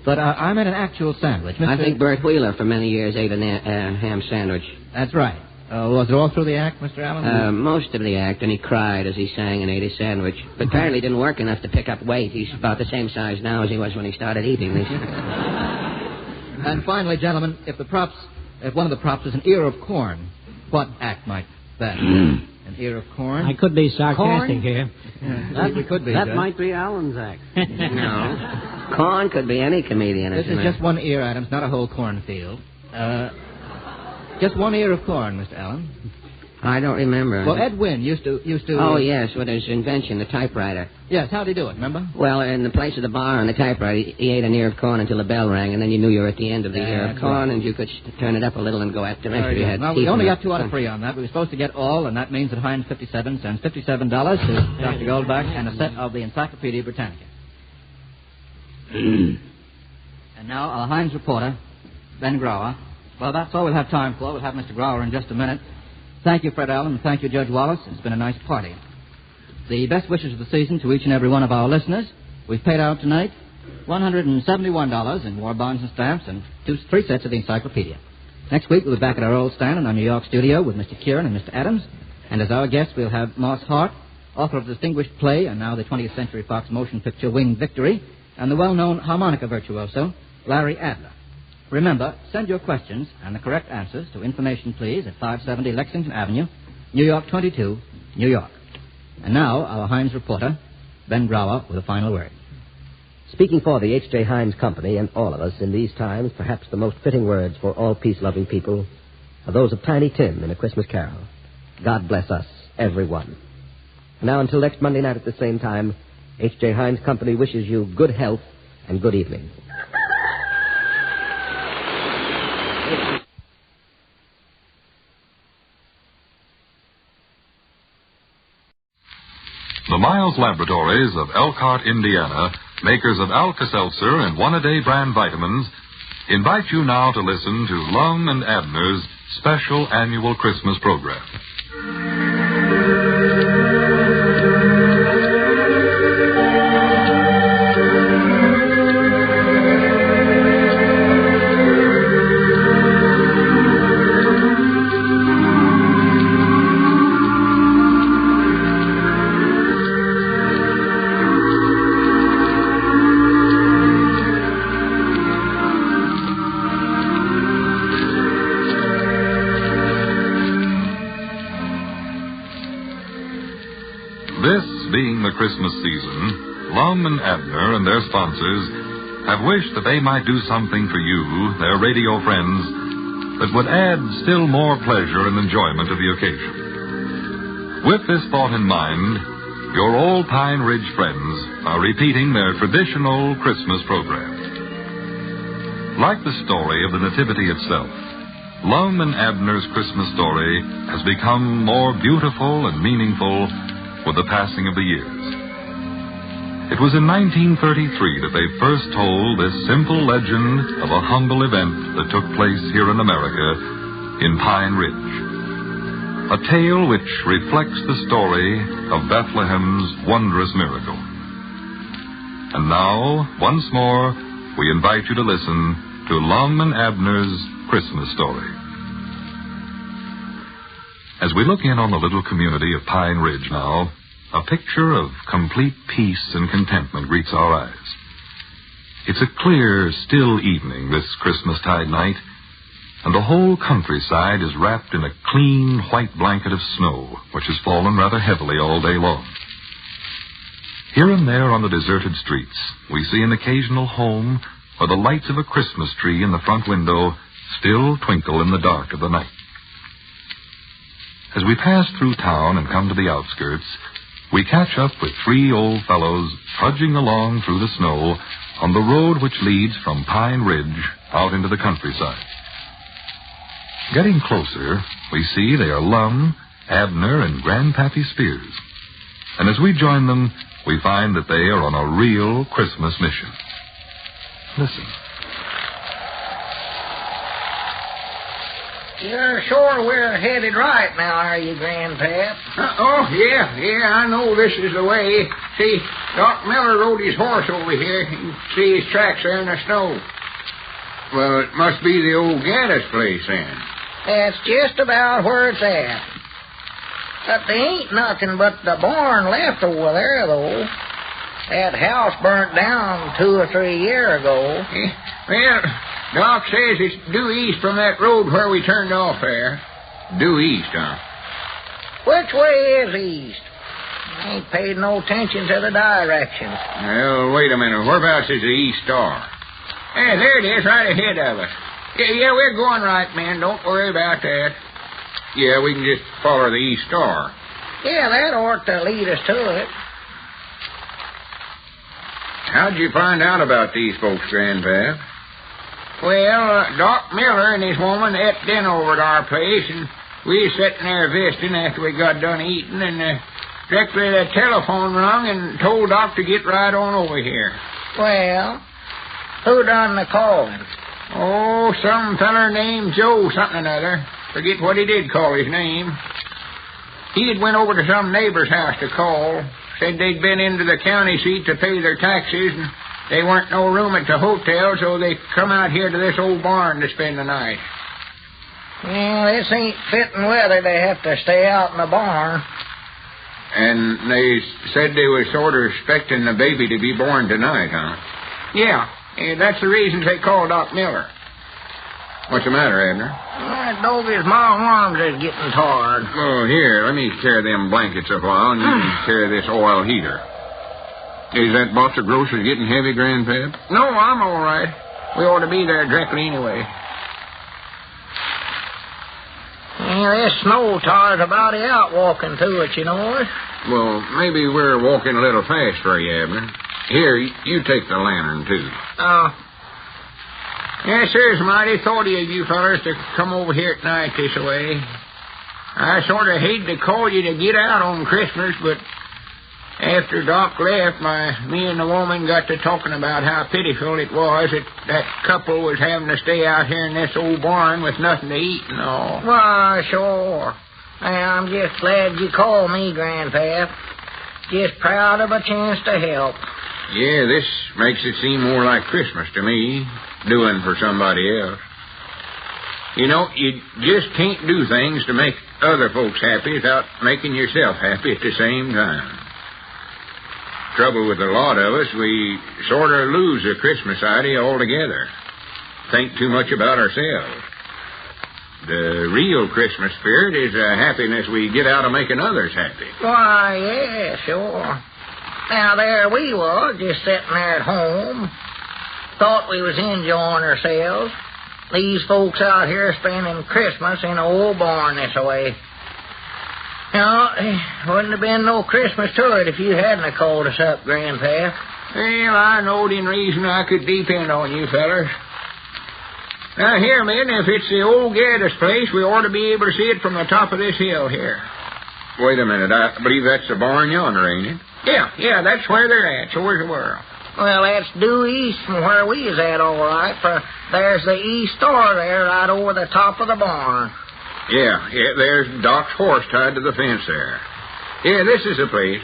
J: But I meant an actual sandwich.
C: I think Bert Wheeler for many years ate a ham sandwich.
J: That's right. Was it all through the act, Mr. Allen?
C: Most of the act, and he cried as he sang and ate his sandwich. But apparently didn't work enough to pick up weight. He's about the same size now as he was when he started eating this.
J: And finally, gentlemen, if one of the props is an ear of corn, what act might that be? An ear of corn?
L: I could be sarcastic here.
J: We could be.
G: That might be Alan's act.
C: No. Corn could be any comedian.
J: This is just one ear, Adams, not a whole cornfield. Just one ear of corn, Mr. Allen.
C: I don't remember.
J: Well, Ed Wynn used to...
C: Oh, yes, with his invention, the typewriter.
J: Yes, how'd he do it, remember?
C: Well, in the place of the bar on the typewriter, he ate an ear of corn until the bell rang, and then you knew you were at the end of the ear of corn, and you could turn it up a little and go after it. You had
J: we only got 2 out of 3 on that. We were supposed to get all, and that means that Heinz 57 sends $57 to Dr. Goldbach and a set of the Encyclopedia Britannica. And now our Heinz reporter, Ben Grauer. Well, that's all we'll have time for. We'll have Mr. Grauer in just a minute. Thank you, Fred Allen, and thank you, Judge Wallace. It's been a nice party. The best wishes of the season to each and every one of our listeners. We've paid out tonight $171 in war bonds and stamps and 3 sets of the Encyclopedia. Next week, we'll be back at our old stand in our New York studio with Mr. Kieran and Mr. Adams. And as our guests, we'll have Moss Hart, author of the distinguished play and now the 20th Century Fox motion picture Winged Victory, and the well-known harmonica virtuoso, Larry Adler. Remember, send your questions and the correct answers to Information Please at 570 Lexington Avenue, New York 22, New York. And now, our Heinz reporter, Ben Grauer, with a final word.
I: Speaking for the H.J. Heinz Company and all of us in these times, perhaps the most fitting words for all peace-loving people are those of Tiny Tim in A Christmas Carol. God bless us, everyone. Now, until next Monday night at the same time, H.J. Heinz Company wishes you good health and good evening.
K: The Miles Laboratories of Elkhart, Indiana, makers of Alka-Seltzer and One-A-Day brand vitamins, invite you now to listen to Lum and Abner's special annual Christmas program. Being the Christmas season, Lum and Abner and their sponsors have wished that they might do something for you, their radio friends, that would add still more pleasure and enjoyment to the occasion. With this thought in mind, your old Pine Ridge friends are repeating their traditional Christmas program. Like the story of the Nativity itself, Lum and Abner's Christmas story has become more beautiful and meaningful with the passing of the years. It was in 1933 that they first told this simple legend of a humble event that took place here in America, in Pine Ridge. A tale which reflects the story of Bethlehem's wondrous miracle. And now, once more, we invite you to listen to Lum and Abner's Christmas story. As we look in on the little community of Pine Ridge now, a picture of complete peace and contentment greets our eyes. It's a clear, still evening this Christmastide night, and the whole countryside is wrapped in a clean, white blanket of snow, which has fallen rather heavily all day long. Here and there on the deserted streets, we see an occasional home where the lights of a Christmas tree in the front window still twinkle in the dark of the night. As we pass through town and come to the outskirts, we catch up with 3 old fellows trudging along through the snow on the road which leads from Pine Ridge out into the countryside. Getting closer, we see they are Lum, Abner, and Grandpappy Spears. And as we join them, we find that they are on a real Christmas mission. Listen.
T: You're sure we're headed right now, are you, Grandpap?
U: Yeah, I know this is the way. See, Doc Miller rode his horse over here. You can see his tracks there in the snow. Well, it must be the old Gaddis place, then.
T: That's just about where it's at. But there ain't nothing but the barn left over there, though. That house burnt down 2 or 3 years ago.
U: Well, Doc says it's due east from that road where we turned off there. Due east, huh?
T: Which way is east? I ain't paid no attention to the directions.
U: Well, wait a minute. Whereabouts is the east star? Hey, there it is, right ahead of us. Yeah, we're going right, man. Don't worry about that. Yeah, we can just follow the east star.
T: Yeah, that ought to lead us to it.
U: How'd you find out about these folks, Grandpap? Well, Doc Miller and his woman ate dinner over at our place, and we was sitting there visiting after we got done eating, and directly the telephone rung and told Doc to get right on over here.
T: Well, who done the calling?
U: Oh, some feller named Joe something or other. Forget what he did call his name. He had went over to some neighbor's house to call. Said they'd been into the county seat to pay their taxes, and they weren't no room at the hotel, so they come out here to this old barn to spend the night.
T: Well, this ain't fitting weather. They have to stay out in the barn.
U: And they said they was sort of expecting the baby to be born tonight, huh? Yeah, that's the reason they called Doc Miller. What's the matter, Abner?
T: Doggy's my arms is getting tired.
U: Oh, here, let me carry them blankets a while, and you can carry this oil heater. Is that box of groceries getting heavy, Grandpap? No, I'm all right. We ought to be there directly anyway.
T: Yeah, this snow tire's about out walking to it, you know.
U: Well, maybe we're walking a little fast for you, Abner. Here, you take the lantern, too. Yes, sir's mighty thoughty of you fellers to come over here tonight this way. I sort of hate to call you to get out on Christmas, but after Doc left, me and the woman got to talking about how pitiful it was that couple was having to stay out here in this old barn with nothing to eat and all.
T: Why, sure. I'm just glad you called me, Grandpap. Just proud of a chance to help.
U: Yeah, this makes it seem more like Christmas to me, doing for somebody else. You know, you just can't do things to make other folks happy without making yourself happy at the same time. Trouble with a lot of us, we sort of lose the Christmas idea altogether. Think too much about ourselves. The real Christmas spirit is a happiness we get out of making others happy.
T: Why, yeah, sure. Now, there we was, just sitting there at home. Thought we was enjoying ourselves. These folks out here spending Christmas in an old barn this way. No, wouldn't have been no Christmas to it if you hadn't called us up, Grandpa.
U: Well, I knowed in reason I could depend on you fellers. Now, here, men, if it's the old Gaddis place, we ought to be able to see it from the top of this hill here. Wait a minute. I believe that's the barn yonder, ain't it? Yeah, that's where they're at. So where's the world?
T: Well, that's due east from where we is at, all right, for there's the east star there right over the top of the barn.
U: Yeah, there's Doc's horse tied to the fence there. Yeah, this is the place.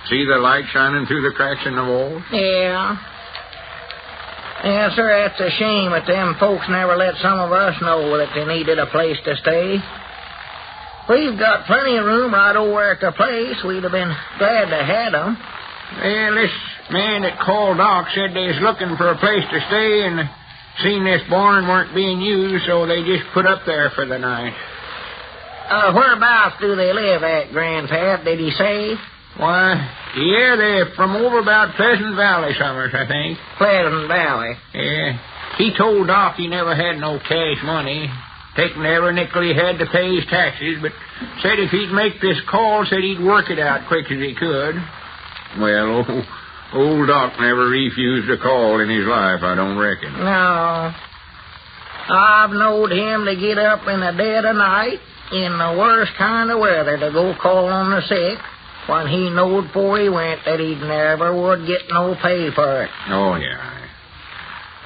U: See the light shining through the cracks in the wall?
T: Yeah. Yes, sir, that's a shame that them folks never let some of us know that they needed a place to stay. We've got plenty of room right over at the place. We'd have been glad to have them.
U: Well, this man that called Doc said they was looking for a place to stay and seen this barn weren't being used, so they just put up there for the night.
T: Whereabouts do they live at, Grandpap, did he say?
U: Why, yeah, they're from over about Pleasant Valley somewhere, I think.
T: Pleasant Valley?
U: Yeah. He told Doc he never had no cash money, taking every nickel he had to pay his taxes, but said if he'd make this call, said he'd work it out quick as he could. Well, old Doc never refused a call in his life, I don't reckon.
T: No. I've knowed him to get up in the dead of night, in the worst kind of weather, to go call on the sick, when he knowed before he went that he never would get no pay for it.
U: Oh, yeah.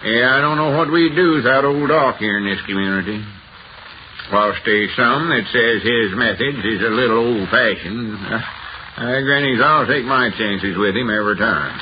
U: Yeah, I don't know what we'd do without old Doc here in this community. Whilst there's some that says his methods is a little old-fashioned, Grannies, I'll take my chances with him every time.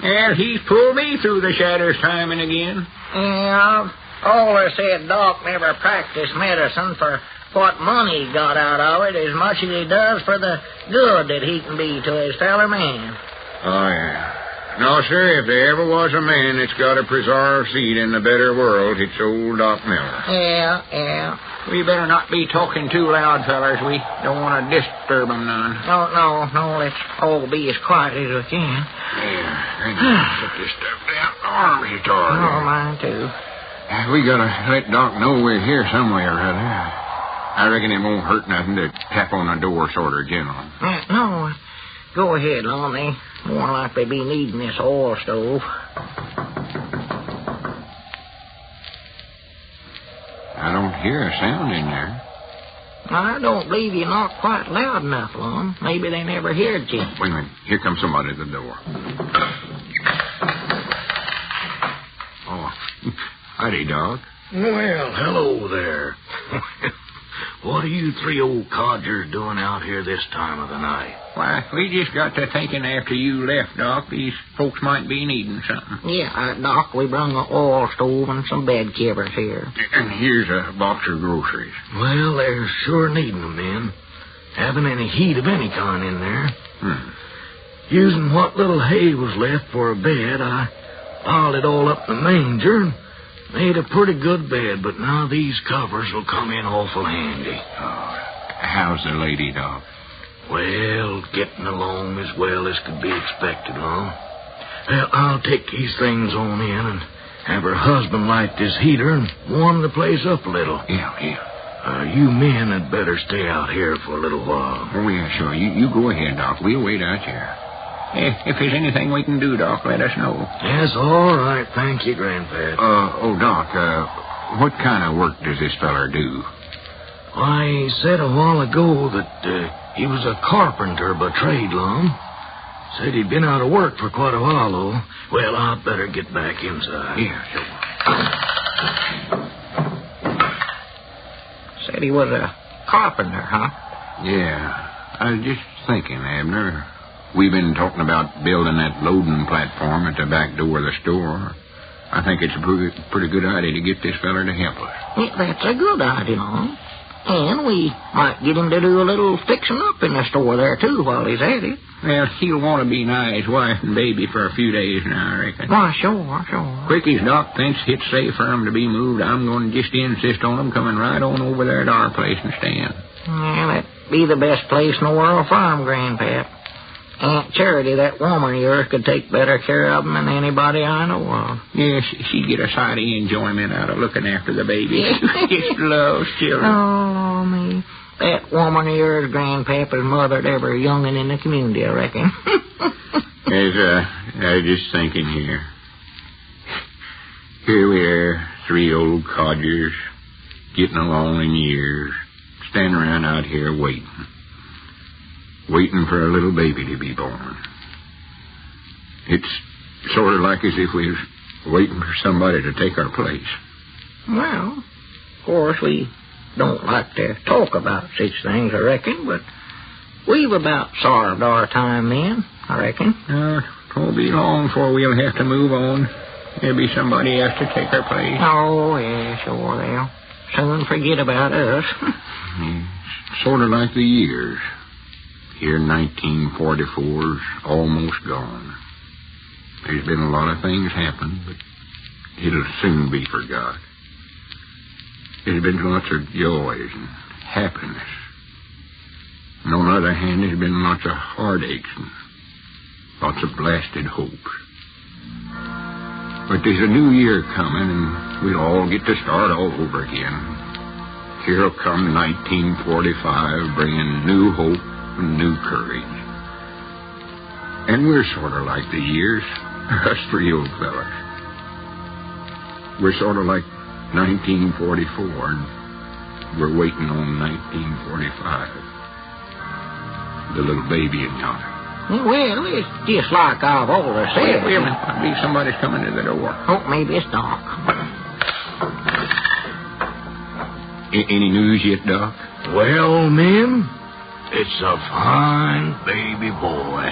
U: Yeah, he's pulled me through the shadows time and again.
T: Yeah, Wallace said Doc never practiced medicine for what money he got out of it as much as he does for the good that he can be to his fellow man.
U: Oh, yeah. No, sir, if there ever was a man that's got a preserved seat in the better world, it's old Doc Miller.
T: Yeah.
U: We better not be talking too loud, fellers. We don't want to disturb them none.
T: No, let's all be as quiet as we can.
U: Yeah, put this stuff down. Arms are tired.
T: Oh, mine too.
U: We gotta let Doc know we're here somewhere or other. I reckon it won't hurt nothing to tap on the door sort of general.
T: No, go ahead, Lonnie. More likely be needing this oil stove.
U: I don't hear a sound in there.
T: I don't believe you knocked quite loud enough, Lon. Maybe they never heard you.
U: Wait a minute. Here comes somebody at the door. Oh, howdy, Doc.
B: Well, hello there. What are you three old codgers doing out here this time of the night?
U: Why, we just got to thinking after you left, Doc, these folks might be needing something.
T: Yeah, Doc, we brung an oil stove and some bed covers here.
U: And here's a box of groceries.
B: Well, they're sure needing them, then. Haven't any heat of any kind in there. Using what little hay was left for a bed, I piled it all up in the manger and made a pretty good bed, but now these covers will come in awful handy.
U: Oh, how's the lady, Doc?
B: Well, getting along as well as could be expected, Lon. Well, I'll take these things on in and have her husband light this heater and warm the place up a little.
U: Yeah.
B: You men had better stay out here for a little while.
U: Oh, yeah, sure. You go ahead, Doc. We'll wait out here. If there's anything we can do, Doc, let us know.
B: Yes, all right. Thank you, Grandpap.
U: Doc, what kind of work does this feller do?
B: Why, he said a while ago that he was a carpenter by trade, Lon. Said he'd been out of work for quite a while, though. Well, I'd better get back inside.
U: Yeah, sure.
T: Said he was a carpenter, huh?
U: Yeah. I was just thinking, Abner. We've been talking about building that loading platform at the back door of the store. I think it's a pretty good idea to get this feller to help us.
T: Yeah, that's a good idea, Lon. And we might get him to do a little fixing up in the store there, too, while he's at it.
U: Well, he'll want to be nigh his wife and baby for a few days now, I reckon.
T: Why, sure.
U: Quick as Doc thinks it's safe for him to be moved, I'm going to just insist on him coming right on over there to our place and staying.
T: Yeah, that'd be the best place in the world for him, Grandpap. Aunt Charity, that woman of yours, could take better care of him than anybody I know of.
U: Yes, she'd get a sight of enjoyment out of looking after the baby. Just loves children.
T: Oh, me. That woman of yours, Grandpap, has mothered every young'un in the community, I reckon.
U: I was just thinking here. Here we are, three old codgers, getting along in years, standing around out here waiting for a little baby to be born. It's sort of like as if we was waiting for somebody to take our place.
T: Well, of course, we don't like to talk about such things, I reckon, but we've about served our time then, I reckon.
U: It won't be long before we'll have to move on. There'll be somebody else to take our place.
T: Oh, yeah, sure, they'll soon forget about us.
U: It's sort of like the years. Here, 1944's almost gone. There's been a lot of things happen, but it'll soon be forgot. There's been lots of joys and happiness. And on the other hand, there's been lots of heartaches and lots of blasted hopes. But there's a new year coming, and we'll all get to start all over again. Here'll come 1945, bringing new hope and new courage. And we're sort of like the years, us three old fellas. We're sort of like 1944, and we're waiting on 1945. The little baby in yonder.
T: Well, it's just like I've always said.
U: Wait a minute. I believe somebody's coming to the door.
T: Oh, maybe it's Doc.
U: Any news yet, Doc?
B: Well, men, it's a fine baby boy.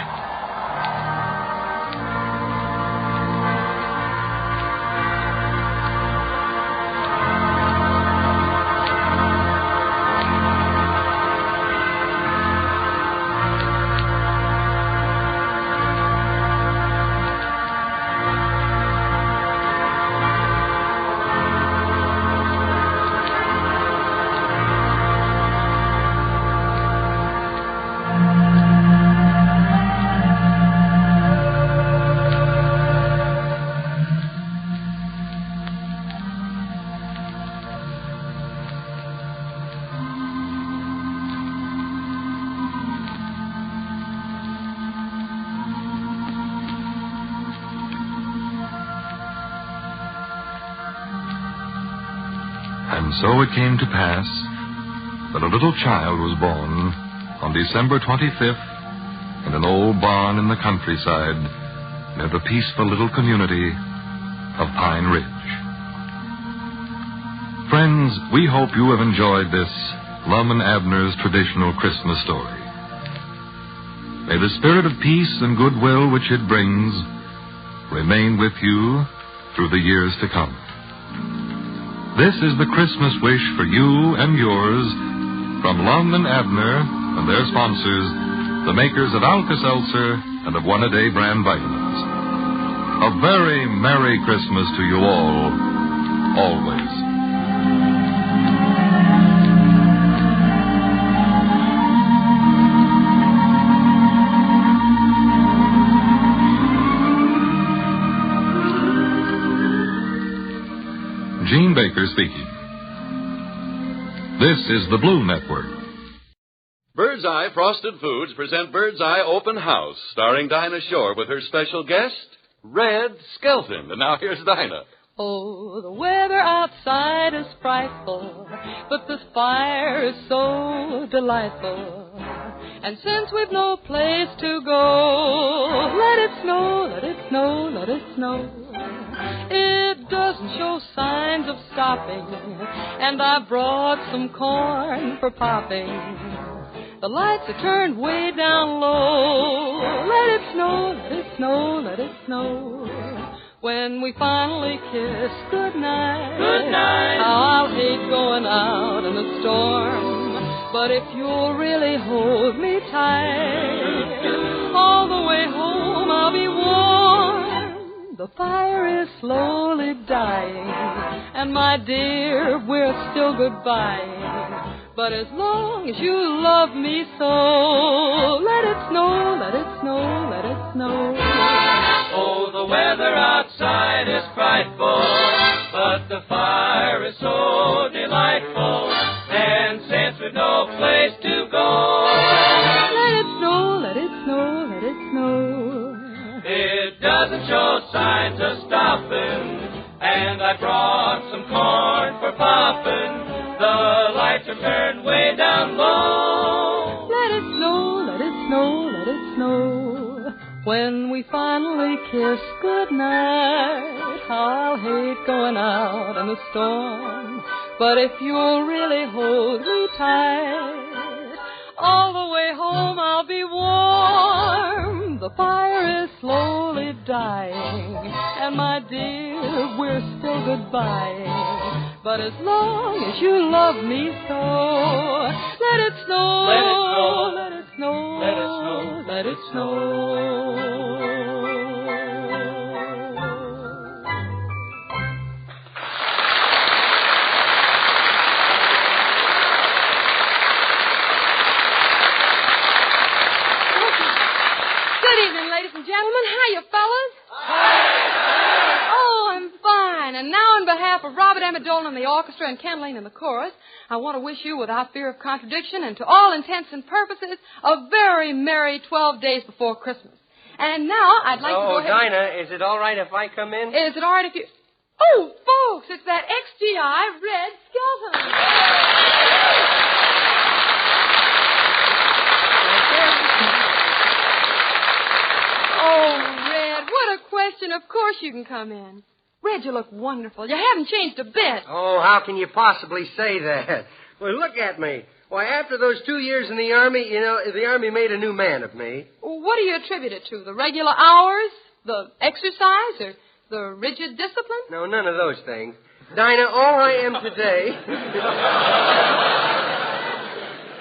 K: And so it came to pass that a little child was born on December 25th in an old barn in the countryside near the peaceful little community of Pine Ridge. Friends, we hope you have enjoyed this Lum and Abner's traditional Christmas story. May the spirit of peace and goodwill which it brings remain with you through the years to come. This is the Christmas wish for you and yours from Lum and Abner and their sponsors, the makers of Alka-Seltzer and of One-A-Day brand vitamins. A very Merry Christmas to you all, always. Gene Baker speaking. This is the Blue Network.
Q: Birdseye Frosted Foods present Birdseye Open House, starring Dinah Shore with her special guest, Red Skelton. And now here's Dinah.
V: Oh, the weather outside is frightful, but this fire is so delightful. And since we've no place to go, let it snow, let it snow, let it snow. It doesn't show signs of stopping, and I brought some corn for popping. The lights are turned way down low. Let it snow, let it snow, let it snow. When we finally kiss goodnight, goodnight. How I'll hate going out in the storm. But if you'll really hold me tight, all the way home I'll be warm. The fire is slowly dying, and my dear, we're still goodbye. But as long as you love me so, let it snow, let it snow, let it snow.
M: Oh, the weather outside is frightful, but the fire is so delightful. And since we've no place to go,
V: let it snow, let it snow, let it snow.
M: It doesn't show signs of stopping, and I brought some corn for popping. The lights are turned way down low.
V: Let it snow, let it snow, let it snow. When we finally kiss goodnight, I'll hate going out in the storm. But if you'll really hold me tight, all the way home I'll be warm. The fire is slowly dying, and my dear, we're still goodbye. But as long as you love me so, let it snow, let it snow, let it snow, let it snow, let it snow.
E: Good evening, ladies and gentlemen. Hiya, fellas. Oh, I'm fine. And now on behalf of Robert Emmett Dolan and the orchestra and Ken Lane in the chorus, I want to wish you, without fear of contradiction and to all intents and purposes, a very merry 12 days before Christmas. And now I'd like to go ahead...
P: Dinah, is it all right if I come in?
E: Is it all right if you... Oh, folks, it's that XGI Red Skelton. Oh, Red, what a question. Of course you can come in. Red, you look wonderful. You haven't changed a bit.
P: Oh, how can you possibly say that? Well, look at me. Why, after those 2 years in the Army, you know, the Army made a new man of me.
E: What do you attribute it to? The regular hours? The exercise? Or the rigid discipline?
P: No, none of those things. Dinah, all I am today...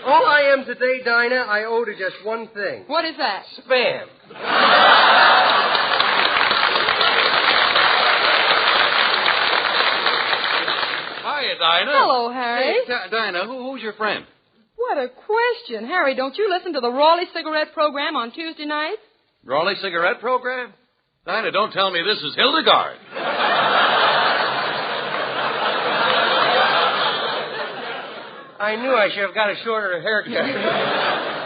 P: all I am today, Dinah, I owe to just one thing.
E: What is that?
P: Spam.
Q: Hiya, Dinah.
E: Hello, Harry.
Q: Hey, Dinah, who's your friend?
E: What a question. Harry, don't you listen to the Raleigh cigarette program on Tuesday nights?
Q: Raleigh cigarette program? Dinah, don't tell me this is Hildegard.
P: I knew I should have got a shorter haircut.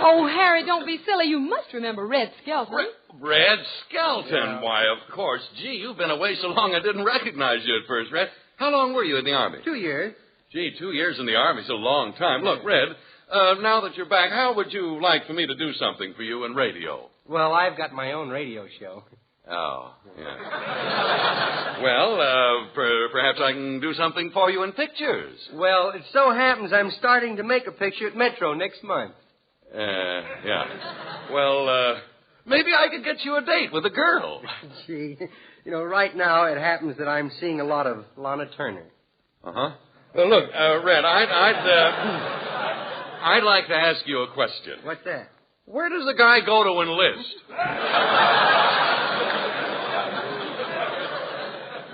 E: Oh, Harry, don't be silly. You must remember Red Skelton.
Q: Red Skelton? Why, of course. Gee, you've been away so long I didn't recognize you at first, Red. How long were you in the Army?
P: 2 years.
Q: Gee, 2 years in the Army's a long time. Look, Red, now that you're back, how would you like for me to do something for you in radio?
A: Well, I've got my own radio show.
Q: Oh, yeah. Well, perhaps I can do something for you in pictures.
A: Well, it so happens I'm starting to make a picture at Metro next month.
Q: Yeah. Well, maybe I could get you a date with a girl.
A: Gee, right now it happens that I'm seeing a lot of Lana Turner.
Q: Uh-huh. Well, look, Red, I'd like to ask you a question.
A: What's that?
Q: Where does a guy go to enlist?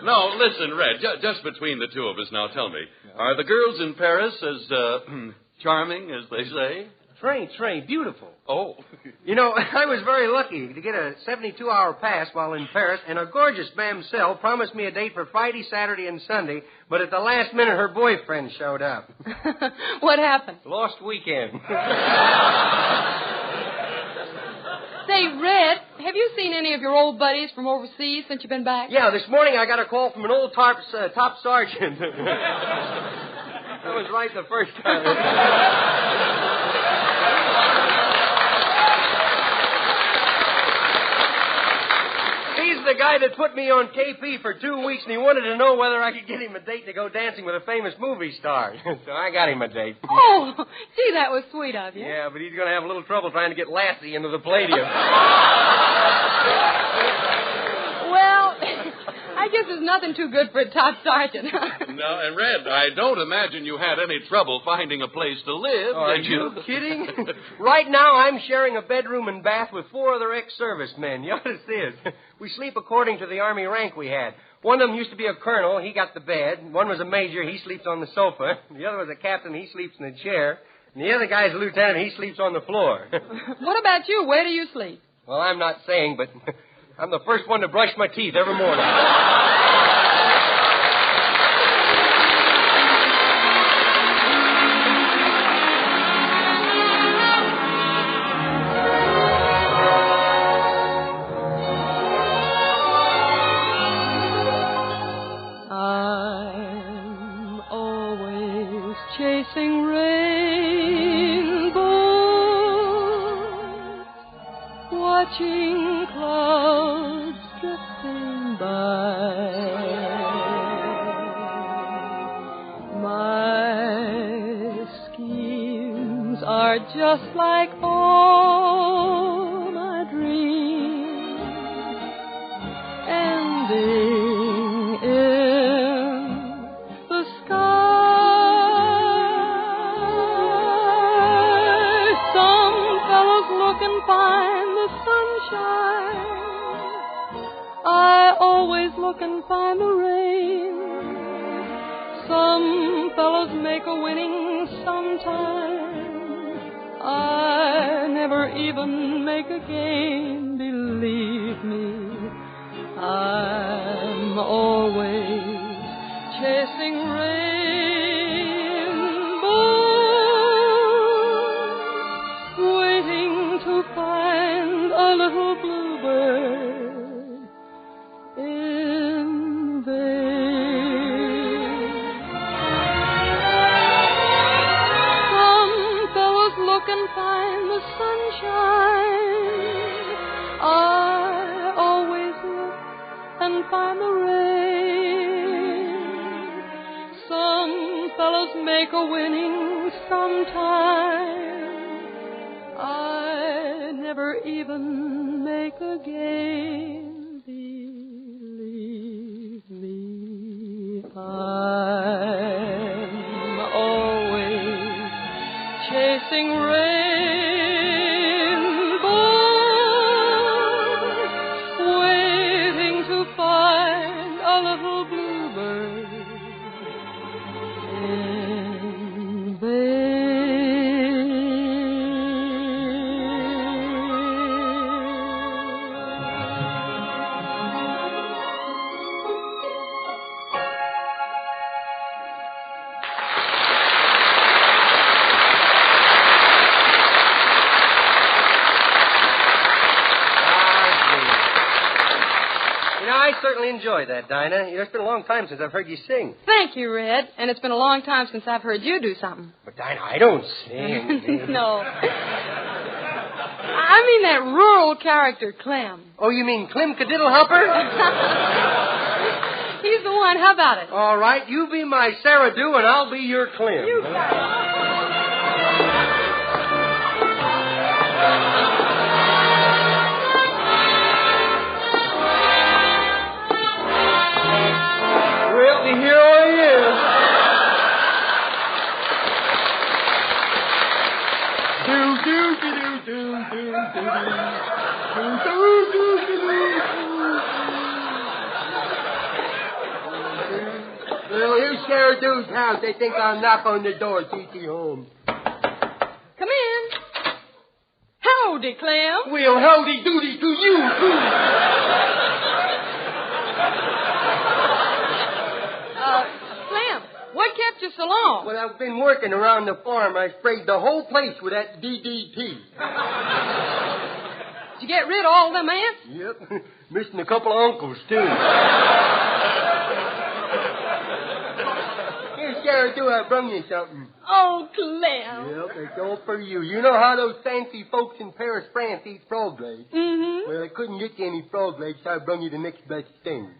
Q: No, listen, Red, just between the two of us now, tell me, are the girls in Paris as charming as they say?
A: Trey, beautiful.
Q: Oh.
A: I was very lucky to get a 72-hour pass while in Paris, and a gorgeous mamselle promised me a date for Friday, Saturday, and Sunday, but at the last minute her boyfriend showed up.
E: What happened?
A: Lost weekend.
E: Say, Red, have you seen any of your old buddies from overseas since you've been back?
A: Yeah, this morning I got a call from an old top sergeant. That was right the first time. He's the guy that put me on KP for 2 weeks, and he wanted to know whether I could get him a date to go dancing with a famous movie star. So I got him a date.
E: Oh, gee, that was sweet of you.
A: Yeah, but he's going to have a little trouble trying to get Lassie into the Palladium.
E: Well, I guess there's nothing too good for a top sergeant.
Q: No, and Red, I don't imagine you had any trouble finding a place to live,
A: Are
Q: did
A: you kidding? Right now, I'm sharing a bedroom and bath with 4 other ex-servicemen. You ought to see us. We sleep according to the Army rank we had. One of them used to be a colonel. He got the bed. One was a major. He sleeps on the sofa. The other was a captain. He sleeps in the chair. And the other guy's a lieutenant. He sleeps on the floor.
E: What about you? Where do you sleep?
A: Well, I'm not saying, but I'm the first one to brush my teeth every morning.
V: I'm always chasing rainbows, watching clouds drifting by. My schemes are just like all my dreams, ending in the sky. Some fellows look and find the sunshine. I always look and find the rain. Some fellows make a winning sometime. I never even make a game, believe me. I'm always chasing rainbows, waiting to find a little bluebird in vain. Some fellows look and find the sunshine. I always look and find the rain. Some fellows make a winning sometime. I never even make a game, believe me. I'm always chasing rainbows, waiting to find a little bluebird in vain.
A: I certainly enjoyed that, Dinah. It's been a long time since I've heard you sing.
E: Thank you, Red. And it's been a long time since I've heard you do something.
A: But, Dinah, I don't sing.
E: No. I mean that rural character, Clem.
A: Oh, you mean Clem Cadiddlehopper?
E: He's the one. How about it?
A: All right. You be my Sarah Dew, and I'll be your Clem.
E: You got it.
A: Well, here I am. Well, here's Sarah Dew's house. They think I'll knock on the door, T.T. home.
E: Come in. Howdy, Clem.
A: Well, howdy doody to you, too.
E: Clem, what kept you so long?
A: Well, I've been working around the farm. I sprayed the whole place with that DDT.
E: Did you get rid of all them ants?
A: Yep. Missing a couple of uncles, too. Here, Sarah, do I brung you something?
E: Oh, Clem.
A: Yep, it's all for you. You know how those fancy folks in Paris, France eat frog legs?
E: Mm-hmm.
A: Well, I couldn't get you any frog legs, so I brung you the next best thing.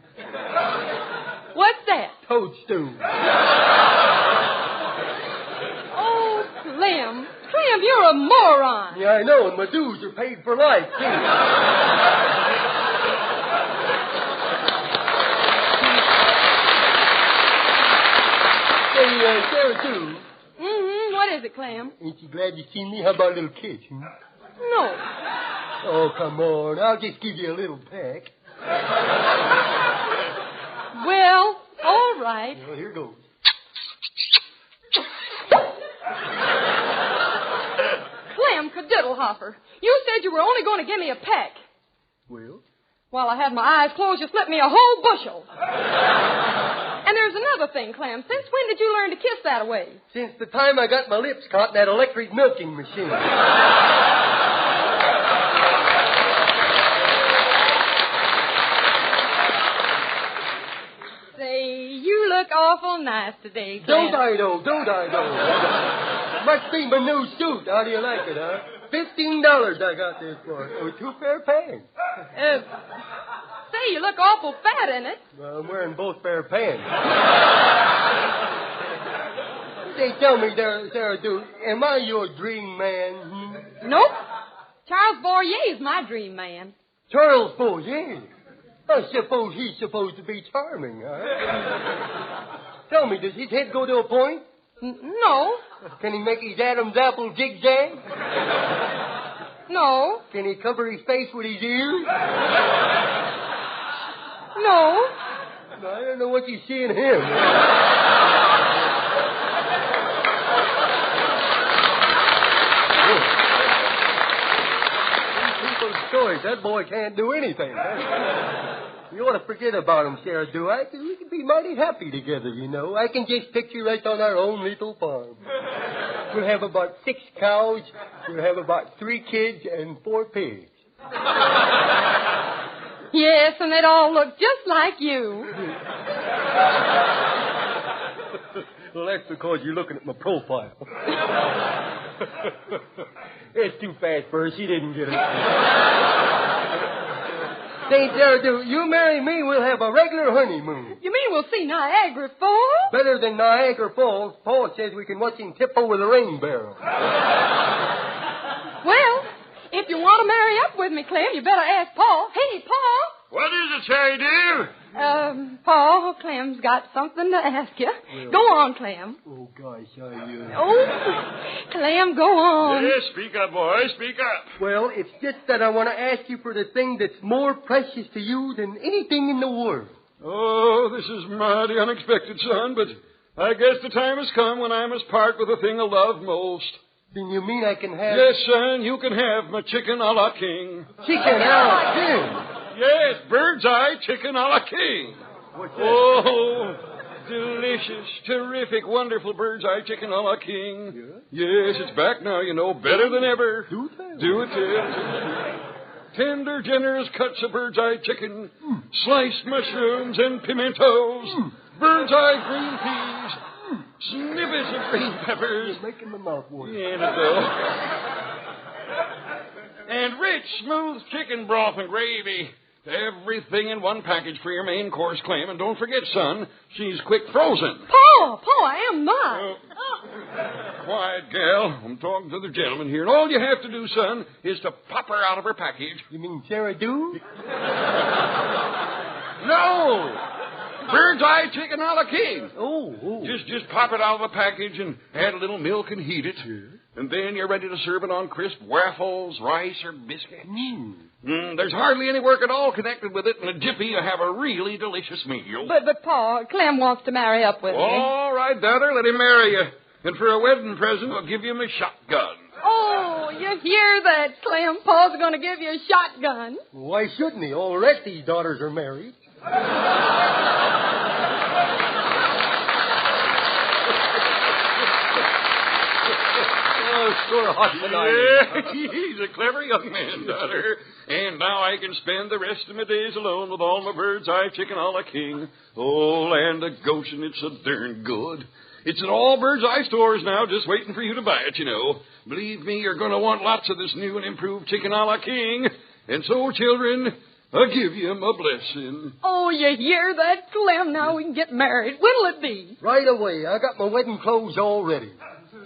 E: What's that?
A: Toadstool.
E: Oh, Clem. Clem, you're a moron.
A: Yeah, I know, and my dues are paid for life, too. Hey, Sarah, too.
E: Mm-hmm. What is it, Clem?
A: Ain't you glad you seen me? How about a little kiss, hmm?
E: No.
A: Oh, come on. I'll just give you a little peck.
E: Well, all right.
A: Well, here goes.
E: Clem Cadiddlehopper, you said you were only going to give me a peck.
A: Well?
E: While I had my eyes closed, you slipped me a whole bushel. And there's another thing, Clem. Since when did you learn to kiss that away?
A: Since the time I got my lips caught in that electric milking machine.
E: Say, you look awful nice today, Clem.
A: Don't I, though? Must be my new suit. How do you like it, huh? $15 I got this for. Oh, 2 pair of pants.
E: Say, you look awful fat in it.
A: Well, I'm wearing both pair of pants. Say, tell me, Sarah Dew, am I your dream man? Hmm?
E: Nope. Charles Bourier's my dream man.
A: Charles Bourrier? I suppose he's supposed to be charming, huh? Tell me, does his head go to a point?
E: No.
A: Can he make his Adam's apple zigzag?
E: No.
A: Can he cover his face with his ears?
E: No.
A: I don't know what you see in him. People's choice. That boy can't do anything. You ought to forget about him, Sarah Dew. We can be mighty happy together, you know. I can just picture right on our own little farm. We'll have about 6 cows. We'll have about 3 kids and 4 pigs.
E: Yes, and they'd all look just like you.
A: Well, that's because you're looking at my profile. It's too fast for her. She didn't get it. St. Sarah Dew, you marry me, we'll have a regular honeymoon.
E: You mean we'll see Niagara Falls?
A: Better than Niagara Falls. Paul says we can watch him tip over the rain barrel.
E: Well, if you want to marry up with me, Clem, you better ask Paul. Hey, Paul.
U: What is it, Sarah Dew?
E: Paul, Clem's got something to ask you.
A: Well,
E: go on, Clem.
A: Oh, gosh,
E: Oh, Clem, go on.
U: Yes, speak up, boy, speak up.
A: Well, it's just that I want to ask you for the thing that's more precious to you than anything in the world.
D: Oh, this is mighty unexpected, son, but I guess the time has come when I must part with the thing I love most.
A: Then you mean I can have...
D: Yes, son, you can have my chicken a la king.
A: Chicken a la king?
D: Yes, bird's eye chicken a la king.
A: What's that?
D: Oh, delicious, terrific, wonderful bird's eye chicken a la king. Yeah? Yes, it's back now, you know, better than ever.
A: Do tell.
D: Do it, tell. tender, generous cuts of bird's eye chicken, sliced mushrooms and pimentos, bird's eye green peas, snippets of green peppers.
S: You're making my mouth water.
D: Yeah, Nicole. And rich, smooth chicken broth and gravy. Everything in one package for your main course, Clem. And don't forget, son, she's quick frozen.
E: Paul, I am not.
D: Quiet, gal. I'm talking to the gentleman here. And all you have to do, son, is to pop her out of her package.
S: You mean Sarah do?
D: No! Bird's eye chicken a la king.
S: Oh.
D: Just pop it out of the package and add a little milk and heat it. And then you're ready to serve it on crisp waffles, rice, or biscuits. There's hardly any work at all connected with it. In a jiffy, you have a really delicious meal.
E: But Paul, Clem wants to marry up with me.
D: All right, daughter, let him marry you. And for a wedding present, I'll give him a shotgun.
E: Oh, you hear that, Clem? Paul's going to give you a shotgun.
S: Why shouldn't he? All the rest of his daughters are married. Sort of hot tonight.
D: He's a clever young man, daughter. And now I can spend the rest of my days alone with all my bird's eye chicken a la king. Oh, land of Goshen, it's so darn good. It's in all bird's eye stores now, just waiting for you to buy it, you know. Believe me, you're going to want lots of this new and improved chicken a la king. And so, children, I'll give you my blessing.
E: Oh, you hear that, Clem? Now we can get married. When'll it be?
S: Right away. I got my wedding clothes all ready.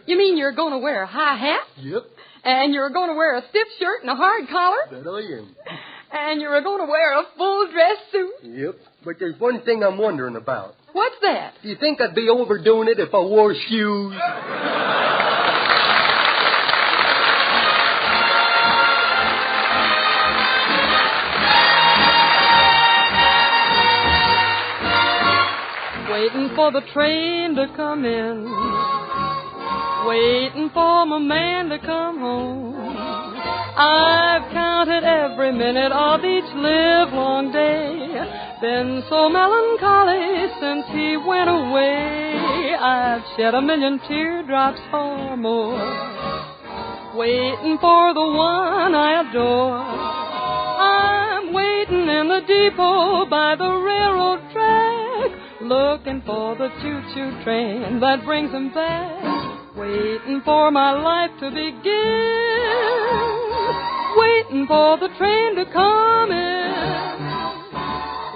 E: You mean you're going to wear a high hat?
S: Yep.
E: And you're going to wear a stiff shirt and a hard collar?
S: That I am.
E: And you're going to wear a full dress suit?
S: Yep. But there's one thing I'm wondering about.
E: What's that?
S: Do you think I'd be overdoing it if I wore shoes?
V: Waiting for the train to come in, waiting for my man to come home. I've counted every minute of each livelong day, been so melancholy since he went away. I've shed 1,000,000 teardrops or more, waiting for the one I adore. I'm waiting in the depot by the railroad track, looking for the choo-choo train that brings him back, waiting for my life to begin, waiting for the train to come in,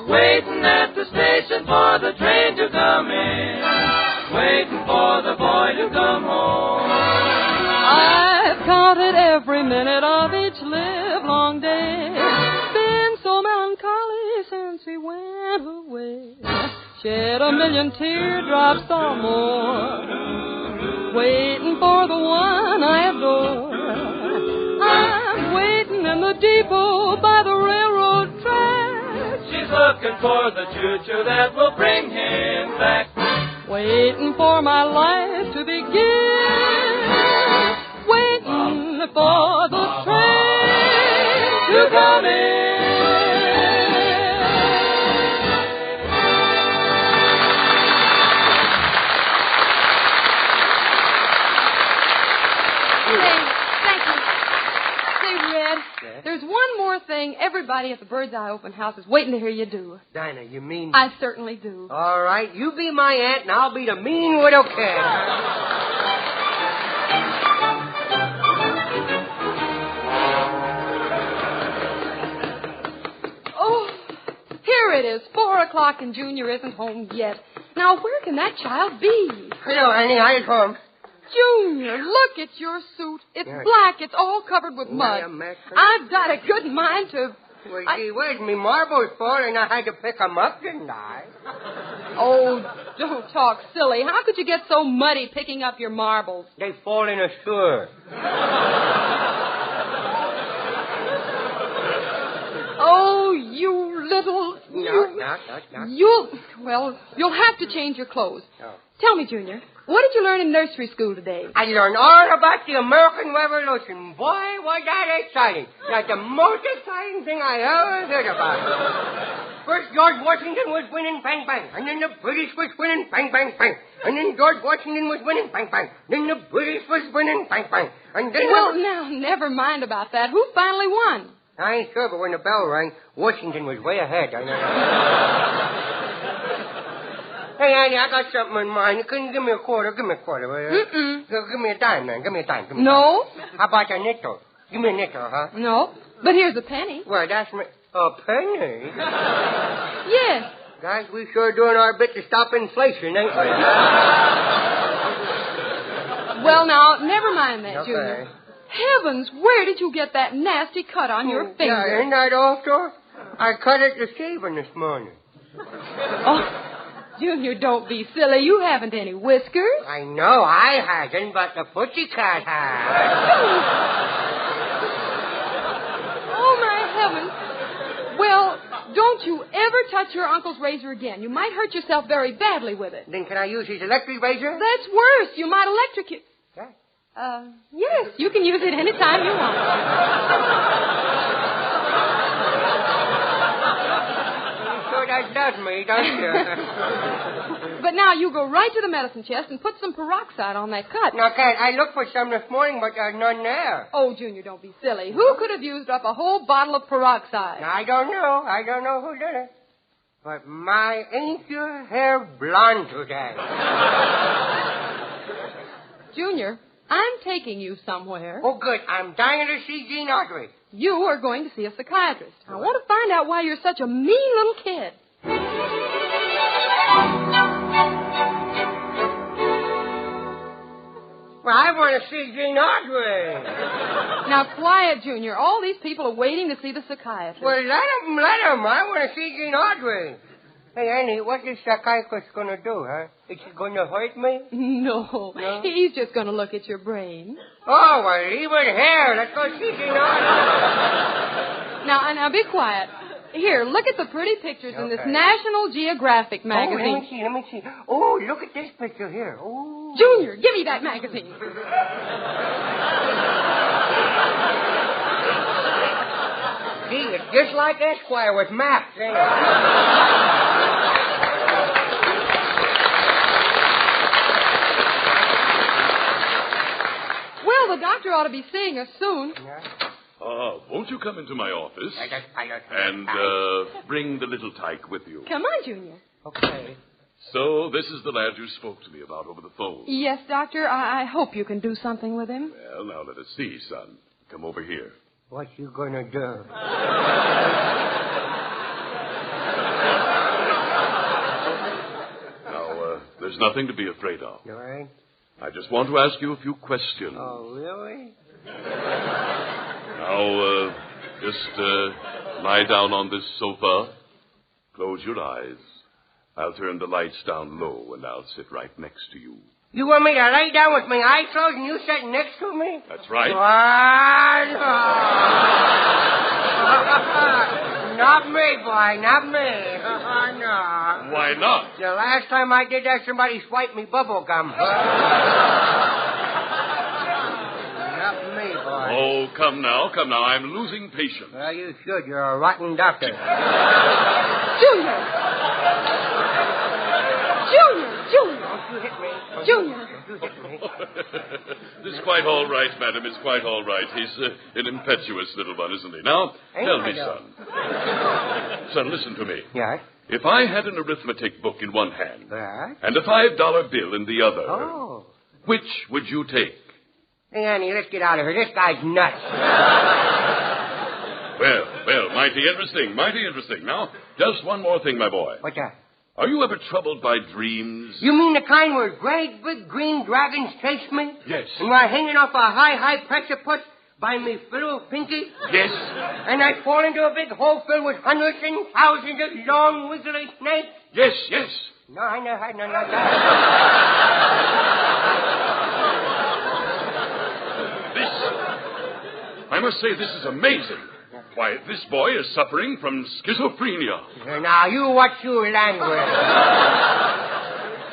M: waiting at the station for the train to come in, waiting for the boy to come home.
V: I've counted every minute of each livelong day, been so melancholy since he went away, shed 1,000,000 teardrops or more, waiting for the one I adore. I'm waiting in the depot by the railroad track.
M: She's looking for the choo-choo that will bring him back,
V: waiting for my life to begin, waiting for the train to come in. There's one more thing everybody at the Bird's Eye Open House is waiting to hear you do.
A: Dinah, you mean...
V: I certainly do.
A: All right, you be my aunt and I'll be the mean widow cat.
E: Oh, here it is, 4 o'clock and Junior isn't home yet. Now, where can that child be?
A: Hello, honey, how you come?
E: Junior, look at your suit. It's black. It's all covered with mud. I've got a good mind to...
A: Well, gee whiz, me marbles falling. I had to pick 'em up, didn't I?
E: Oh, don't talk silly. How could you get so muddy picking up your marbles?
A: They fall in a sewer.
E: Oh, you little... You'll have to change your clothes.
A: Oh.
E: Tell me, Junior, what did you learn in nursery school today?
A: I learned all about the American Revolution. Boy, was that exciting. That's the most exciting thing I ever heard about. First, George Washington was winning, bang, bang. And then the British was winning, bang, bang, bang. And then George Washington was winning, bang, bang. Then the British was winning, bang, bang. And then...
E: Well, now, never mind about that. Who finally won?
A: I ain't sure, but when the bell rang, Washington was way ahead. I know. Hey, Annie, I got something in mind. You couldn't give me a quarter. Give me a quarter, will you? Give me a dime, then. Give me a dime. Give me
E: No.
A: A dime. How about a nickel? Give me a nickel, huh?
E: No. But here's a penny.
A: Well, that's me. A penny?
E: Yes.
A: Guys, we sure doing our bit to stop inflation, ain't we?
E: Well, now, never mind that,
A: Okay.
E: Junior. Heavens, where did you get that nasty cut on your finger?
A: Yeah, ain't that awful? I cut it to shaving this morning.
E: Oh, Junior, don't be silly. You haven't any whiskers.
A: I know I hasn't, but the pussycat has.
E: Oh, my heavens. Well, don't you ever touch your uncle's razor again. You might hurt yourself very badly with it.
A: Then can I use his electric razor?
E: That's worse. You might electrocute.
A: Yeah.
E: Yes, you can use it any time you want.
A: Sure that does me, doesn't it?
E: But now you go right to the medicine chest and put some peroxide on that cut.
A: Now, Cat, I looked for some this morning, but there's none there.
E: Oh, Junior, don't be silly. Who could have used up a whole bottle of peroxide?
A: I don't know. I don't know who did it. But my, ain't your hair blonde today?
E: Junior, I'm taking you somewhere.
A: Oh, good. I'm dying to see Gene Audrey.
E: You are going to see a psychiatrist. I want to find out why you're such a mean little kid.
A: Well, I want to see Gene Audrey.
E: Now, quiet, Junior. All these people are waiting to see the psychiatrist.
A: Well, let him. I want to see Gene Audrey. Hey, Annie, what is psychiatrist going to do, huh? Is he going to hurt me?
E: No. He's just going to look at your brain.
A: Oh, well, leave it here. Let's go see Gene Audrey.
E: Now, be quiet. Here, look at the pretty pictures in this National Geographic magazine.
A: Oh, let me see. Oh, look at this picture here. Oh.
E: Junior, give me that magazine.
A: Gee, it's just like Esquire with maps, ain't it?
E: Well, the doctor ought to be seeing us soon.
D: Won't you come into my office and bring the little tyke with you?
E: Come on, Junior.
A: Okay.
D: So this is the lad you spoke to me about over the phone.
E: Yes, Doctor. I hope you can do something with him.
D: Well, now let us see, son. Come over here.
A: What you gonna do?
D: Now, there's nothing to be afraid of.
A: All right.
D: I just want to ask you a few questions.
A: Oh, really?
D: Now, just lie down on this sofa. Close your eyes. I'll turn the lights down low, and I'll sit right next to you.
A: You want me to lay down with my eyes closed and you sit next to me?
D: That's right.
A: Not me, boy, not me. No.
D: Why not?
A: The last time I did that, somebody swiped me bubble gum. Not me, boy.
D: Oh, come now. I'm losing patience.
A: Well, you should. You're a rotten doctor.
E: Junior! Junior!
A: Don't you hit me.
E: Junior!
A: Don't you hit me.
D: It's quite all right, madam. It's quite all right. He's an impetuous little one, isn't he? Now, tell me, son. Son, listen to me.
A: Yes?
D: If I had an arithmetic book in one hand
A: Yes?
D: and a $5 bill in the other,
A: Oh.
D: which would you take?
A: Hey, Annie, let's get out of here. This guy's nuts.
D: Well, mighty interesting. Now, just one more thing, my boy.
A: What's that?
D: Are you ever troubled by dreams?
A: You mean the kind where great big green dragons chase me?
D: Yes.
A: And we're hanging off a high precipice by me little pinky?
D: Yes.
A: And I fall into a big hole filled with hundreds and thousands of long, wiggly snakes?
D: Yes.
A: No, I never had none like that.
D: I must say, this is amazing. Why, this boy is suffering from schizophrenia.
A: Now, you watch your language.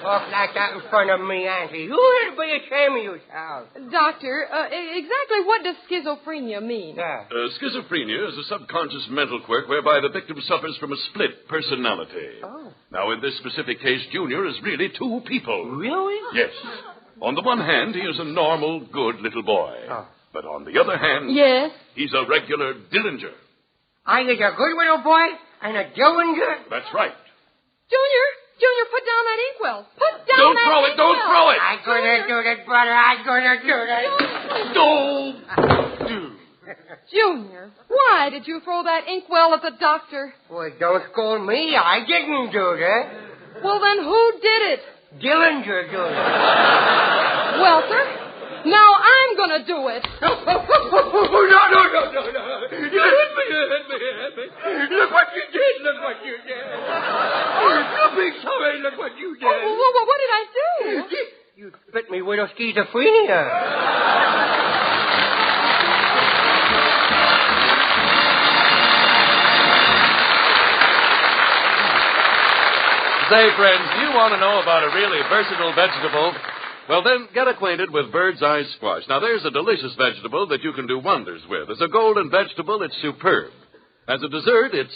A: Talk like that in front of me, Auntie. You ought to be ashamed of yourself.
E: Doctor, exactly what does schizophrenia mean?
A: Yeah.
D: Schizophrenia is a subconscious mental quirk whereby the victim suffers from a split personality.
A: Oh.
D: Now, in this specific case, Junior is really two people.
A: Really?
D: Yes. On the one hand, he is a normal, good little boy.
A: Oh.
D: But on the other hand...
E: Yes?
D: He's a regular Dillinger.
A: I get a good one, old boy, and a doing good.
D: That's right.
E: Junior, put down that inkwell. Put down
D: Don't
E: that
D: throw it,
E: inkwell.
D: don't throw it.
A: I'm gonna do it, brother. I'm gonna do it.
E: Junior, why did you throw that inkwell at the doctor?
A: Well, don't scold me. I didn't do that.
E: Well, then who did it?
A: Dillinger did it.
E: Well, sir, now I'm going to do it.
A: No. You hit me. Look what you did. You big sorry, look what you did.
E: Oh, what did I do?
A: You bit me with a schizophrenia.
Q: Say, friends, do you want to know about a really versatile vegetable? Well, then, get acquainted with bird's eye squash. Now, there's a delicious vegetable that you can do wonders with. As a golden vegetable, it's superb. As a dessert, it's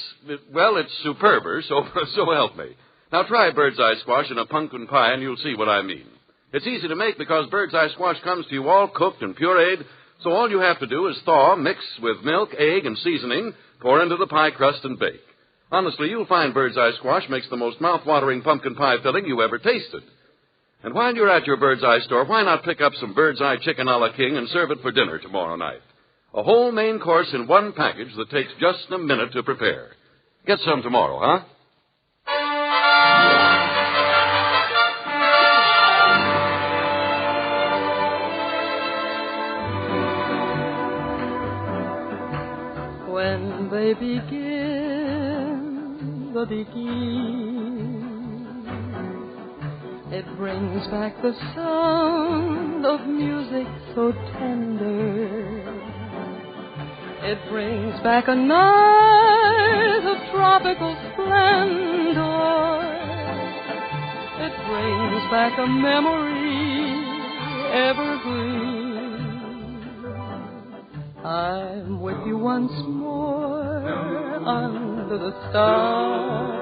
Q: superber, so help me. Now, try bird's eye squash in a pumpkin pie, and you'll see what I mean. It's easy to make because bird's eye squash comes to you all cooked and pureed, so all you have to do is thaw, mix with milk, egg, and seasoning, pour into the pie crust, and bake. Honestly, you'll find bird's eye squash makes the most mouth-watering pumpkin pie filling you ever tasted. And while you're at your bird's eye store, why not pick up some bird's eye chicken a la king and serve it for dinner tomorrow night? A whole main course in one package that takes just a minute to prepare. Get some tomorrow, huh?
V: When they begin the beguine, it brings back the sound of music so tender. It brings back a night of tropical splendor. It brings back a memory evergreen. I'm with you once more under the stars.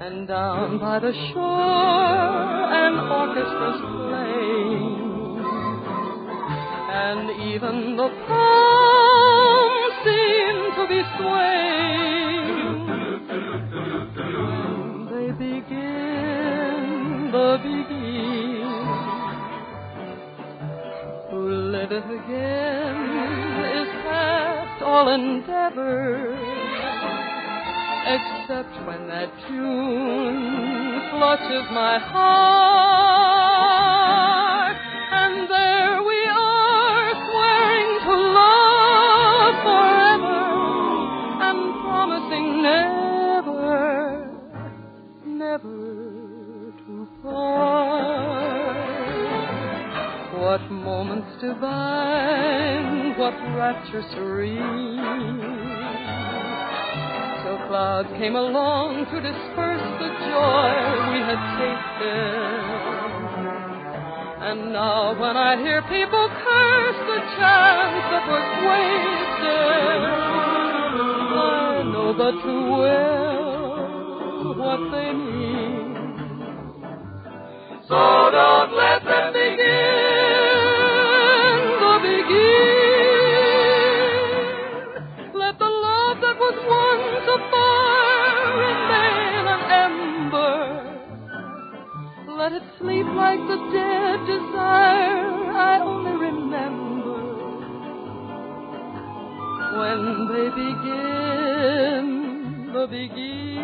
V: And down by the shore, an orchestra's playing, and even the palms seem to be swaying. When they begin the beguine, to live it again is past all endeavor. Except when that tune clutches my heart, and there we are, swearing to love forever, and promising never to part. What moments divine, what rapture serene. Clouds came along to disperse the joy we had tasted. And now when I hear people curse the chance that was wasted, I know but too well what they mean. So don't let them begin the beguine. Let the love that was once a let it sleep like the dead desire I only remember. When they begin the beguine.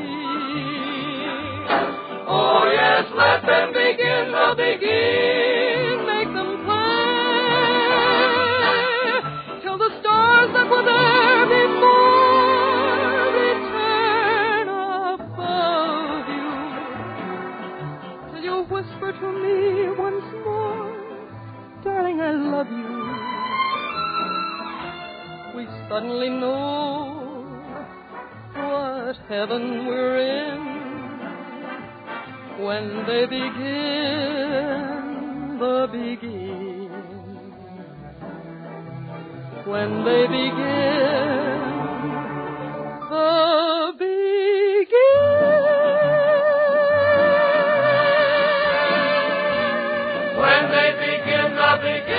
V: Oh yes, let them begin the beguine. Make them play till the stars that were there before return above you. Whisper to me once more, darling, I love you. We suddenly know what heaven we're in when they begin the beguine. When they begin the beguine. When they begin the beguine.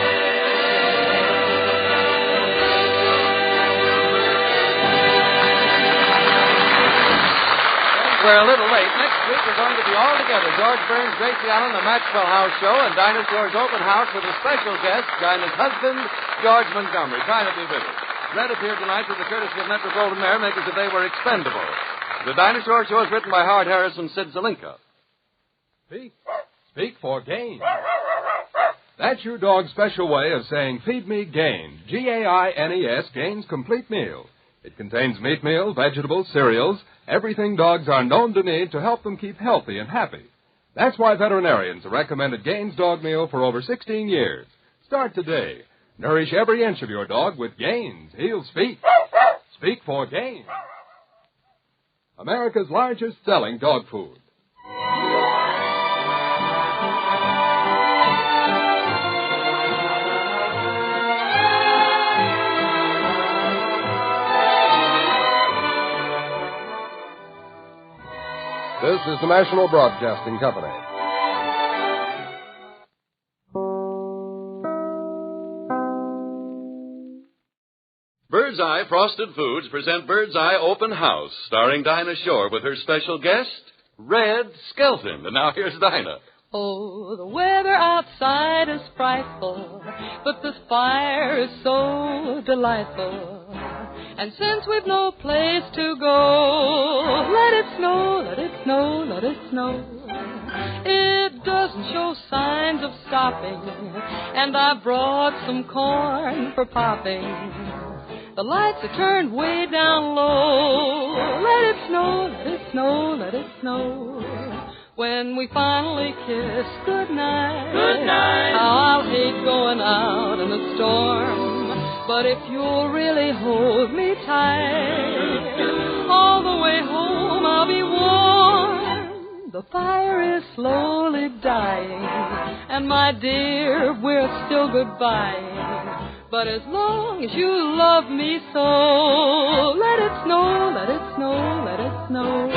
Q: we're a little late. Next week we're going to be all together. George Burns, Gracie Allen, the Maxwell House Show, and Dinah Shore's open house with a special guest, Dinah's husband, George Montgomery. Try to be with us. Red appeared tonight with the courtesy of Metro Golden Mare, makers if they were expendable. The Dinah Shore Show is written by Howard Harris and Sid Zelinka.
N: Speak for Gaines. That's your dog's special way of saying, feed me Gaines. Gaines, Gaines Complete Meal. It contains meat meal, vegetables, cereals, everything dogs are known to need to help them keep healthy and happy. That's why veterinarians have recommended Gaines Dog Meal for over 16 years. Start today. Nourish every inch of your dog with Gaines. He'll speak. Speak for Gaines. America's largest selling dog food.
H: This is the National Broadcasting Company.
Q: Birdseye Frosted Foods present Birdseye Open House, starring Dinah Shore with her special guest, Red Skelton. And now here's Dinah.
V: Oh, the weather outside is frightful, but the fire is so delightful. And since we've no place to go, let it snow, let it snow, let it snow. It doesn't show signs of stopping, and I brought some corn for popping. The lights are turned way down low. Let it snow, let it snow, let it snow. When we finally kiss goodnight, how I'll hate going out in the storm. But if you'll really hold me tight, all the way home I'll be warm. The fire is slowly dying, and my dear, we're still goodbye. But as long as you love me so, let it snow, let it snow, let it snow.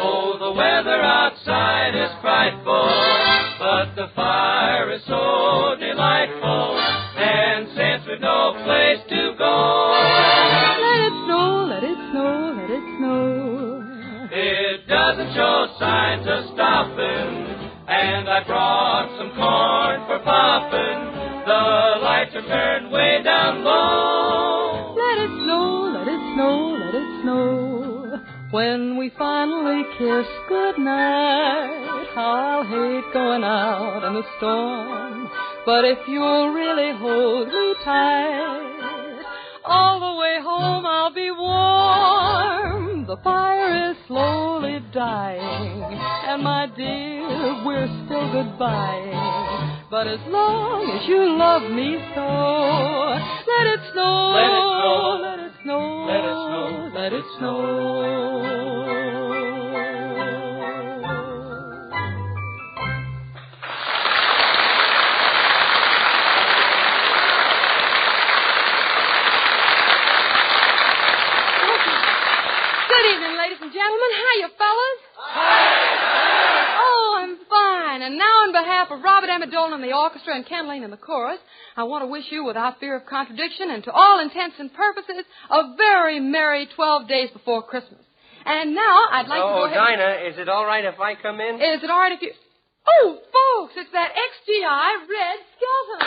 M: Oh, the weather outside is frightful, but the fire is so delightful. And since we've no place to go,
V: let it snow, let it snow, let it snow.
M: It doesn't show signs of stopping, and I brought some corn for popping. The lights are turned way down low.
V: Let it snow, let it snow, let it snow. When we finally kiss goodnight, how I'll hate going out in the storm. But if you'll really hold me tight, all the way home I'll be warm. The fire is slowly dying, and my dear, we're still goodbye. But as long as you love me so, let it snow, let it snow, let it snow, let it snow, let it snow.
E: Good evening, ladies and gentlemen. Hiya, fellas. Oh, I'm fine. And now, on behalf of Robert Emmett-Dolan and the orchestra and Ken Lane and the chorus, I want to wish you, without fear of contradiction and to all intents and purposes, a very merry 12 days before Christmas. And now, I'd like to go ahead...
A: Oh, Dinah, is it all right if I come in?
E: Is it all right if you... Oh, folks, it's that XGI Red Skelton.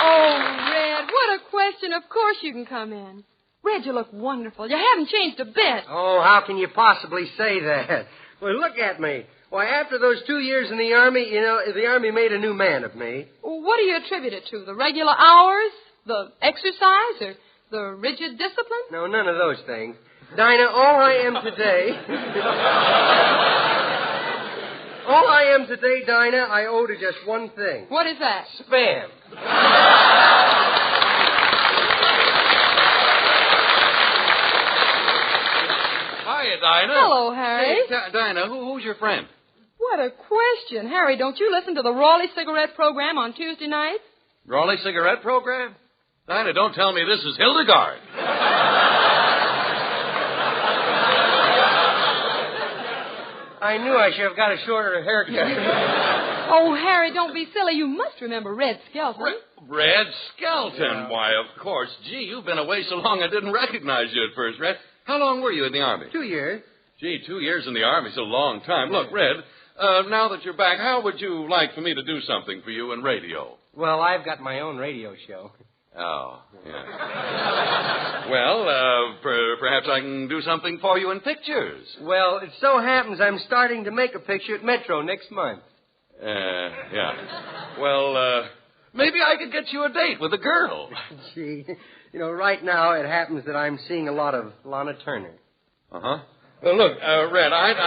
E: Oh, Red, what a question. Of course you can come in. Red, you look wonderful. You haven't changed a bit.
A: Oh, how can you possibly say that? Well, look at me. Why, after those 2 years in the Army, you know, the Army made a new man of me.
E: What do you attribute it to? The regular hours? The exercise? Or the rigid discipline?
A: No, none of those things. Dinah, all I am today... all I am today, Dinah, I owe to just one thing.
E: What is that?
A: Spam.
Q: Hiya, Dinah.
E: Hello, Harry.
Q: Hey, Dinah, who's your friend?
E: What a question. Harry, don't you listen to the Raleigh cigarette program on Tuesday nights?
Q: Raleigh cigarette program? Dinah, don't tell me this is Hildegard.
A: I knew I should have got a shorter haircut.
E: Oh, Harry, don't be silly. You must remember Red Skelton.
Q: Red Skelton? Why, of course. Gee, you've been away so long I didn't recognize you at first, Red. How long were you in the Army?
A: 2 years.
Q: Gee, 2 years in the Army's a long time. Look, Red, now that you're back, how would you like for me to do something for you in radio?
A: Well, I've got my own radio show.
Q: Oh, yeah. Well, perhaps I can do something for you in pictures.
A: Well, it so happens I'm starting to make a picture at Metro next month.
Q: Yeah. Well, maybe I could get you a date with a girl.
A: Gee, right now it happens that I'm seeing a lot of Lana Turner.
Q: Uh-huh. Well, look, Red, I'd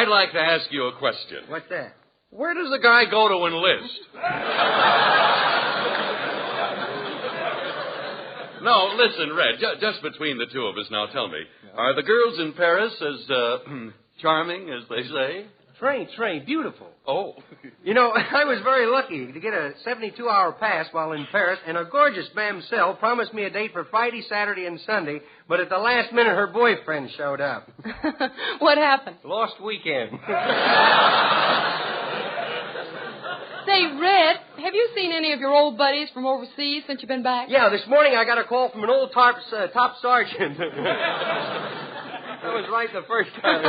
Q: like to ask you a question.
A: What's that?
Q: Where does a guy go to enlist? No, listen, Red, just between the two of us now, tell me, are the girls in Paris as charming as they say?
A: Train, beautiful.
Q: Oh.
A: I was very lucky to get a 72-hour pass while in Paris, and a gorgeous mamselle promised me a date for Friday, Saturday, and Sunday, but at the last minute her boyfriend showed up.
E: What happened?
A: Lost weekend.
E: Say, Red, have you seen any of your old buddies from overseas since you've been back?
A: Yeah, this morning I got a call from an old top sergeant. That was right the first time.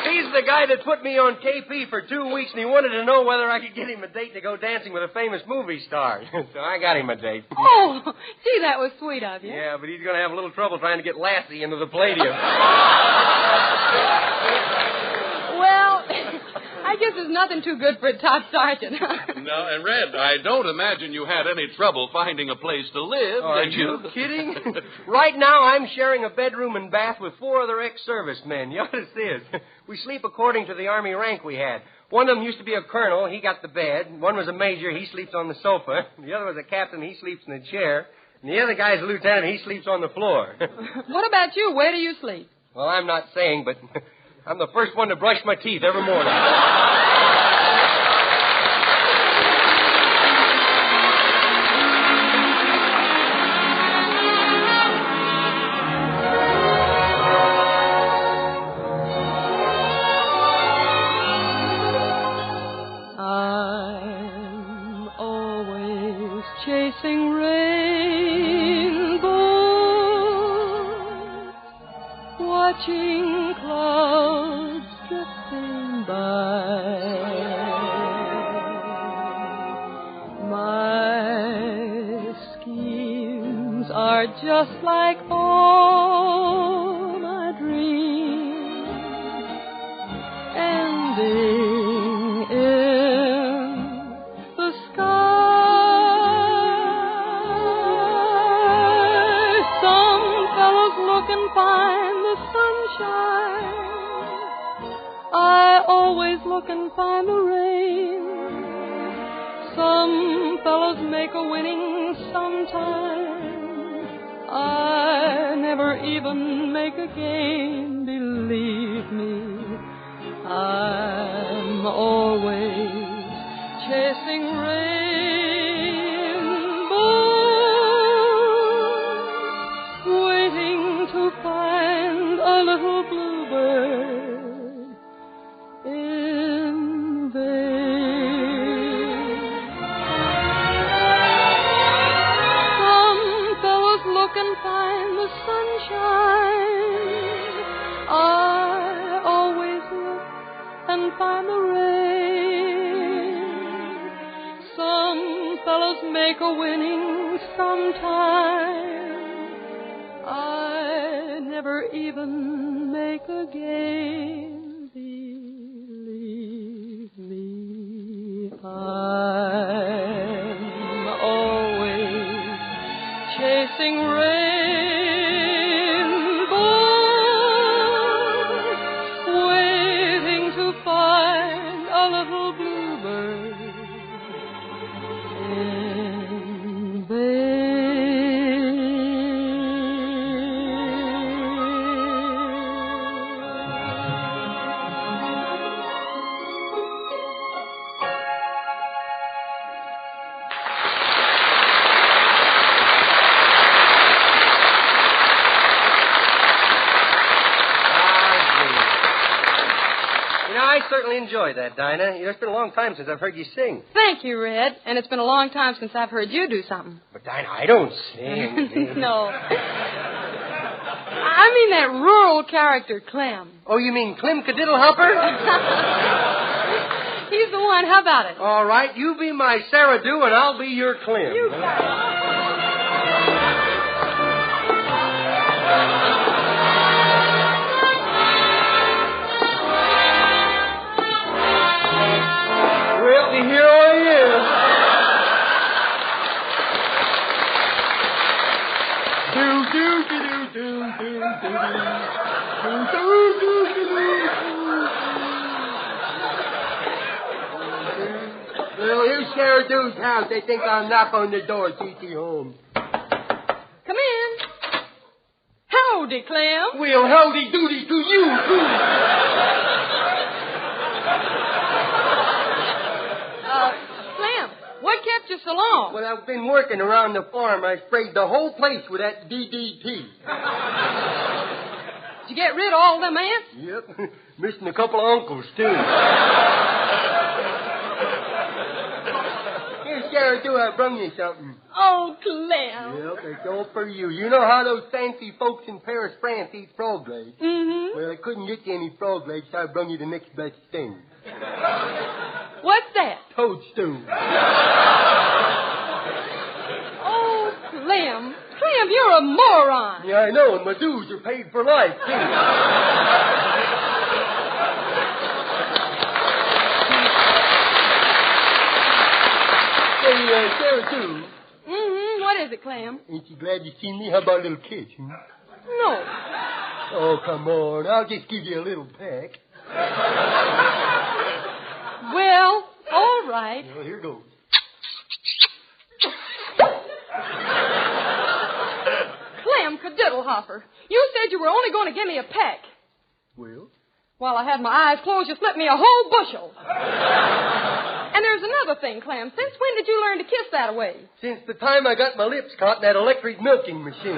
A: He's the guy that put me on KP for 2 weeks, and he wanted to know whether I could get him a date to go dancing with a famous movie star. So I got him a date.
E: Oh, gee, that was sweet of you.
A: Yeah, but he's going to have a little trouble trying to get Lassie into the Palladium.
E: Well, I guess there's nothing too good for a top sergeant.
Q: No, and Red, I don't imagine you had any trouble finding a place to live,
A: Are
Q: did you?
A: you kidding? Right now, I'm sharing a bedroom and bath with 4 other ex-servicemen. You ought to see us. We sleep according to the Army rank we had. One of them used to be a colonel. He got the bed. One was a major. He sleeps on the sofa. The other was a captain. He sleeps in the chair. And the other guy's a lieutenant. He sleeps on the floor.
E: What about you? Where do you sleep?
A: Well, I'm not saying, but I'm the first one to brush my teeth every morning.
V: Chasing rainbows, watching clouds drifting by. My schemes are just like all my dreams, ending in the sky. Find the sunshine. I always look and find the rain. Some fellows make a winning sometime. I never even make a game, believe me. I'm always chasing find a little bluebird in vain. Some fellows look and find the sunshine. I always look and find the rain. Some fellows make a winning sometime. I never even make a game, believe me. I'm always chasing rainbows, waiting to find a little bluebird in vain.
A: I certainly enjoyed that, Dinah. It's been a long time since I've heard you sing.
E: Thank you, Red. And it's been a long time since I've heard you do something.
A: But, Dinah, I don't sing.
E: No. I mean that rural character, Clem.
A: Oh, you mean Clem Cadiddlehopper?
E: He's the one. How about it?
A: All right. You be my Sarah Dew, and I'll be your Clem.
E: You got it.
A: Well, here I am. Well, here's Sarah Dew's house. They think I'll knock on the door, see she home.
E: Come in. Howdy, Clem.
A: Well, howdy doody to you, too.
E: Clem, what kept you so long?
A: Well, I've been working around the farm. I sprayed the whole place with that DDT.
E: Did you get rid of all them ants?
A: Yep. Missing a couple of uncles, too. Here, Sarah, Dew, I brung you something.
E: Oh, Clem.
A: Yep, it's all for you. You know how those fancy folks in Paris, France eat frog legs?
E: Mm-hmm.
A: Well, I couldn't get you any frog legs, so I brung you the next best thing.
E: What's that?
A: Toadstool.
E: Oh, Clem. Clem, you're a moron.
A: Yeah, I know, and my dues are paid for life, too. Hey, Sarah, too.
E: Mm-hmm. What is it, Clem?
A: Ain't you glad you seen me? How about a little kiss, hmm?
E: No.
A: Oh, come on. I'll just give you a little peck.
E: Well, all right.
A: Well, here goes.
E: Clem Cadiddlehopper, you said you were only going to give me a peck.
A: Well?
E: While I had my eyes closed, you slipped me a whole bushel. And there's another thing, Clem. Since when did you learn to kiss that way?
A: Since the time I got my lips caught in that electric milking machine.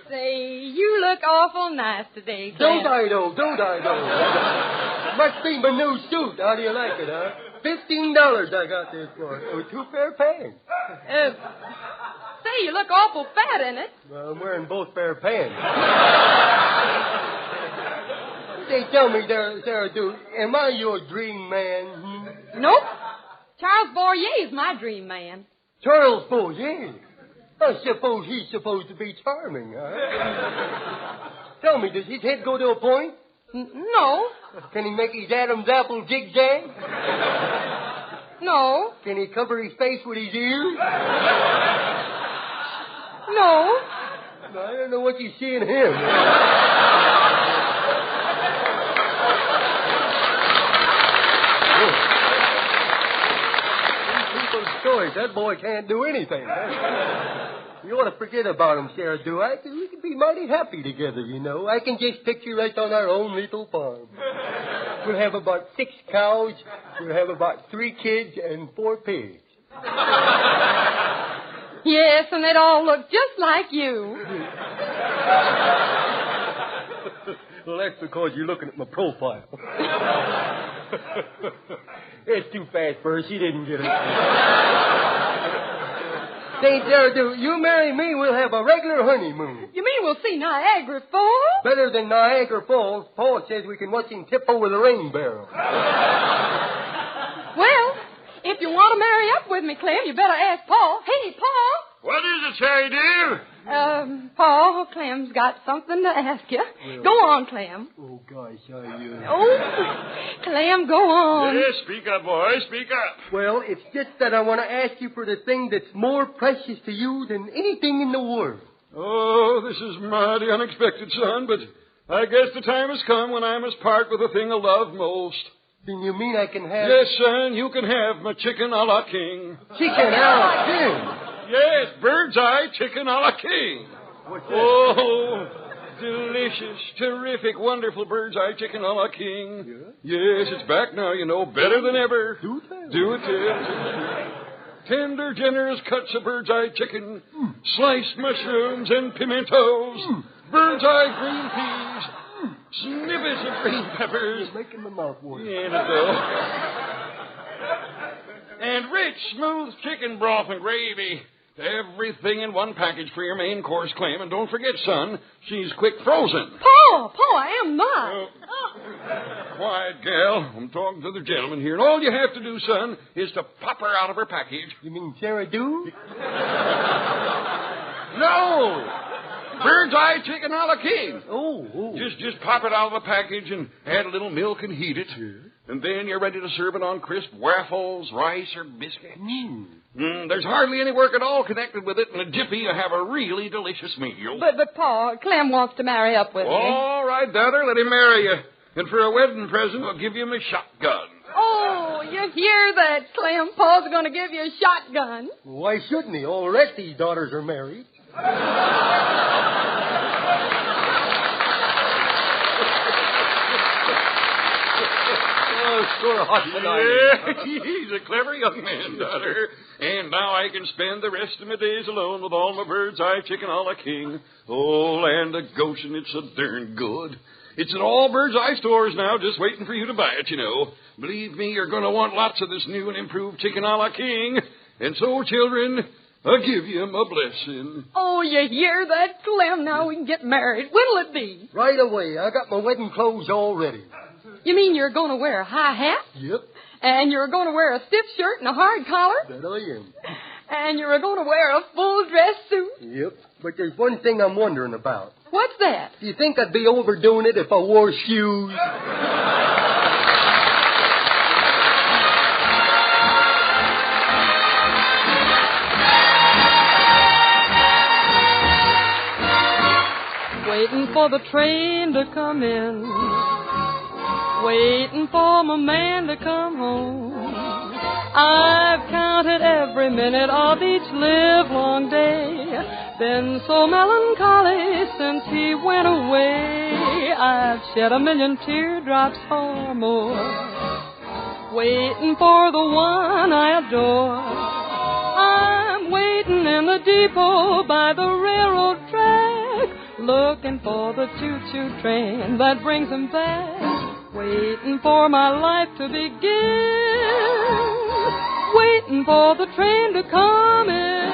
E: Say, you look awful nice today, Clem.
A: Don't I, though? Must be my new suit. How do you like it, huh? $15 I got this for. Oh, 2 pair of pants.
E: Say, you look awful fat in it.
A: Well, I'm wearing both pair of pants. Say, tell me, Sarah Dew, am I your dream man? Hmm?
E: Nope. Charles Bourrier is my dream man.
A: Charles Bourrier? I suppose he's supposed to be charming, huh? Tell me, does his head go to a point?
E: No.
A: Can he make his Adam's apple zigzag?
E: No.
A: Can he cover his face with his ears?
E: No.
A: I don't know what you see in him. People's stories. That boy can't do anything. You ought to forget about him, Sarah Dew. We can be mighty happy together, you know. I can just picture you right on our own little farm. We'll have about 6 cows. We'll have about 3 kids and 4 pigs.
E: Yes, and they'd all look just like you.
A: Well, that's because you're looking at my profile. It's too fast for her. She didn't get it. St. Sarah Dew, you marry me, we'll have a regular honeymoon.
E: You mean we'll see Niagara Falls?
A: Better than Niagara Falls. Paul says we can watch him tip over the rain barrel.
E: Well, if you want to marry up with me, Clem, you better ask Paul. Hey, Paul.
D: What is it, Sarah Dew?
E: Paul, Clem's got something to ask you.
A: Well,
E: go on, Clem.
A: Oh, gosh,
E: Oh, Clem, go on.
D: Yes, speak up, boy, speak up.
A: Well, it's just that I want to ask you for the thing that's more precious to you than anything in the world.
D: Oh, this is mighty unexpected, son, but I guess the time has come when I must part with the thing I love most.
A: Then you mean I can have...
D: Yes, son, you can have my chicken a la king.
A: Chicken a la king?
D: Yes, bird's eye chicken a la king.
A: What's that?
D: Oh, delicious, terrific, wonderful bird's eye chicken a la king.
A: Yeah?
D: Yes, it's back now, you know, better than ever.
A: Do tell.
D: Do tell. tender, generous cuts of bird's eye chicken, sliced mushrooms and pimentos, bird's eye green peas, snippets of green peppers.
S: You're making my mouth water.
D: Yeah, ain't it though? And rich, smooth chicken broth and gravy. Everything in one package for your main course claim. And don't forget, son, she's quick frozen.
E: Paul, I am not.
D: Quiet, gal. I'm talking to the gentleman here. And all you have to do, son, is to pop her out of her package.
S: You mean Sarah do?
D: No! Bird's eye chicken a la king.
S: Oh.
D: Just pop it out of the package and add a little milk and heat it. And then you're ready to serve it on crisp waffles, rice, or biscuits. There's hardly any work at all connected with it. In a jiffy, you have a really delicious meal.
E: But Paul, Clem wants to marry up with me.
D: All right, daughter, let him marry you. And for a wedding present, I'll give you my shotgun.
E: Oh, you hear that, Clem? Paul's going to give you a shotgun.
S: Why shouldn't he? All the rest of these daughters are married. Sort of hot tonight.
D: Yeah, he's a clever young man, daughter. And now I can spend the rest of my days alone with all my bird's eye chicken a la king. Oh, land of Goshen, it's so darn good. It's in all bird's eye stores now, just waiting for you to buy it, you know. Believe me, you're going to want lots of this new and improved chicken a la king. And so, children, I'll give you my blessing.
E: Oh, you hear that, Clem? Now we can get married. When'll it be?
S: Right away. I got my wedding clothes all ready.
E: You mean you're going to wear a high hat?
S: Yep.
E: And you're going to wear a stiff shirt and a hard collar?
S: That I am.
E: And you're going to wear a full dress suit?
S: Yep. But there's one thing I'm wondering about.
E: What's that?
S: Do you think I'd be overdoing it if I wore shoes?
V: Waiting for the train to come in, waiting for my man to come home. I've counted every minute of each livelong day, been so melancholy since he went away. I've shed a million teardrops or more, waiting for the one I adore. I'm waiting in the depot by the railroad track, looking for the choo-choo train that brings him back, waiting for my life to begin, waiting for the train to come in,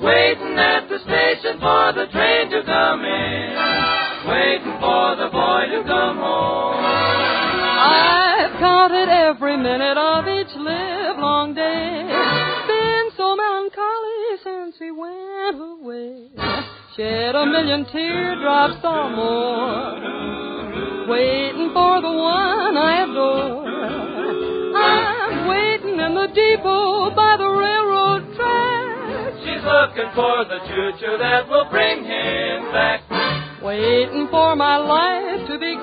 M: waiting at the station for the train to come in, waiting for the boy to come home.
V: I've counted every minute of each livelong day, been so melancholy since he went away. Shed a million teardrops or more, waiting for the one I adore. I'm waiting in the depot by the railroad track.
M: She's looking for the choo-choo that will bring him back,
V: waiting for my life to begin,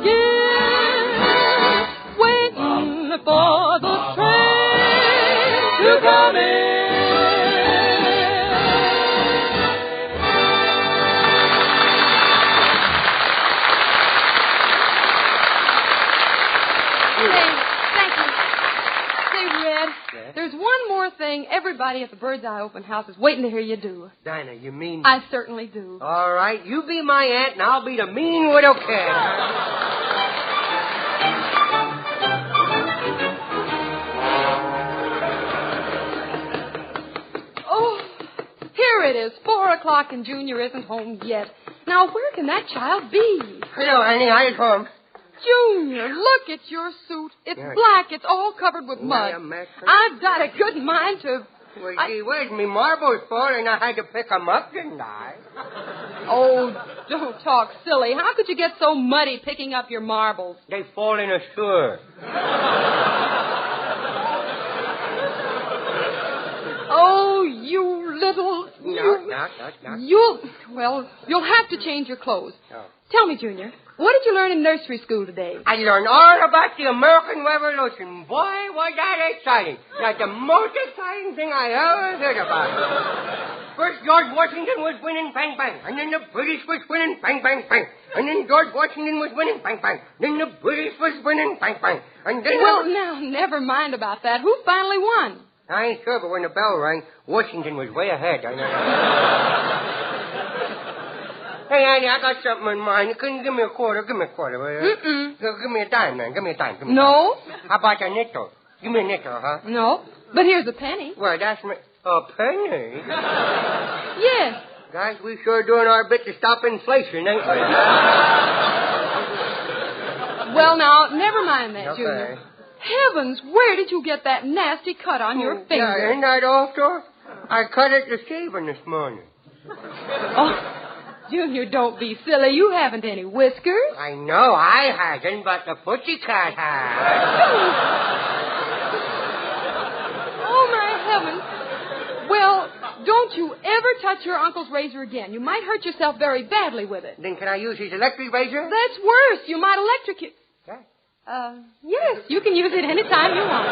V: waiting for the train to come in.
E: There's one more thing everybody at the Bird's Eye Open House is waiting to hear you do.
A: Dinah, you mean...
E: I certainly do.
A: All right, you be my aunt and I'll be the mean widow cat.
E: Oh, here it is, 4 o'clock and Junior isn't home yet. Now, where can that child be?
A: Hello, honey, how you come?
E: Junior, look at your suit. It's black. It's all covered with mud. I've got a good mind to...
A: Well, gee, where's me marbles for? And I had to pick 'em up, didn't I?
E: Oh, don't talk silly. How could you get so muddy picking up your marbles?
A: They fall in a sewer.
E: Oh, you little... You'll have to change your clothes.
A: Oh.
E: Tell me, Junior, what did you learn in nursery school today?
A: I learned all about the American Revolution. Boy, was that exciting. That's the most exciting thing I ever heard about. First, George Washington was winning, bang, bang. And then the British was winning, bang, bang, bang. And then George Washington was winning, bang, bang. Then the British was winning, bang, bang. And then...
E: Well, now, never mind about that. Who finally won?
A: I ain't sure, but when the bell rang, Washington was way ahead. I know. Hey, Annie, I got something in mind. Couldn't you give me a quarter? Give me a quarter, will you?
E: Mm-mm.
A: Give me a dime, man. Give me a dime. Give me
E: No.
A: a dime. How about a nickel? Give me a nickel, huh?
E: No. But here's a penny.
A: Well, that's me. A penny?
E: Yes.
A: Guys, we sure doing our bit to stop inflation, ain't we?
E: Well, now, never mind that,
A: Okay.
E: Junior. Heavens, where did you get that nasty cut on your finger?
A: Yeah, ain't that awful? I cut it this evening this morning.
E: Oh, Junior, don't be silly. You haven't any whiskers.
A: I know I hasn't, but the pussycat has.
E: Oh, my heavens. Well, don't you ever touch your uncle's razor again. You might hurt yourself very badly with it.
A: Then can I use his electric razor?
E: That's worse. You might electrocute.
A: Yeah.
E: Yes, you can use it any time you want.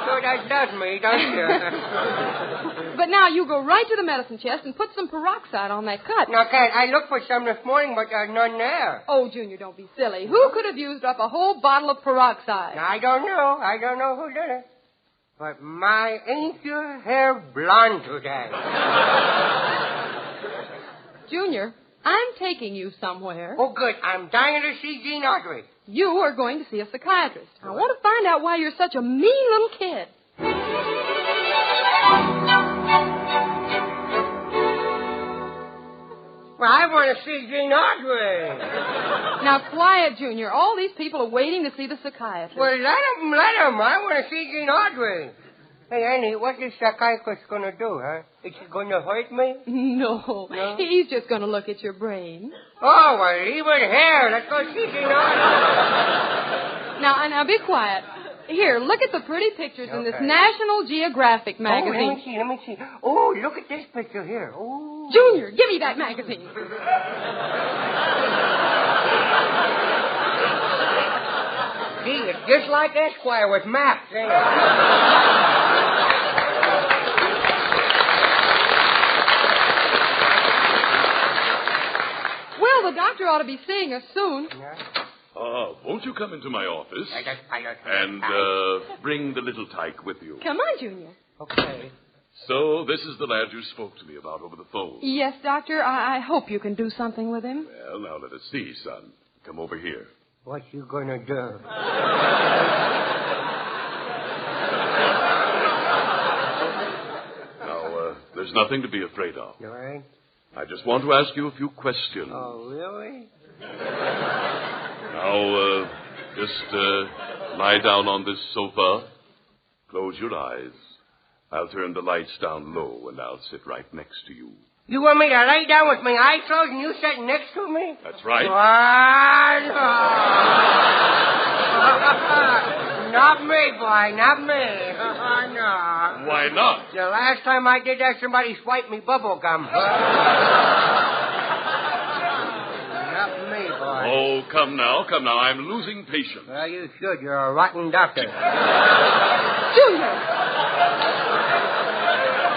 A: Sure that does me, don't you?
E: But now you go right to the medicine chest and put some peroxide on that cut.
A: Now, Cat, I looked for some this morning, but there's none there.
E: Oh, Junior, don't be silly. Who could have used up a whole bottle of peroxide?
A: I don't know. I don't know who did it. But my, ain't your hair blonde today?
E: Junior, I'm taking you somewhere.
A: Oh, good. I'm dying to see Gene Audrey.
E: You are going to see a psychiatrist. I want to find out why you're such a mean little kid.
A: Well, I want to see Gene Audrey.
E: Now, quiet, Junior. All these people are waiting to see the psychiatrist.
A: Well, let him. I want to see Gene Audrey. Hey, Annie, what's this psychiatrist going to do, huh? Is he going to hurt me?
E: No. He's just going to look at your brain.
A: Oh, well, leave it here. Let's go see Gene Audrey.
E: Now, be quiet. Here, look at the pretty pictures in this National Geographic magazine.
A: Oh, let me see. Oh, look at this picture here. Oh.
E: Junior, give me that magazine.
A: Gee, it's just like Esquire with maps, ain't it?
E: Well, the doctor ought to be seeing us soon.
Q: Won't you come into my office and bring the little tyke with you?
E: Come on, Junior.
A: Okay.
Q: So this is the lad you spoke to me about over the phone.
E: Yes, Doctor. I hope you can do something with him.
Q: Well, now let us see, son. Come over here.
A: What you gonna do?
Q: Now, there's nothing to be afraid of.
A: All right.
Q: I just want to ask you a few questions.
A: Oh, really?
Q: Now, just lie down on this sofa. Close your eyes. I'll turn the lights down low, and I'll sit right next to you.
A: You want me to lay down with my eyes closed and you sitting next to me?
Q: That's right.
A: Not me, boy, not me. No.
Q: Why not?
A: The last time I did that, somebody swiped me bubble gum. Not me, boy.
Q: Oh, come now. I'm losing patience.
A: Well, you should. You're a rotten doctor.
E: Junior!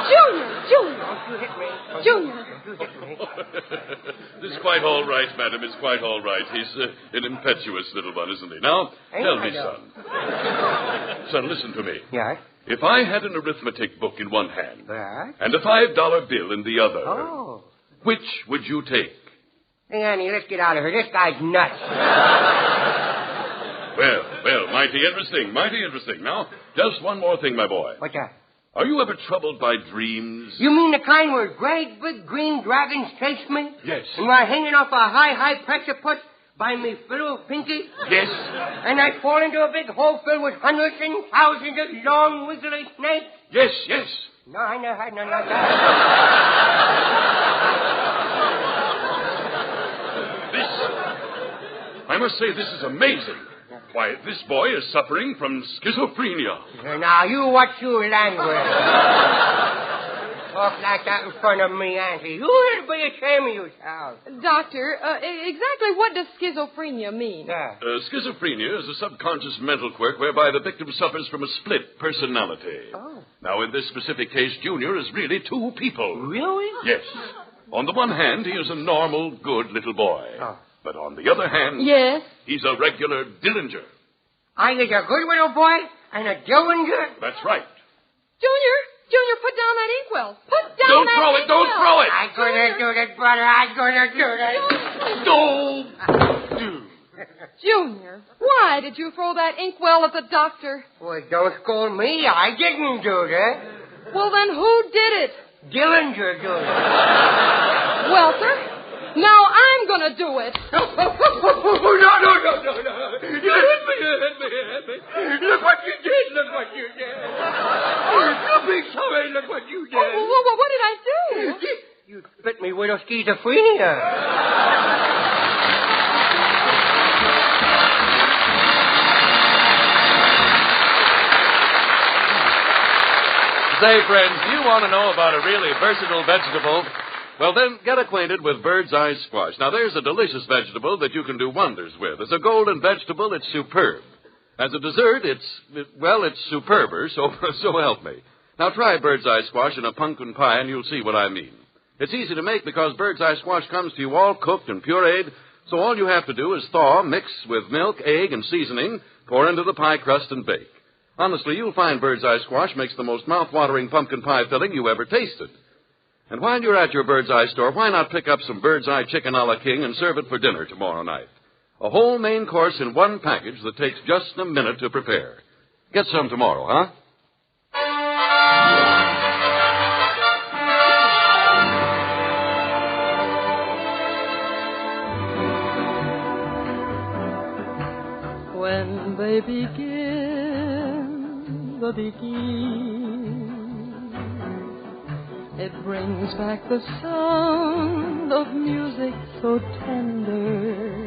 E: Junior!
A: Don't you hit me.
E: Junior!
A: Don't you hit me.
Q: It's quite all right, madam. It's quite all right. He's an impetuous little one, isn't he? Now, tell me, son. Son, listen to me.
A: Yes?
Q: If I had an arithmetic book in one hand
A: Yes?
Q: and a $5 bill in the other,
A: Oh.
Q: which would you take?
A: Hey, Annie, let's get out of here. This guy's nuts.
Q: Well, mighty interesting. Now, just one more thing, my boy.
A: What's that?
Q: Are you ever troubled by dreams?
A: You mean the kind where great big green dragons chase me?
Q: Yes.
A: And we're hanging off a high precipice by me little pinky?
Q: Yes.
A: And I fall into a big hole filled with hundreds and thousands of long, wiggly snakes?
Q: Yes.
A: No, I never had none like that.
Q: I must say, this is amazing. Why, this boy is suffering from schizophrenia.
A: Now, you watch your language. Talk like that in front of me, Auntie. You ought to be ashamed of yourself.
E: Doctor, exactly what does schizophrenia mean?
Q: Schizophrenia is a subconscious mental quirk whereby the victim suffers from a split personality.
A: Oh.
Q: Now, in this specific case, Junior is really two people.
A: Really?
Q: Yes. On the one hand, he is a normal, good little boy.
A: Oh.
Q: But on the other hand...
E: Yes?
Q: He's a regular Dillinger.
A: I get a good one, old boy, and a doing good.
Q: That's right.
E: Junior, put down that inkwell. Put down
Q: Don't
E: that
Q: throw it, don't
E: inkwell.
Q: throw it.
A: I'm gonna do that, brother. I'm gonna do that.
E: Junior, why did you throw that inkwell at the doctor?
A: Well, don't scold me. I didn't do that.
E: Well, then who did it?
A: Dillinger did it.
E: Well, sir, now I'm going to do it.
A: No. You hit me. Look what you did. You big sorry, look what you did.
E: Oh, what did I do?
A: You spit me with a schizophrenia.
Q: Say, friends, do you want to know about a really versatile vegetable? Well, then, get acquainted with bird's eye squash. Now, there's a delicious vegetable that you can do wonders with. As a golden vegetable, it's superb. As a dessert, it's superber, so help me. Now, try bird's eye squash in a pumpkin pie, and you'll see what I mean. It's easy to make because bird's eye squash comes to you all cooked and pureed, so all you have to do is thaw, mix with milk, egg, and seasoning, pour into the pie crust, and bake. Honestly, you'll find bird's eye squash makes the most mouth-watering pumpkin pie filling you ever tasted. And while you're at your bird's eye store, why not pick up some bird's eye chicken a la king and serve it for dinner tomorrow night? A whole main course in one package that takes just a minute to prepare. Get some tomorrow, huh?
V: When they begin the beginning, it brings back the sound of music so tender.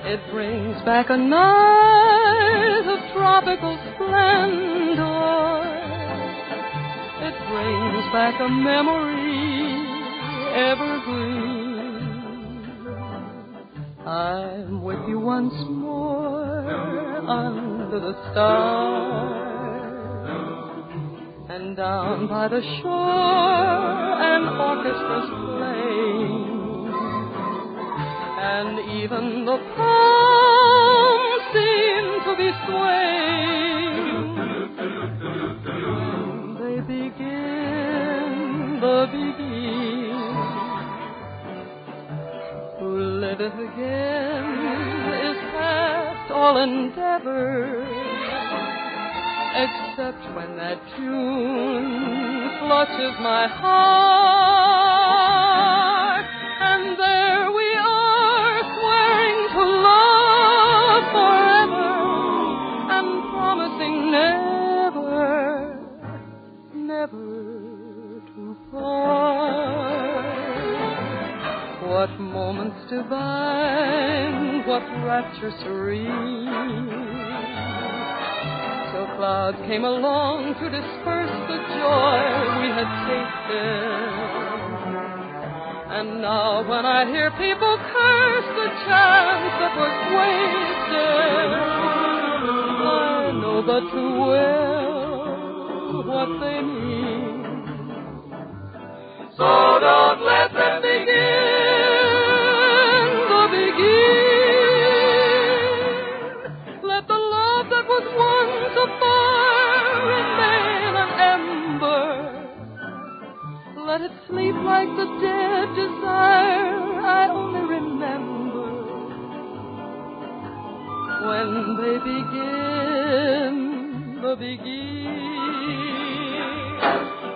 V: It brings back a night of tropical splendor. It brings back a memory evergreen. I'm with you once more under the stars. And down by the shore, an orchestra's playing, and even the palms seem to be swaying. They begin the begin. To live it again is past all endeavor. Except when that tune clutches my heart, and there we are, swearing to love forever, and promising never to part. What moments divine, what rapture serene. Clouds came along to disperse the joy we had tasted. And now when I hear people curse the chance that was wasted, I know but too well what they mean. So don't let them begin the begin. Let the love that was once a fire remain an ember. Let it sleep like the dead desire I only remember. When they begin the begin.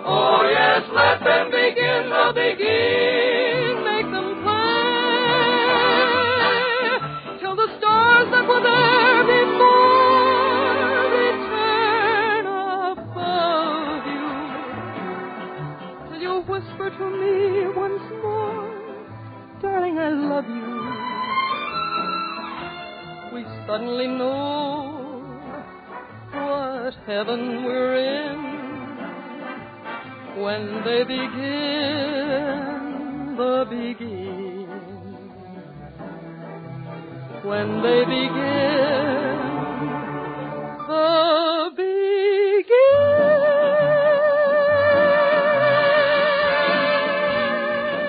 V: Oh yes, let them begin the begin. Make them play till the stars that were there before return above you. Till you whisper to me once more, darling, I love you. We suddenly know what heaven we're in when they begin the begin. When they begin the begin.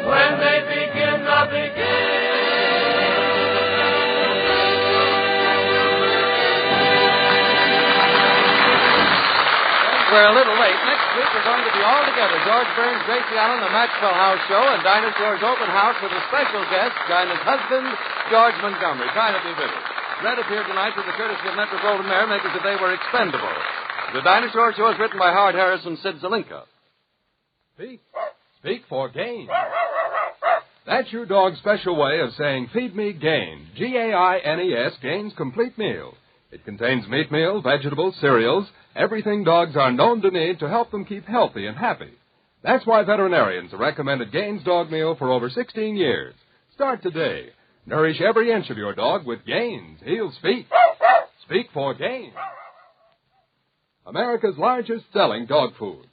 V: When they begin the begin.
Q: We're a little late. Next week we're going to be all together. George Burns, Gracie Allen, the Maxwell House Show, and Dinah Shore's open house with a special guest, Dinah's husband, George Montgomery. Try to be with us. Red appeared tonight with the courtesy of Metro-Goldwyn Mayer, makers if they were expendable. The Dinah Shore Show is written by Howard Harris and Sid Zelinka.
N: Speak for gain. That's your dog's special way of saying, feed me Gain. Gaines, Gain's complete meal. It contains meat meal, vegetables, cereals, everything dogs are known to need to help them keep healthy and happy. That's why veterinarians have recommended Gain's dog meal for over 16 years. Start today. Nourish every inch of your dog with Gain's. He'll speak. Speak for Gain. America's largest selling dog food.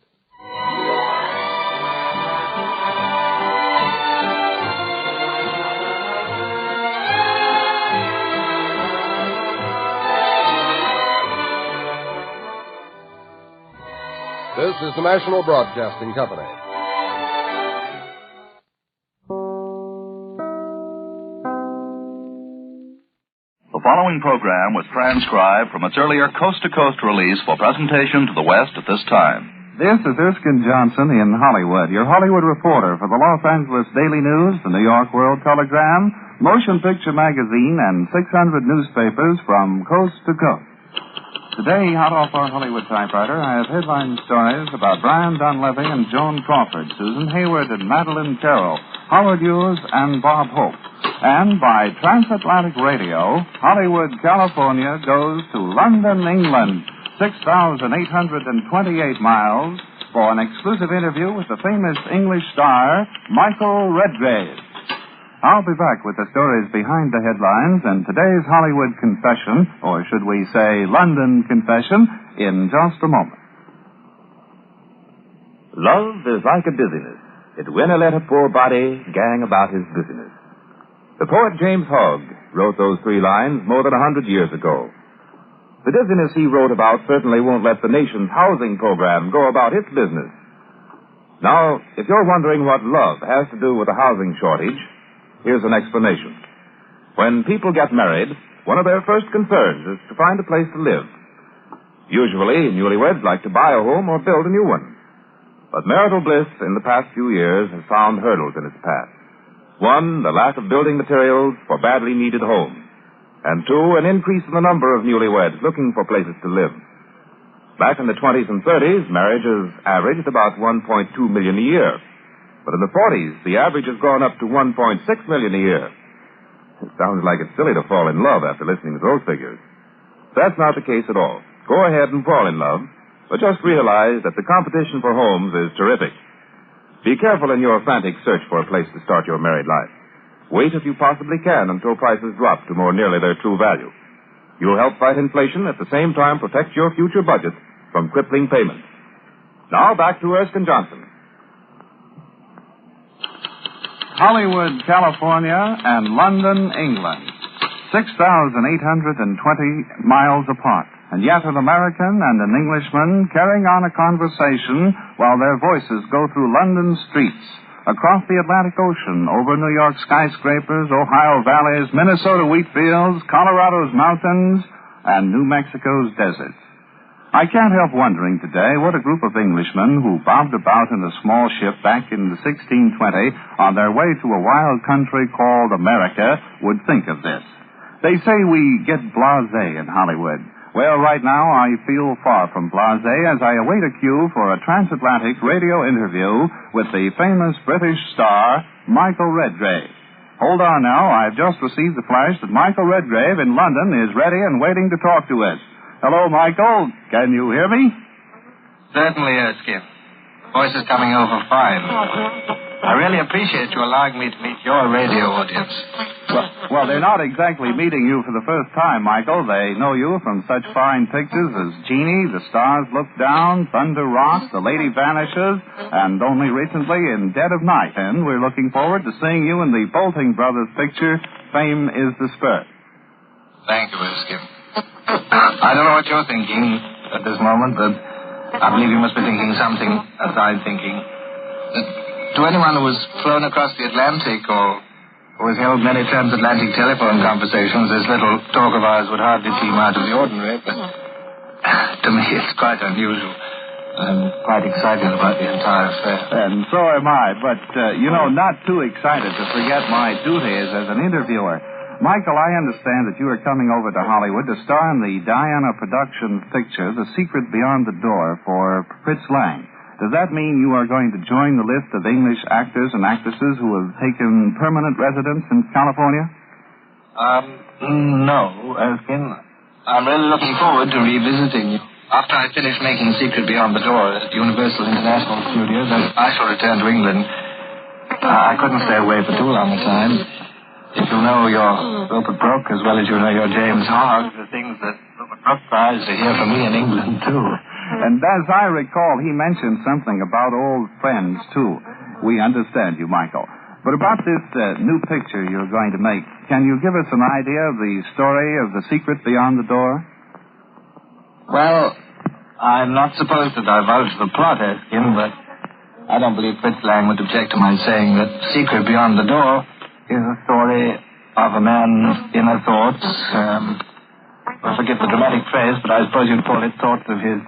H: This is the National Broadcasting Company.
F: The following program was transcribed from its earlier coast-to-coast release for presentation to the West at this time.
O: This is Erskin Johnson in Hollywood, your Hollywood reporter for the Los Angeles Daily News, the New York World Telegram, Motion Picture Magazine, and 600 newspapers from coast to coast. Today, hot off our Hollywood typewriter, I have headline stories about Brian Donlevy and Joan Crawford, Susan Hayward and Madeline Carroll, Howard Hughes and Bob Hope. And by transatlantic radio, Hollywood, California goes to London, England, 6,828 miles, for an exclusive interview with the famous English star, Michael Redgrave. I'll be back with the stories behind the headlines and today's Hollywood confession, or should we say London confession, in just a moment.
W: Love is like a dizziness. It winna let a poor body gang about his business. The poet James Hogg wrote those 3 lines more than 100 years ago. The dizziness he wrote about certainly won't let the nation's housing program go about its business. Now, if you're wondering what love has to do with a housing shortage, here's an explanation. When people get married, one of their first concerns is to find a place to live. Usually, newlyweds like to buy a home or build a new one. But marital bliss in the past few years has found hurdles in its path. 1, the lack of building materials for badly needed homes. And 2, an increase in the number of newlyweds looking for places to live. Back in the 20s and 30s, marriages averaged about 1.2 million a year. But in the 40s, the average has gone up to 1.6 million a year. It sounds like it's silly to fall in love after listening to those figures. That's not the case at all. Go ahead and fall in love, but just realize that the competition for homes is terrific. Be careful in your frantic search for a place to start your married life. Wait if you possibly can until prices drop to more nearly their true value. You'll help fight inflation, at the same time protect your future budget from crippling payments. Now back to Erskin Johnson.
O: Hollywood, California, and London, England, 6,820 miles apart. And yet an American and an Englishman carrying on a conversation while their voices go through London streets, across the Atlantic Ocean, over New York skyscrapers, Ohio valleys, Minnesota wheat fields, Colorado's mountains, and New Mexico's deserts. I can't help wondering today what a group of Englishmen who bobbed about in a small ship back in the 1620 on their way to a wild country called America would think of this. They say we get blasé in Hollywood. Well, right now I feel far from blasé as I await a cue for a transatlantic radio interview with the famous British star, Michael Redgrave. Hold on now, I've just received the flash that Michael Redgrave in London is ready and waiting to talk to us. Hello, Michael. Can you hear me?
X: Certainly, Erskin. Voice is coming over fine. I really appreciate you allowing me to meet your radio audience.
O: Well, they're not exactly meeting you for the first time, Michael. They know you from such fine pictures as Genie, The Stars Look Down, Thunder Rocks, The Lady Vanishes, and only recently in Dead of Night. And we're looking forward to seeing you in the Bolting Brothers picture, Fame is Dispersed.
X: Thank you, Erskin. I don't know what you're thinking at this moment, but I believe you must be thinking something as I'm thinking. To anyone who has flown across the Atlantic or who has held many transatlantic telephone conversations, this little talk of ours would hardly seem out of the ordinary, but to me it's quite unusual. I'm quite excited about the entire affair.
O: And so am I, but, not too excited to forget my duties as an interviewer. Michael, I understand that you are coming over to Hollywood to star in the Diana Productions picture, The Secret Beyond the Door, for Fritz Lang. Does that mean you are going to join the list of English actors and actresses who have taken permanent residence in California?
X: No, Erskin. I'm really looking forward to revisiting you. After I finish making Secret Beyond the Door at Universal International Studios, I shall return to England. I couldn't stay away for too long a time. If you know your Rupert Brooke as well as you know your James Hogg, the things that Rupert Brooke tries to hear from me in England, too.
O: And as I recall, he mentioned something about old friends, too. We understand you, Michael. But about this new picture you're going to make, can you give us an idea of the story of The Secret Beyond the Door?
X: Well, I'm not supposed to divulge the plot, Erskin, but I don't believe Fritz Lang would object to my saying that Secret Beyond the Door is a story of a man's inner thoughts. I forget the dramatic phrase, but I suppose you'd call it thoughts of his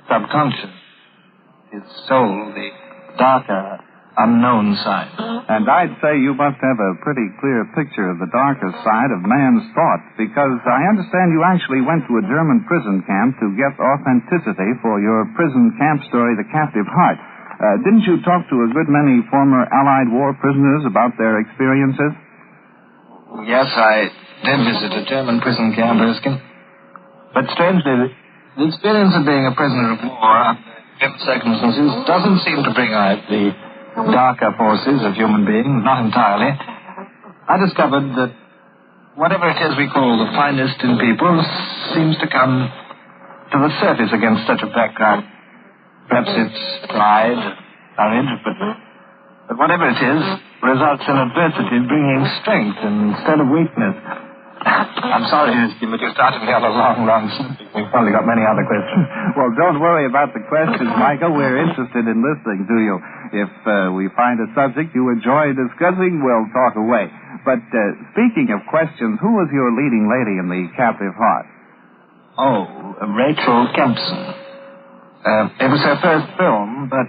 X: subconscious, his soul, the darker, unknown side.
O: And I'd say you must have a pretty clear picture of the darker side of man's thoughts, because I understand you actually went to a German prison camp to get authenticity for your prison camp story, The Captive Heart. Didn't you talk to a good many former Allied war prisoners about their experiences?
X: Yes, I did visit a German prison camp, Erskin. But strangely, the experience of being a prisoner of war under grim circumstances doesn't seem to bring out the darker forces of human beings, not entirely. I discovered that whatever it is we call the finest in people seems to come to the surface against such a background. Perhaps it's pride, courage, but whatever it is, results in adversity bringing strength instead of weakness. I'm sorry, Erskin, but you started me on a long subject. We've probably got many other questions.
O: Well, don't worry about the questions, Michael. We're interested in listening to you. If we find a subject you enjoy discussing, we'll talk away. But speaking of questions, who was your leading lady in The Captive Heart?
X: Oh, Rachel Kempson. It was her first film, but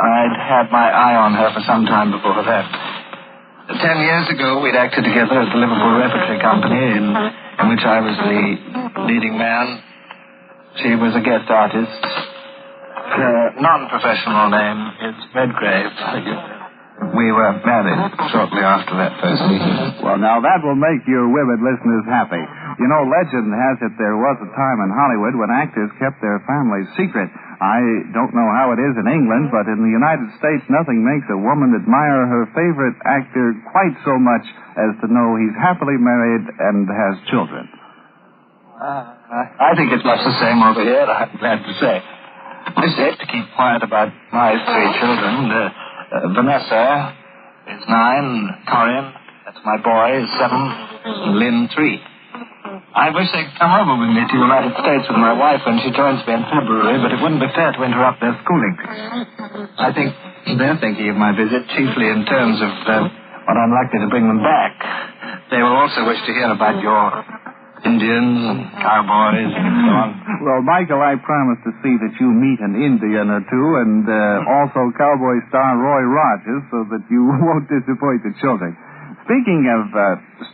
X: I'd had my eye on her for some time before that. 10 years ago, we'd acted together at the Liverpool Repertory Company, in which I was the leading man. She was a guest artist. Her non-professional name is Redgrave. We were married shortly after that first meeting.
O: Well, now that will make your women listeners happy. You know, legend has it there was a time in Hollywood when actors kept their families secret. I don't know how it is in England, but in the United States, nothing makes a woman admire her favorite actor quite so much as to know he's happily married and has children.
X: I think it's much the same over here, I'm glad to say. I said to keep quiet about my 3 children. Vanessa is 9, Corinne, that's my boy, is 7, and Lynn 3. I wish they'd come over with me to the United States with my wife when she joins me in February, but it wouldn't be fair to interrupt their schooling. I think they're thinking of my visit chiefly in terms of what I'm likely to bring them back. They will also wish to hear about your Indians and cowboys and so on.
O: Well, Michael, I promise to see that you meet an Indian or two and also cowboy star Roy Rogers so that you won't disappoint the children. Speaking of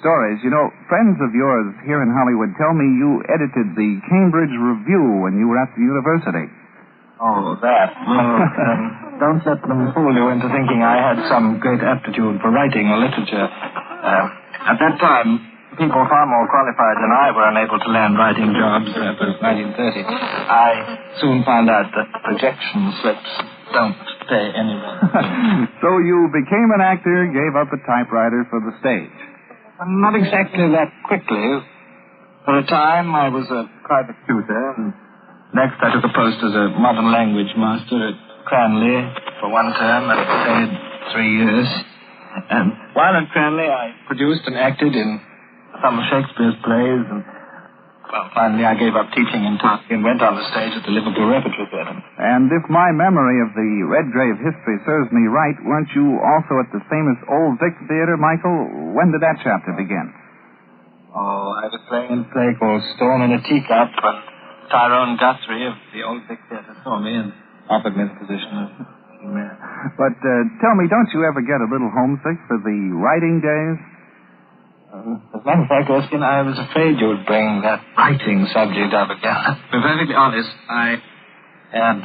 O: stories, you know, friends of yours here in Hollywood tell me you edited the Cambridge Review when you were at the university.
X: Oh, that. Well, don't let them fool you into thinking I had some great aptitude for writing or literature. At that time, people far more qualified than I were unable to land writing jobs. That was 1930. I soon found out that projection slips don't pay anyone.
O: So you became an actor, gave up a typewriter for the stage.
X: Not exactly that quickly. For a time, I was a private tutor, and next I took a post as a modern language master at Cranley for 1 term, and stayed 3 years. And while at Cranley, I produced and acted in some of Shakespeare's plays, and well, finally I gave up teaching and went on the stage at the Liverpool Repertory Theater.
O: And if my memory of the Redgrave history serves me right, weren't you also at the famous Old Vic Theater, Michael? When did that chapter begin?
X: Oh, I was playing in a play called Storm in a Teacup when Tyrone Guthrie of the Old Vic Theater saw me and offered me the position of mayor.
O: But tell me, don't you ever get a little homesick for the writing days?
X: As a matter of fact, Erskin, I was afraid you would bring that writing subject up again. To be perfectly honest, I had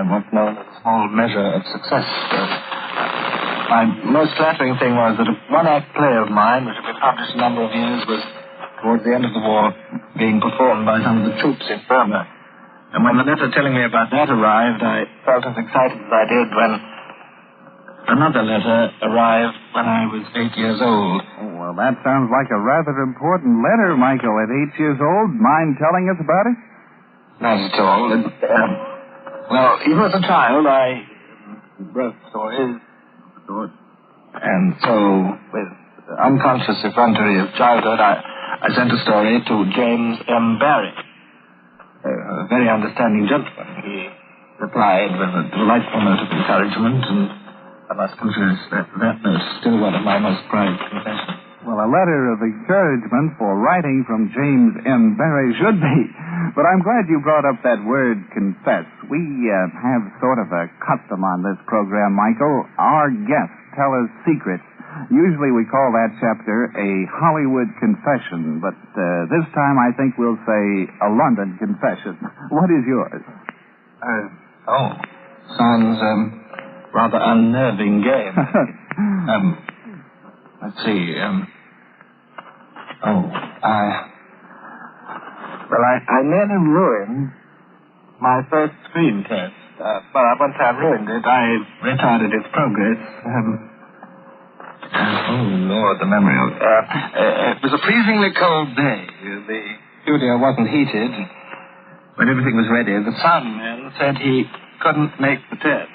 X: what's known as a small measure of success. My most flattering thing was that a one-act play of mine, which had been published a number of years, was, towards the end of the war, being performed by some of the troops in Burma. And when the letter telling me about that arrived, I felt as excited as I did when another letter arrived when I was 8 years old.
O: Oh, well, that sounds like a rather important letter, Michael. At 8 years old, mind telling us about it?
X: Not at all. Well, even as a child, I wrote stories. And so, with unconscious effrontery of childhood, I sent a story to James M. Barry, a very understanding gentleman. He replied with a delightful note of encouragement, and I must confess that note is still one of my most prized confessions.
O: Well, a letter of encouragement for writing from James M. Barry should be. But I'm glad you brought up that word, confess. We have sort of a custom on this program, Michael. Our guests tell us secrets. Usually we call that chapter a Hollywood confession, but this time I think we'll say a London confession. What is yours?
X: Sounds rather unnerving game. Let's see. I nearly ruined my first screen test. But once I ruined it, I retarded its progress. Lord, the memory of it. It was a freezingly cold day. The studio wasn't heated. When everything was ready, the sound man said he couldn't make the test.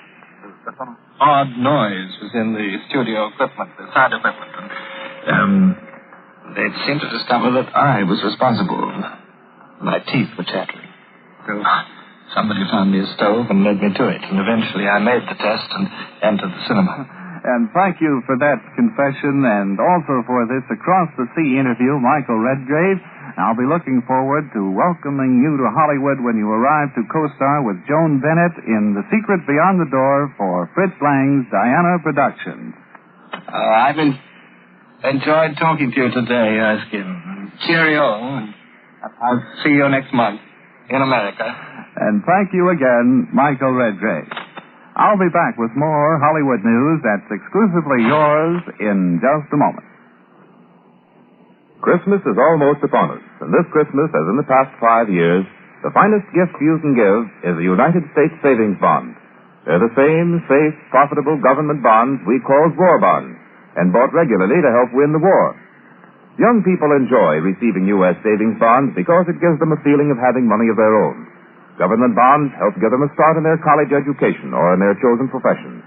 X: Some odd noise was in the studio equipment, the sound equipment. And they seemed to discover that I was responsible. My teeth were chattering. So somebody found me a stove and led me to it. And eventually I made the test and entered the cinema.
O: And thank you for that confession and also for this across-the-sea interview, Michael Redgrave. I'll be looking forward to welcoming you to Hollywood when you arrive to co-star with Joan Bennett in The Secret Beyond the Door for Fritz Lang's Diana Productions.
X: I've enjoyed talking to you today, Erskin. Cheerio. I'll see you next month in America.
O: And thank you again, Michael Redgrave. I'll be back with more Hollywood news that's exclusively yours in just a moment.
W: Christmas is almost upon us, and this Christmas, as in the past 5 years, the finest gift you can give is a United States savings bond. They're the same safe, profitable government bonds we call war bonds, and bought regularly to help win the war. Young people enjoy receiving U.S. savings bonds because it gives them a feeling of having money of their own. Government bonds help give them a start in their college education or in their chosen professions.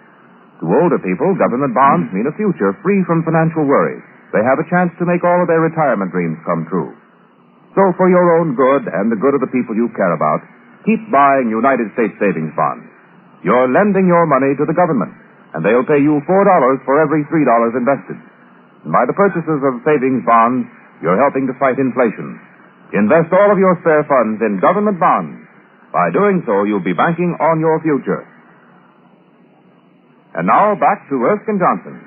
W: To older people, government bonds mean a future free from financial worries. They have a chance to make all of their retirement dreams come true. So for your own good and the good of the people you care about, keep buying United States savings bonds. You're lending your money to the government, and they'll pay you $4 for every $3 invested. And by the purchases of savings bonds, you're helping to fight inflation. Invest all of your spare funds in government bonds. By doing so, you'll be banking on your future. And now, back to Erskin Johnson.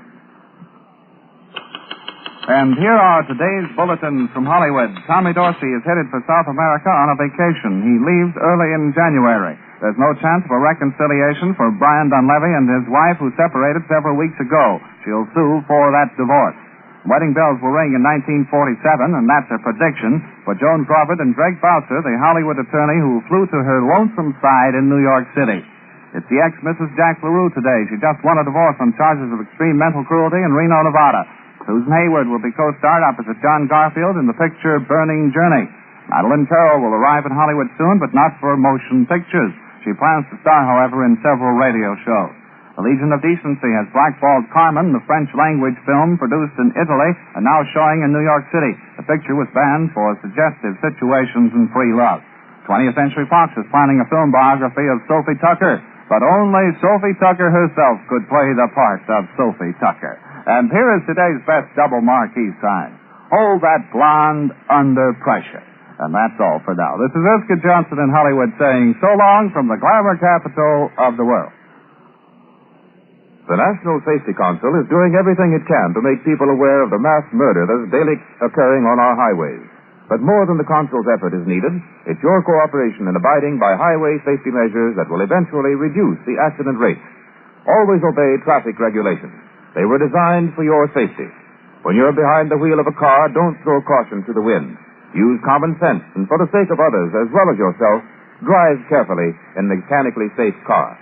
O: And here are today's bulletins from Hollywood. Tommy Dorsey is headed for South America on a vacation. He leaves early in January. There's no chance of a reconciliation for Brian Dunleavy and his wife, who separated several weeks ago. She'll sue for that divorce. Wedding bells will ring in 1947, and that's a prediction for Joan Crawford and Greg Boucher, the Hollywood attorney who flew to her lonesome side in New York City. It's the ex-Mrs. Jack LaRue today. She just won a divorce on charges of extreme mental cruelty in Reno, Nevada. Susan Hayward will be co-starred opposite John Garfield in the picture Burning Journey. Madeline Carroll will arrive in Hollywood soon, but not for motion pictures. She plans to star, however, in several radio shows. The Legion of Decency has blackballed Carmen, the French-language film produced in Italy and now showing in New York City. The picture was banned for suggestive situations and free love. 20th Century Fox is planning a film biography of Sophie Tucker, but only Sophie Tucker herself could play the part of Sophie Tucker. And here is today's best double marquee sign. Hold that blonde under pressure. And that's all for now. This is Erskin Johnson in Hollywood saying so long from the glamour capital of the world.
W: The National Safety Council is doing everything it can to make people aware of the mass murder that is daily occurring on our highways. But more than the Council's effort is needed, it's your cooperation in abiding by highway safety measures that will eventually reduce the accident rate. Always obey traffic regulations. They were designed for your safety. When you're behind the wheel of a car, don't throw caution to the wind. Use common sense, and for the sake of others as well as yourself, drive carefully in a mechanically safe car.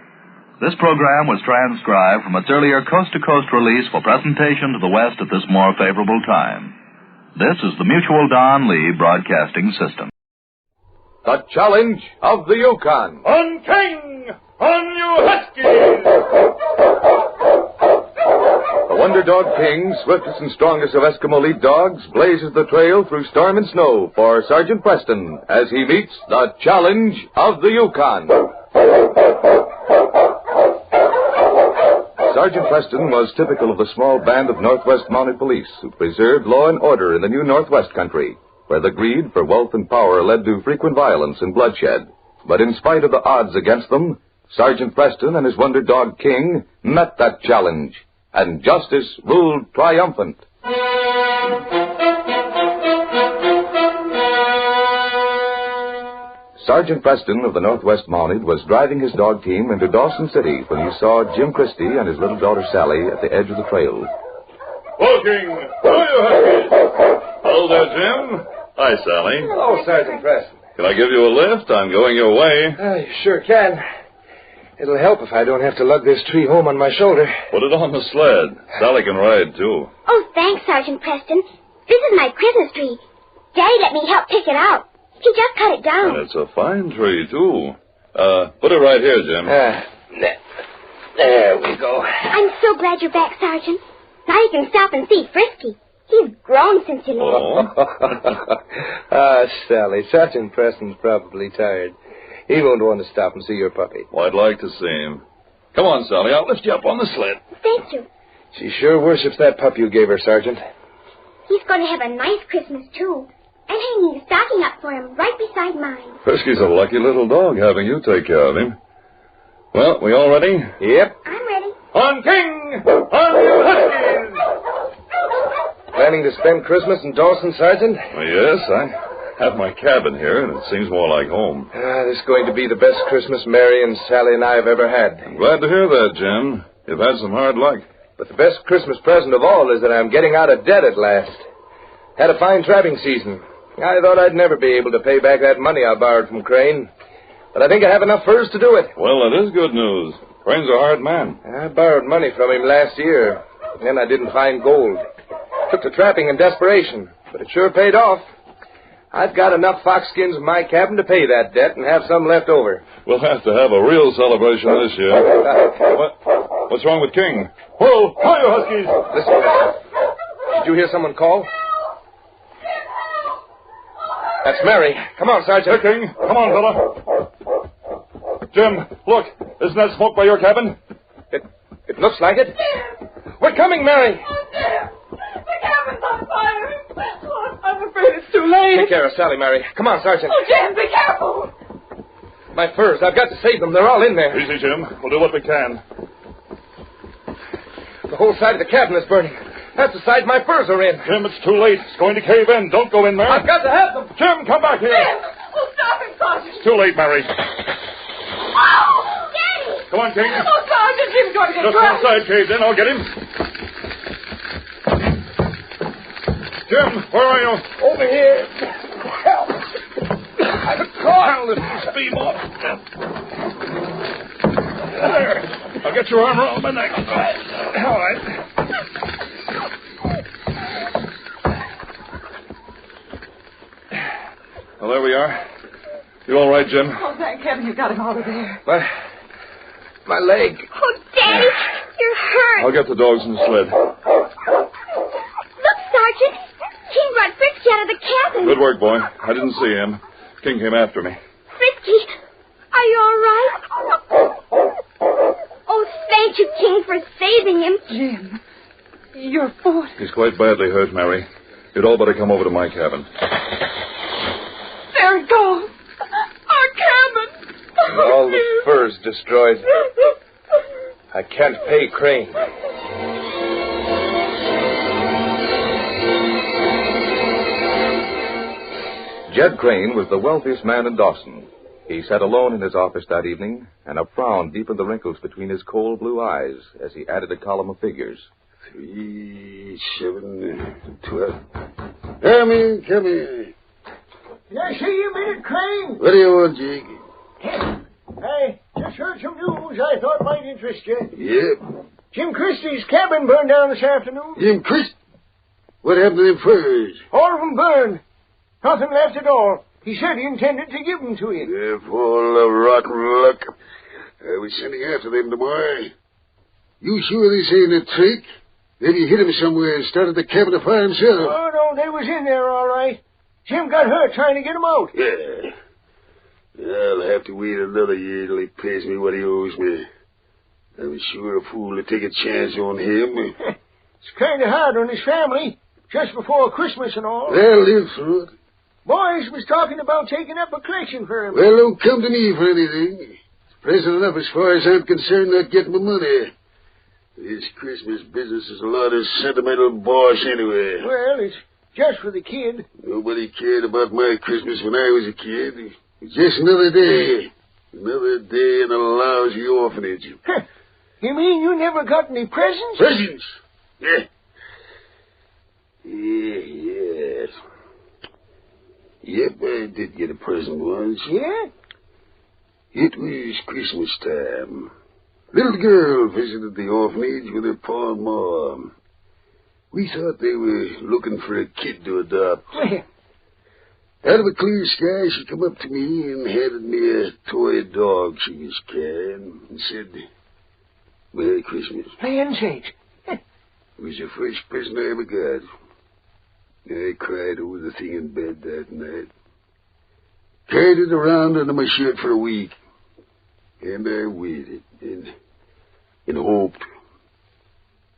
F: This program was transcribed from its earlier coast-to-coast release for presentation to the West at this more favorable time. This is the Mutual Don Lee Broadcasting System.
H: The challenge of the Yukon.
D: On King! On you Huskies!
H: The Wonder Dog King, swiftest and strongest of Eskimo lead dogs, blazes the trail through storm and snow for Sergeant Preston as he meets the challenge of the Yukon. Sergeant Preston was typical of the small band of Northwest Mounted Police who preserved law and order in the new Northwest country, where the greed for wealth and power led to frequent violence and bloodshed. But in spite of the odds against them, Sergeant Preston and his Wonder Dog King met that challenge, and justice ruled triumphant. Sergeant Preston of the Northwest Mounted was driving his dog team into Dawson City when he saw Jim Christie and his little daughter Sally at the edge of the trail.
D: Walking! How are you, Huskies? Hello there, Jim. Hi, Sally.
C: Hello, Sergeant Preston.
D: Can I give you a lift? I'm going your way.
C: You sure can. It'll help if I don't have to lug this tree home on my shoulder.
D: Put it on the sled. Sally can ride, too.
G: Oh, thanks, Sergeant Preston. This is my Christmas tree. Daddy let me help pick it out. He just cut it down.
D: And it's a fine tree, too. Put it right here, Jim.
C: There we go.
G: I'm so glad you're back, Sergeant. Now you can stop and see Frisky. He's grown since you left.
C: Sally, Sergeant Preston's probably tired. He won't want to stop and see your puppy.
D: Well, I'd like to see him. Come on, Sally. I'll lift you up on the sled.
G: Thank you.
C: She sure worships that pup you gave her, Sergeant.
G: He's going to have a nice Christmas, too. I'm hanging a stocking up for him right beside mine.
D: Frisky's a lucky little dog having you take care of him. Well, we all ready?
C: Yep.
G: I'm ready.
D: On King! On you Huskies!
C: Planning to spend Christmas in Dawson, Sergeant?
D: Well, yes, I have my cabin here, and it seems more like home.
C: This is going to be the best Christmas Mary and Sally and I have ever had.
D: I'm glad to hear that, Jim. You've had some hard luck.
C: But the best Christmas present of all is that I'm getting out of debt at last. Had a fine trapping season. I thought I'd never be able to pay back that money I borrowed from Crane. But I think I have enough furs to do it.
D: Well, that is good news. Crane's a hard man.
C: I borrowed money from him last year. Then I didn't find gold. Took to trapping in desperation. But it sure paid off. I've got enough foxskins in my cabin to pay that debt and have some left over.
D: We'll have to have a real celebration this year. What's wrong with King? Whoa! Hi, you Huskies!
C: Listen. Did you hear someone call? That's Mary. Come on, Sergeant.
D: Hey, King. Come on, fella. Jim, look. Isn't that smoke by your cabin?
C: It looks like it. We're coming, Mary.
L: The cabin's on fire. Oh, I'm afraid it's too late.
C: Take care of Sally, Mary. Come on, Sergeant.
L: Oh, Jim, be careful.
C: My furs. I've got to save them. They're all in there.
D: Easy, Jim. We'll do what we can.
C: The whole side of the cabin is burning. That's the side my furs are in.
D: Jim, it's too late. It's going to cave in. Don't go in there.
C: I've got to have them.
D: Jim, come back here.
L: Jim! Oh, stop him, Sergeant.
D: It's too late, Mary.
G: Oh, Daddy!
D: Come on, King.
L: Oh, Sergeant, Jim's going to get
D: Just
L: crushed.
D: one side caved in. I'll get him. Jim, where are you?
C: Over here. Help. I'm caught.
D: I'll lift this beam off. There. I'll get your arm around my neck. All right. Well, there we are. You all right, Jim?
L: Oh, thank heaven you got him out of there.
C: My leg.
G: Oh, Daddy, you're hurt.
D: I'll get the dogs in the sled.
G: Look, Sergeant. King brought Frisky out of the cabin.
D: Good work, boy. I didn't see him. King came after me.
G: Frisky, are you all right? Oh, thank you, King, for saving him.
L: Jim, your foot.
D: He's quite badly hurt, Mary. You'd all better come over to my cabin.
L: gone. Our cabin.
C: And all the furs destroyed. I can't pay Crane.
H: Jed Crane was the wealthiest man in Dawson. He sat alone in his office that evening, and a frown deepened the wrinkles between his cold blue eyes as he added a column of figures.
I: 3, 7, 12. Come in.
J: Can I see you a minute, Crane?
I: What do you want, Jake?
J: I just heard some news I thought might interest you.
I: Yep.
J: Jim Christie's cabin burned down this afternoon.
I: Jim Christie? What happened to them furs?
J: All of them burned. Nothing left at all. He said he intended to give them to you.
I: They're full of rotten luck. I was sending after them tomorrow. You sure this ain't a trick? Maybe he hit him somewhere and started the cabin afire himself.
J: Oh, no, they was in there all right. Jim got hurt trying to get them out.
I: Yeah. I'll have to wait another year till he pays me what he owes me. I'm sure a fool to take a chance on him.
J: It's kind of hard on his family, just before Christmas and all.
I: They'll live through it.
J: Boys was talking about taking up a collection for him.
I: Well, don't come to me for anything. It's present enough as far as I'm concerned not getting my money. This Christmas business is a lot of sentimental bosh anyway.
J: Well, it's just for the kid.
I: Nobody cared about my Christmas when I was a kid. It's just another day. Another day in a lousy orphanage.
J: You mean you never got any presents?
I: Presents? Yeah. Yes. Yep, I did get a present once.
J: Yeah?
I: It was Christmas time. Little girl visited the orphanage with her pa and mom. We thought they were looking for a kid to adopt. Out of a clear sky, she come up to me and handed me a toy dog she was carrying and said, "Merry Christmas."
J: Land sakes.
I: It was the first present I ever got. I cried over the thing in bed that night. Carried it around under my shirt for a week. And I waited and hoped.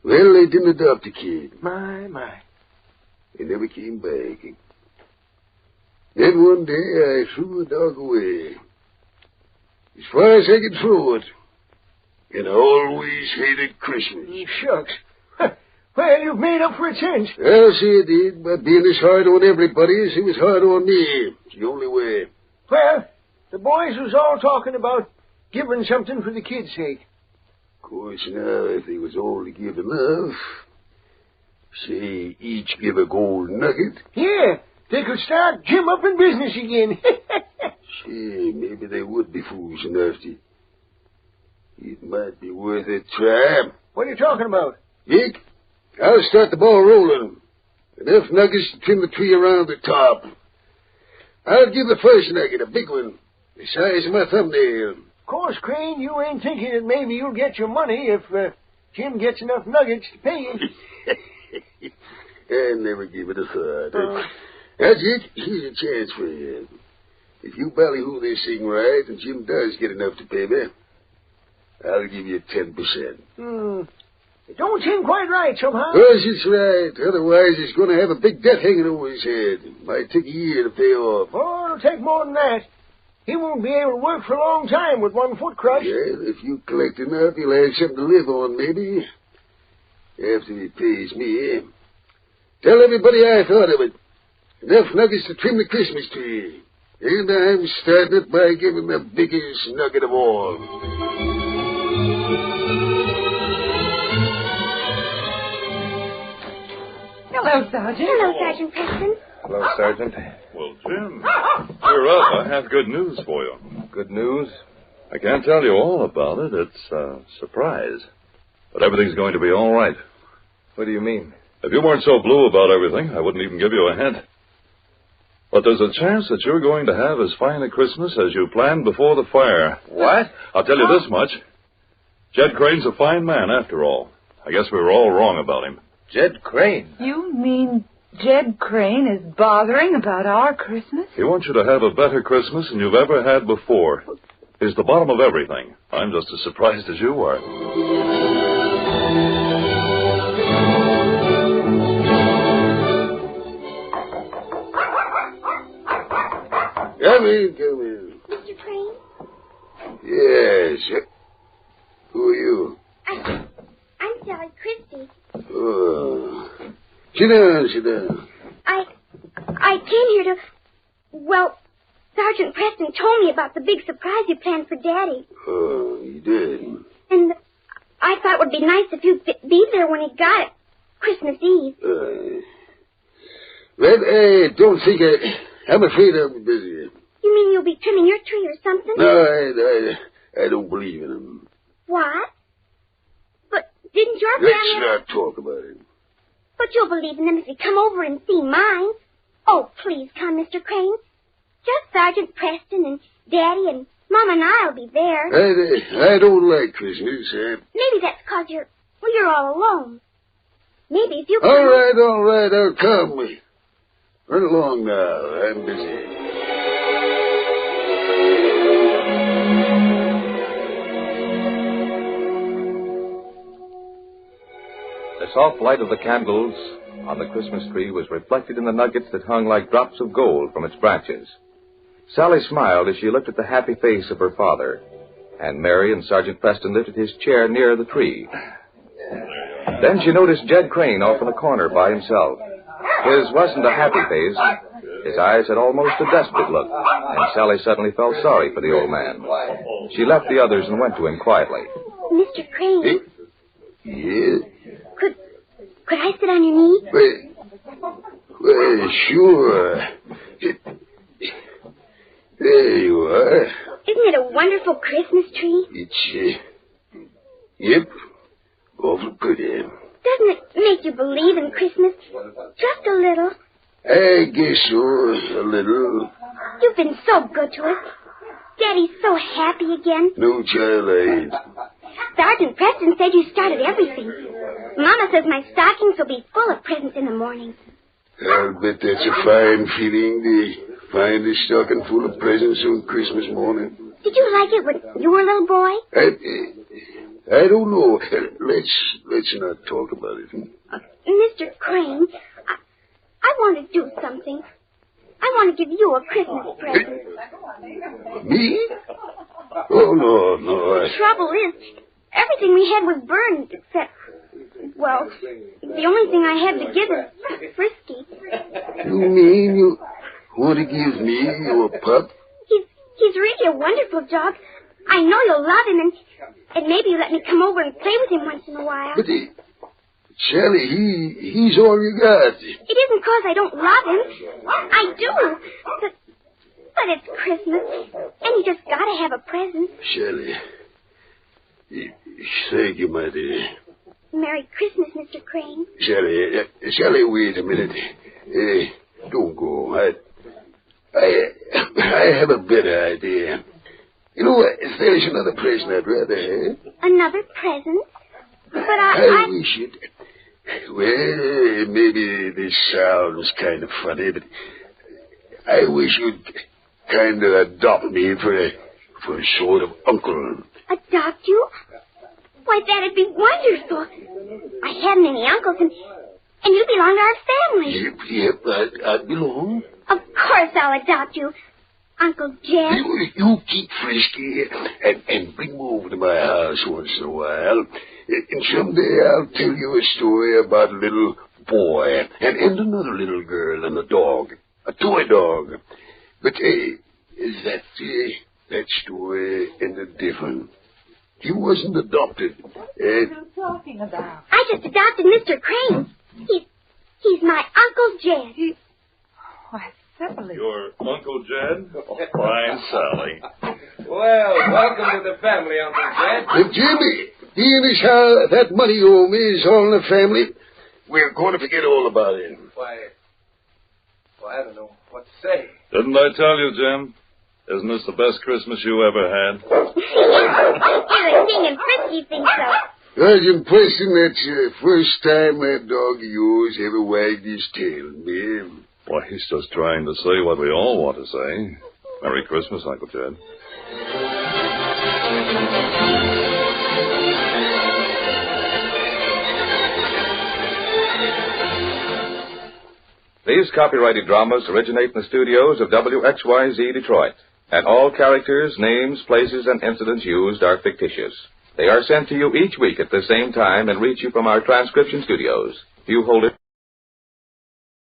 I: Well, they didn't adopt the kid.
J: My.
I: They never came back. Then one day I threw the dog away. As far as I could throw it. And I always hated Christmas.
J: Shucks. Well, you've made up for it since.
I: I'll say it did, but being as hard on everybody as it was hard on me. It's the only way.
J: Well, the boys was all talking about giving something for the kid's sake.
I: Of course, now, if they was all to give enough, say, each give a gold nugget.
J: Yeah, they could start Jim up in business again.
I: Say, maybe they would be fools enough to. It might be worth a try.
J: What are you talking about?
I: Dick, I'll start the ball rolling. Enough nuggets to trim the tree around the top. I'll give the first nugget, a big one, the size of my thumbnail.
J: Of course, Crane, you ain't thinking that maybe you'll get your money if Jim gets enough nuggets to pay you.
I: I never give it a thought. That's it. Here's a chance for you. If you ballyhoo this thing right and Jim does get enough to pay me, I'll give you 10%.
J: It don't seem quite right somehow.
I: Yes, it's right. Otherwise, he's going to have a big debt hanging over his head. Might take a year to pay off.
J: Oh, it'll take more than that. He won't be able to work for a long time with one foot crushed.
I: Well, if you collect enough, he'll have something to live on, maybe. After he pays me. Tell everybody I thought of it. Enough nuggets to trim the Christmas tree. And I'm starting it by giving the biggest nugget of all.
L: Hello, Sergeant.
G: Hello, Sergeant Preston.
C: Hello, Sergeant.
K: Well, Jim, cheer up. I have good news for you.
C: Good news?
K: I can't tell you all about it. It's a surprise. But everything's going to be all right.
C: What do you mean?
K: If you weren't so blue about everything, I wouldn't even give you a hint. But there's a chance that you're going to have as fine a Christmas as you planned before the fire.
C: What?
K: I'll tell you this much. Jed Crane's a fine man, after all. I guess we were all wrong about him.
C: Jed Crane?
L: You mean Jed Crane is bothering about our Christmas?
K: He wants you to have a better Christmas than you've ever had before. He's the bottom of everything. I'm just as surprised as you are.
I: Come in.
G: Mr. Crane?
I: Yes. Who are you?
G: I'm Sally Christie.
I: Oh. Sit down.
G: I came here to... Well, Sergeant Preston told me about the big surprise you planned for Daddy.
I: Oh, he did?
G: And I thought it would be nice if you'd be there when he got it. Christmas Eve.
I: Well, don't think I'm afraid I'll be busy.
G: You mean you'll be trimming your tree or something?
I: No, I don't believe in him.
G: What? But didn't your
I: Let's
G: family...
I: not talk about it.
G: But you'll believe in them if you come over and see mine. Oh, please come, Mr. Crane. Just Sergeant Preston and Daddy and Mom and I'll be there.
I: I don't like Christmas.
G: Maybe that's because you're all alone. Maybe if you come...
I: All right, I'll come. Run along now. I'm busy.
H: The soft light of the candles on the Christmas tree was reflected in the nuggets that hung like drops of gold from its branches. Sally smiled as she looked at the happy face of her father, and Mary and Sergeant Preston lifted his chair near the tree. Then she noticed Jed Crane off in the corner by himself. His wasn't a happy face. His eyes had almost a desperate look, and Sally suddenly felt sorry for the old man. She left the others and went to him quietly.
G: Mr. Crane.
I: Yeah?
G: Could I sit on your knee?
I: Well, sure. There you are.
G: Isn't it a wonderful Christmas tree?
I: It's, yep, awful pretty.
G: Doesn't it make you believe in Christmas? Just a little.
I: I guess so, a little.
G: You've been so good to us. Daddy's so happy again.
I: No, child, I ain't.
G: Sergeant Preston said you started everything. Mama says my stockings will be full of presents in the morning.
I: I'll bet that's a fine feeling, to find a stocking full of presents on Christmas morning.
G: Did you like it when you were a little boy?
I: I don't know. Let's not talk about it.
G: Mr. Crane, I want to do something. I want to give you a Christmas present.
I: Me? Oh, no.
G: The trouble is, everything we had was burned except, well, the only thing I had to give is Frisky.
I: You mean you want to give me your pup?
G: He's really a wonderful dog. I know you'll love him, and maybe you'll let me come over and play with him once in a while.
I: But, Sally, he's all you got.
G: It isn't because I don't love him. I do. But it's Christmas, and you just gotta have a present.
I: Sally, thank you, my dear.
G: Merry Christmas, Mr. Crane.
I: Sally, wait a minute. Don't go. I have a better idea. You know, there's another present I'd rather have.
G: Another present? But
I: I wish it... Well, maybe this sounds kind of funny, but I wish you'd kind of adopt me for a sort of uncle.
G: Adopt you? Why, that'd be wonderful. I haven't any uncles, and you belong to our family.
I: Yep, I belong.
G: Of course I'll adopt you, Uncle Jed.
I: You keep Frisky and bring him over to my house once in a while. And someday I'll tell you a story about a little boy and another little girl and a dog, a toy dog. But that story ended different. He wasn't adopted.
L: What are you talking about?
G: I just adopted Mr. Crane. He's my Uncle Jed.
L: Why, Cecily.
B: Your Uncle Jed? Oh, fine, Sally.
C: Well, welcome to the family, Uncle Jed.
I: Jimmy, being as how that money you owe me is all in the family, we're going to forget all about it.
C: Why, I don't know what to say.
B: Didn't I tell you, Jim? Isn't this the best Christmas you ever had?
G: Even King and Frisky think so.
I: Sergeant Preston, that's the first time that dog of yours ever wagged his tail, man.
B: Why, he's just trying to say what we all want to say. Merry Christmas, Uncle Jed.
H: These copyrighted dramas originate in the studios of WXYZ Detroit, and all characters, names, places, and incidents used are fictitious. They are sent to you each week at the same time and reach you from our transcription studios. You hold it.